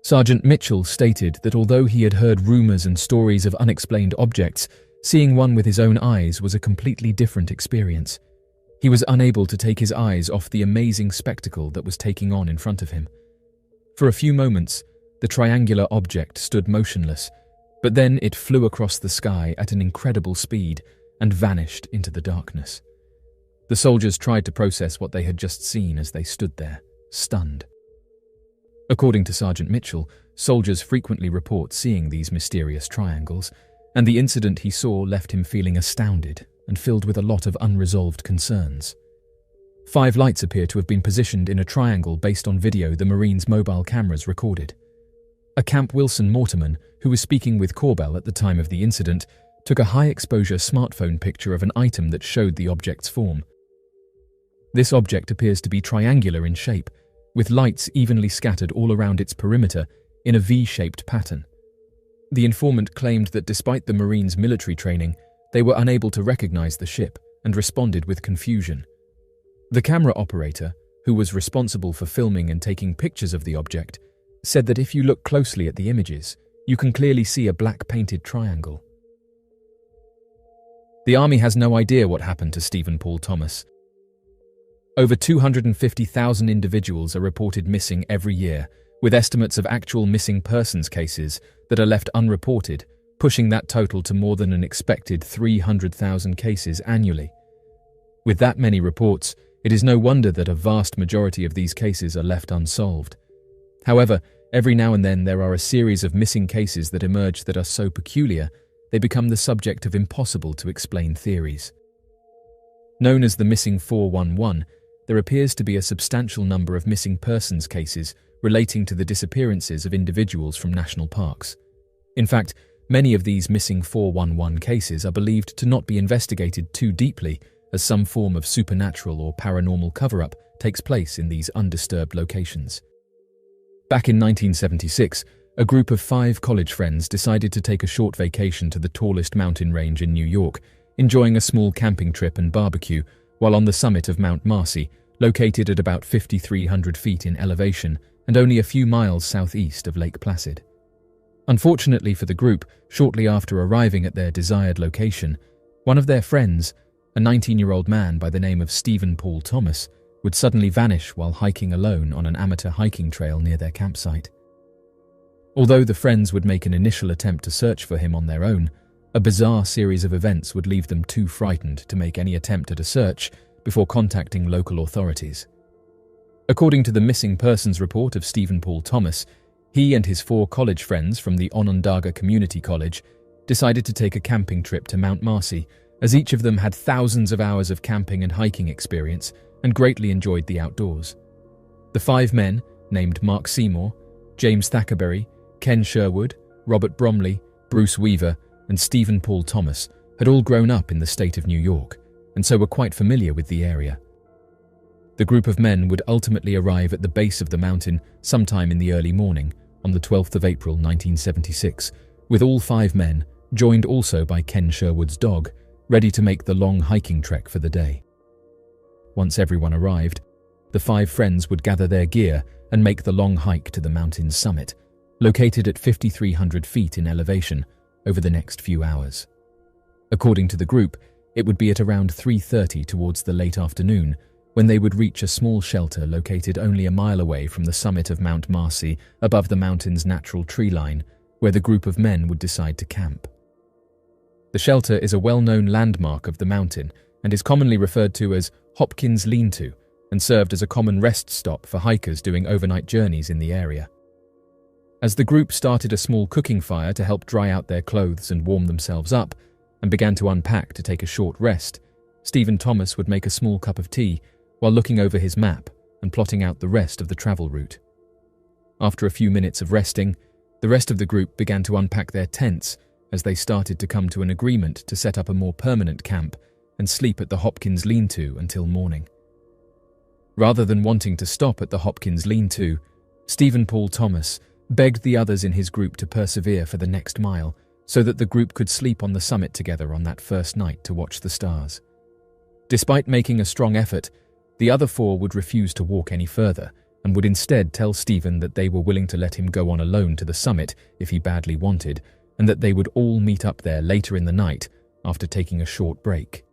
Sergeant Mitchell stated that although he had heard rumors and stories of unexplained objects, seeing one with his own eyes was a completely different experience. He was unable to take his eyes off the amazing spectacle that was taking on in front of him. For a few moments, the triangular object stood motionless, but then it flew across the sky at an incredible speed and vanished into the darkness. The soldiers tried to process what they had just seen as they stood there, stunned. According to Sergeant Mitchell, soldiers frequently report seeing these mysterious triangles, and the incident he saw left him feeling astounded and filled with a lot of unresolved concerns. 5 lights appear to have been positioned in a triangle based on video the Marines' mobile cameras recorded. A Camp Wilson mortarman, who was speaking with Corbell at the time of the incident, took a high-exposure smartphone picture of an item that showed the object's form. This object appears to be triangular in shape, with lights evenly scattered all around its perimeter in a V-shaped pattern. The informant claimed that despite the Marines' military training, they were unable to recognize the ship and responded with confusion. The camera operator, who was responsible for filming and taking pictures of the object, said that if you look closely at the images, you can clearly see a black painted triangle. The Army has no idea what happened to Stephen Paul Thomas. Over 250,000 individuals are reported missing every year, with estimates of actual missing persons cases that are left unreported, pushing that total to more than an expected 300,000 cases annually. With that many reports, it is no wonder that a vast majority of these cases are left unsolved. However, every now and then there are a series of missing cases that emerge that are so peculiar, they become the subject of impossible to explain theories. Known as the Missing 411, there appears to be a substantial number of missing persons cases relating to the disappearances of individuals from national parks. In fact, many of these Missing 411 cases are believed to not be investigated too deeply, as some form of supernatural or paranormal cover-up takes place in these undisturbed locations. Back in 1976, a group of 5 college friends decided to take a short vacation to the tallest mountain range in New York, enjoying a small camping trip and barbecue while on the summit of Mount Marcy, located at about 5,300 feet in elevation and only a few miles southeast of Lake Placid. Unfortunately for the group, shortly after arriving at their desired location, one of their friends, a 19-year-old man by the name of Stephen Paul Thomas, would suddenly vanish while hiking alone on an amateur hiking trail near their campsite. Although the friends would make an initial attempt to search for him on their own, a bizarre series of events would leave them too frightened to make any attempt at a search before contacting local authorities. According to the missing persons report of Stephen Paul Thomas, he and his 4 college friends from the Onondaga Community College decided to take a camping trip to Mount Marcy, as each of them had thousands of hours of camping and hiking experience and greatly enjoyed the outdoors. The 5 men, named Mark Seymour, James Thackerberry, Ken Sherwood, Robert Bromley, Bruce Weaver, and Stephen Paul Thomas, had all grown up in the state of New York, and so were quite familiar with the area. The group of men would ultimately arrive at the base of the mountain sometime in the early morning, on the 12th of April 1976, with all 5 men, joined also by Ken Sherwood's dog, ready to make the long hiking trek for the day. Once everyone arrived, the 5 friends would gather their gear and make the long hike to the mountain's summit, located at 5,300 feet in elevation, over the next few hours. According to the group, it would be at around 3:30 towards the late afternoon when they would reach a small shelter located only a mile away from the summit of Mount Marcy above the mountain's natural tree line, where the group of men would decide to camp. The shelter is a well-known landmark of the mountain and is commonly referred to as Hopkins Lean-To, and served as a common rest stop for hikers doing overnight journeys in the area. As the group started a small cooking fire to help dry out their clothes and warm themselves up, and began to unpack to take a short rest, Stephen Thomas would make a small cup of tea while looking over his map and plotting out the rest of the travel route. After a few minutes of resting, the rest of the group began to unpack their tents as they started to come to an agreement to set up a more permanent camp and sleep at the Hopkins Lean-To until morning. Rather than wanting to stop at the Hopkins Lean-To, Stephen Paul Thomas begged the others in his group to persevere for the next mile so that the group could sleep on the summit together on that first night to watch the stars. Despite making a strong effort, the other 4 would refuse to walk any further and would instead tell Stephen that they were willing to let him go on alone to the summit if he badly wanted, and that they would all meet up there later in the night after taking a short break.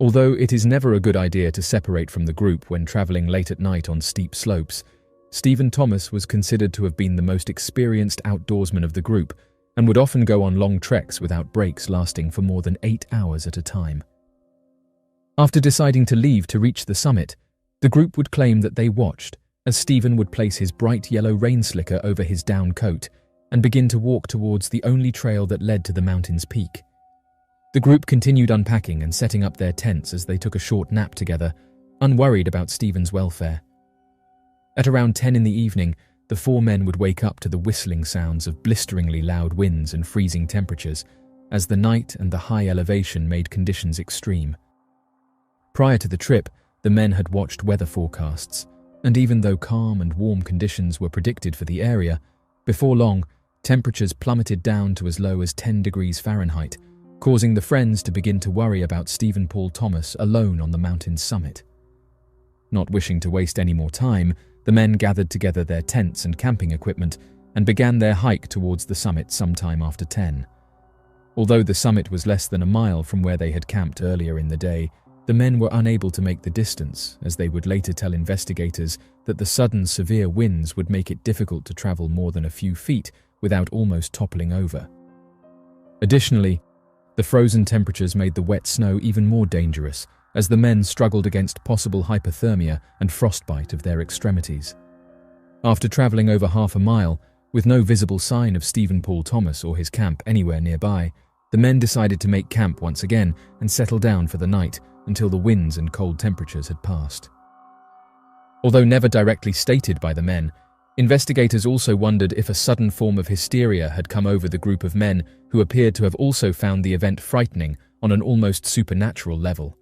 Although it is never a good idea to separate from the group when traveling late at night on steep slopes, Stephen Thomas was considered to have been the most experienced outdoorsman of the group and would often go on long treks without breaks lasting for more than 8 hours at a time. After deciding to leave to reach the summit, the group would claim that they watched as Stephen would place his bright yellow rain slicker over his down coat and begin to walk towards the only trail that led to the mountain's peak. The group continued unpacking and setting up their tents as they took a short nap together, unworried about Stephen's welfare. At around 10 in the evening, the 4 men would wake up to the whistling sounds of blisteringly loud winds and freezing temperatures, as the night and the high elevation made conditions extreme. Prior to the trip, the men had watched weather forecasts, and even though calm and warm conditions were predicted for the area, before long, temperatures plummeted down to as low as 10 degrees Fahrenheit, causing the friends to begin to worry about Stephen Paul Thomas alone on the mountain's summit. Not wishing to waste any more time, the men gathered together their tents and camping equipment and began their hike towards the summit sometime after 10. Although the summit was less than a mile from where they had camped earlier in the day, the men were unable to make the distance, as they would later tell investigators that the sudden severe winds would make it difficult to travel more than a few feet without almost toppling over. Additionally, the frozen temperatures made the wet snow even more dangerous, as the men struggled against possible hypothermia and frostbite of their extremities. After traveling over half a mile, with no visible sign of Stephen Paul Thomas or his camp anywhere nearby, the men decided to make camp once again and settle down for the night until the winds and cold temperatures had passed. Although never directly stated by the men, investigators also wondered if a sudden form of hysteria had come over the group of men who appeared to have also found the event frightening on an almost supernatural level.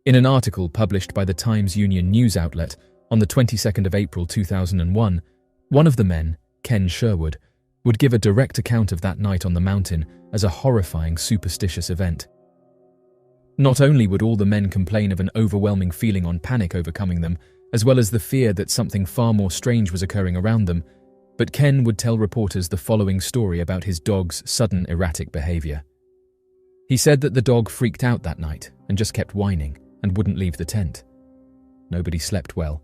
In an article published by the Times-Union news outlet on the 22nd of April 2001, one of the men, Ken Sherwood, would give a direct account of that night on the mountain as a horrifying superstitious event. Not only would all the men complain of an overwhelming feeling on panic overcoming them, as well as the fear that something far more strange was occurring around them, but Ken would tell reporters the following story about his dog's sudden erratic behavior. He said that the dog freaked out that night and just kept whining and wouldn't leave the tent. Nobody slept well.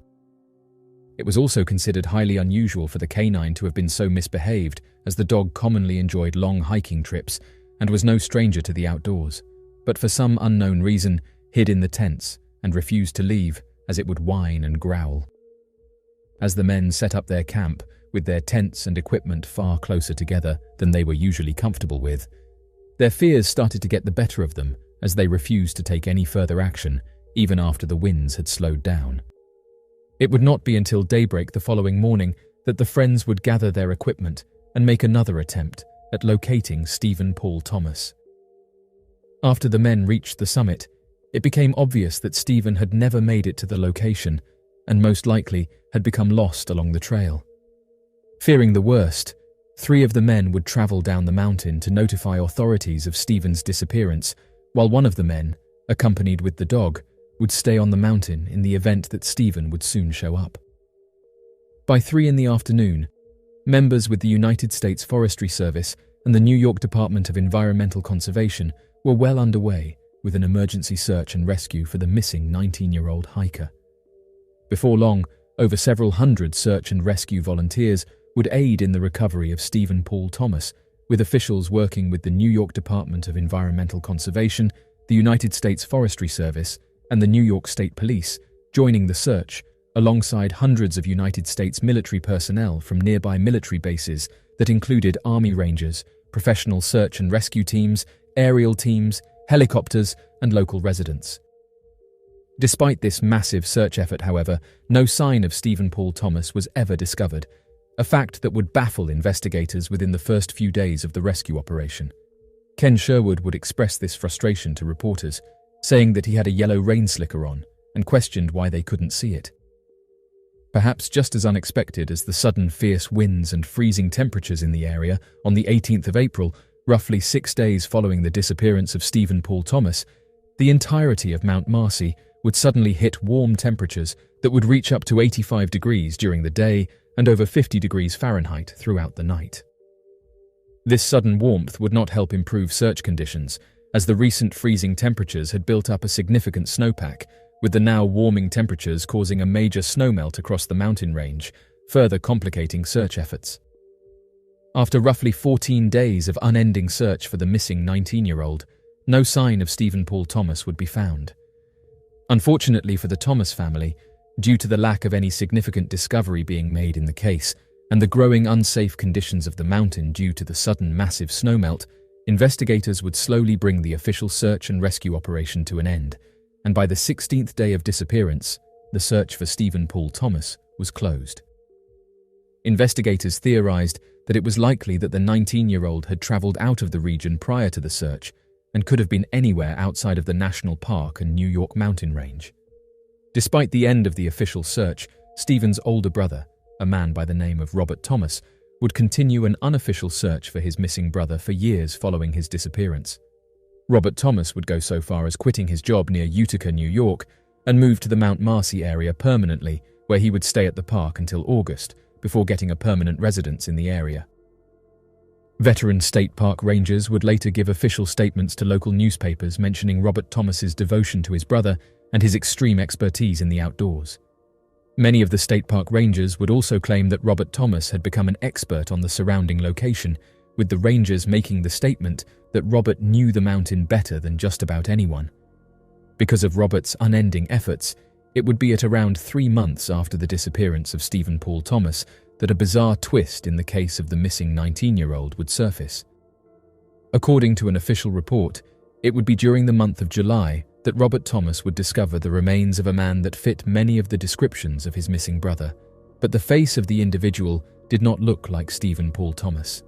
It was also considered highly unusual for the canine to have been so misbehaved, as the dog commonly enjoyed long hiking trips and was no stranger to the outdoors, but for some unknown reason hid in the tents and refused to leave as it would whine and growl. As the men set up their camp, with their tents and equipment far closer together than they were usually comfortable with, their fears started to get the better of them as they refused to take any further action, even after the winds had slowed down. It would not be until daybreak the following morning that the friends would gather their equipment and make another attempt at locating Stephen Paul Thomas. After the men reached the summit, it became obvious that Stephen had never made it to the location and most likely had become lost along the trail. Fearing the worst, 3 of the men would travel down the mountain to notify authorities of Stephen's disappearance, while one of the men, accompanied with the dog, would stay on the mountain in the event that Stephen would soon show up. By 3 in the afternoon, members with the United States Forestry Service and the New York Department of Environmental Conservation were well underway with an emergency search and rescue for the missing 19-year-old hiker. Before long, over several hundred search and rescue volunteers would aid in the recovery of Stephen Paul Thomas, with officials working with the New York Department of Environmental Conservation, the United States Forestry Service, and the New York State Police joining the search, alongside hundreds of United States military personnel from nearby military bases that included Army Rangers, professional search and rescue teams, aerial teams, helicopters, and local residents. Despite this massive search effort, however, no sign of Stephen Paul Thomas was ever discovered, a fact that would baffle investigators within the first few days of the rescue operation. Ken Sherwood would express this frustration to reporters, saying that he had a yellow rain slicker on and questioned why they couldn't see it. Perhaps just as unexpected as the sudden fierce winds and freezing temperatures in the area on the 18th of April, roughly 6 days following the disappearance of Stephen Paul Thomas, the entirety of Mount Marcy would suddenly hit warm temperatures that would reach up to 85 degrees during the day and over 50 degrees Fahrenheit throughout the night. This sudden warmth would not help improve search conditions, as the recent freezing temperatures had built up a significant snowpack, with the now warming temperatures causing a major snowmelt across the mountain range, further complicating search efforts. After roughly 14 days of unending search for the missing 19-year-old, no sign of Stephen Paul Thomas would be found. Unfortunately for the Thomas family, due to the lack of any significant discovery being made in the case and the growing unsafe conditions of the mountain due to the sudden massive snowmelt, investigators would slowly bring the official search and rescue operation to an end, and by the 16th day of disappearance, the search for Stephen Paul Thomas was closed. Investigators theorized that it was likely that the 19-year-old had traveled out of the region prior to the search and could have been anywhere outside of the National Park and New York mountain range. Despite the end of the official search, Stephen's older brother, a man by the name of Robert Thomas, would continue an unofficial search for his missing brother for years following his disappearance. Robert Thomas would go so far as quitting his job near Utica, New York, and move to the Mount Marcy area permanently, where he would stay at the park until August, before getting a permanent residence in the area. Veteran state park rangers would later give official statements to local newspapers mentioning Robert Thomas's devotion to his brother and his extreme expertise in the outdoors. Many of the state park rangers would also claim that Robert Thomas had become an expert on the surrounding location, with the rangers making the statement that Robert knew the mountain better than just about anyone. Because of Robert's unending efforts, it would be at around 3 months after the disappearance of Stephen Paul Thomas that a bizarre twist in the case of the missing 19-year-old would surface. According to an official report, it would be during the month of July that Robert Thomas would discover the remains of a man that fit many of the descriptions of his missing brother, but the face of the individual did not look like Stephen Paul Thomas.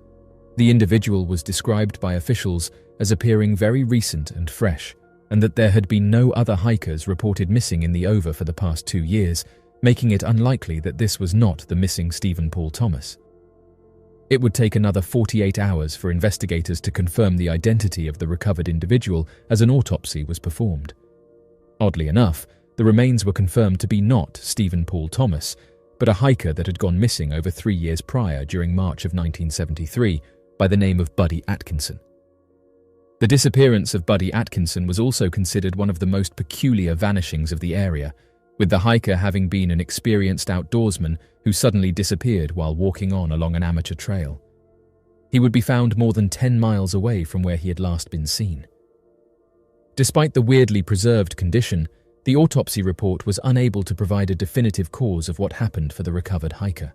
The individual was described by officials as appearing very recent and fresh, and that there had been no other hikers reported missing in the over for the past 2 years, making it unlikely that this was not the missing Stephen Paul Thomas. It would take another 48 hours for investigators to confirm the identity of the recovered individual as an autopsy was performed. Oddly enough, the remains were confirmed to be not Stephen Paul Thomas, but a hiker that had gone missing over 3 years prior during March of 1973 by the name of Buddy Atkinson. The disappearance of Buddy Atkinson was also considered one of the most peculiar vanishings of the area, with the hiker having been an experienced outdoorsman who suddenly disappeared while walking on along an amateur trail. He would be found more than 10 miles away from where he had last been seen. Despite the weirdly preserved condition, the autopsy report was unable to provide a definitive cause of what happened for the recovered hiker.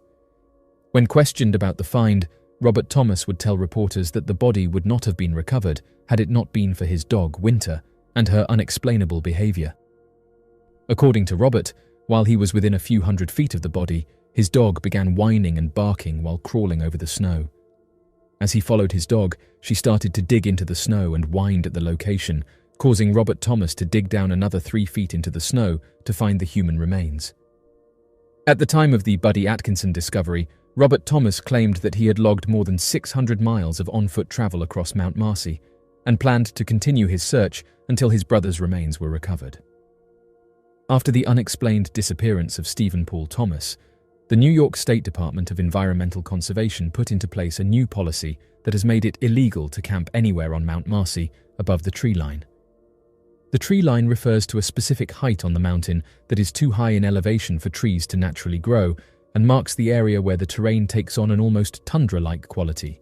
When questioned about the find, Robert Thomas would tell reporters that the body would not have been recovered had it not been for his dog, Winter, and her unexplainable behavior. According to Robert, while he was within a few hundred feet of the body, his dog began whining and barking while crawling over the snow. As he followed his dog, she started to dig into the snow and whined at the location, causing Robert Thomas to dig down another 3 feet into the snow to find the human remains. At the time of the Buddy Atkinson discovery, Robert Thomas claimed that he had logged more than 600 miles of on-foot travel across Mount Marcy and planned to continue his search until his brother's remains were recovered. After the unexplained disappearance of Stephen Paul Thomas, the New York State Department of Environmental Conservation put into place a new policy that has made it illegal to camp anywhere on Mount Marcy above the tree line. The tree line refers to a specific height on the mountain that is too high in elevation for trees to naturally grow and marks the area where the terrain takes on an almost tundra-like quality.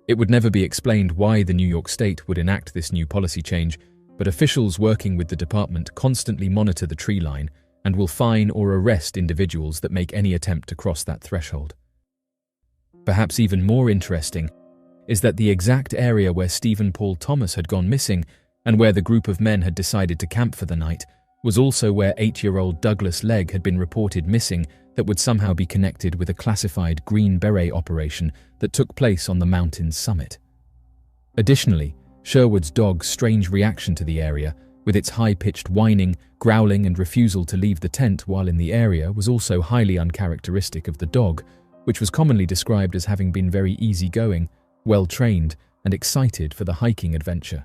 It would never be explained why the New York State would enact this new policy change, but officials working with the department constantly monitor the tree line and will fine or arrest individuals that make any attempt to cross that threshold. Perhaps even more interesting is that the exact area where Stephen Paul Thomas had gone missing and where the group of men had decided to camp for the night was also where 8-year-old Douglas Legg had been reported missing that would somehow be connected with a classified Green Beret operation that took place on the mountain's summit. Additionally, Sherwood's dog's strange reaction to the area, with its high-pitched whining, growling and refusal to leave the tent while in the area, was also highly uncharacteristic of the dog, which was commonly described as having been very easygoing, well-trained and excited for the hiking adventure.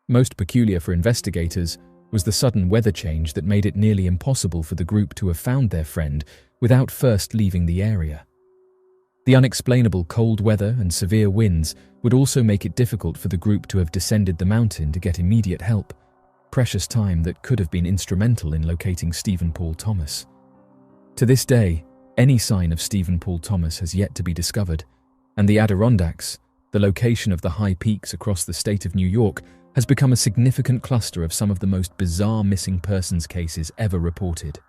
Most peculiar for investigators was the sudden weather change that made it nearly impossible for the group to have found their friend without first leaving the area. The unexplainable cold weather and severe winds would also make it difficult for the group to have descended the mountain to get immediate help, precious time that could have been instrumental in locating Stephen Paul Thomas. To this day, any sign of Stephen Paul Thomas has yet to be discovered, and the Adirondacks, the location of the high peaks across the state of New York, has become a significant cluster of some of the most bizarre missing persons cases ever reported.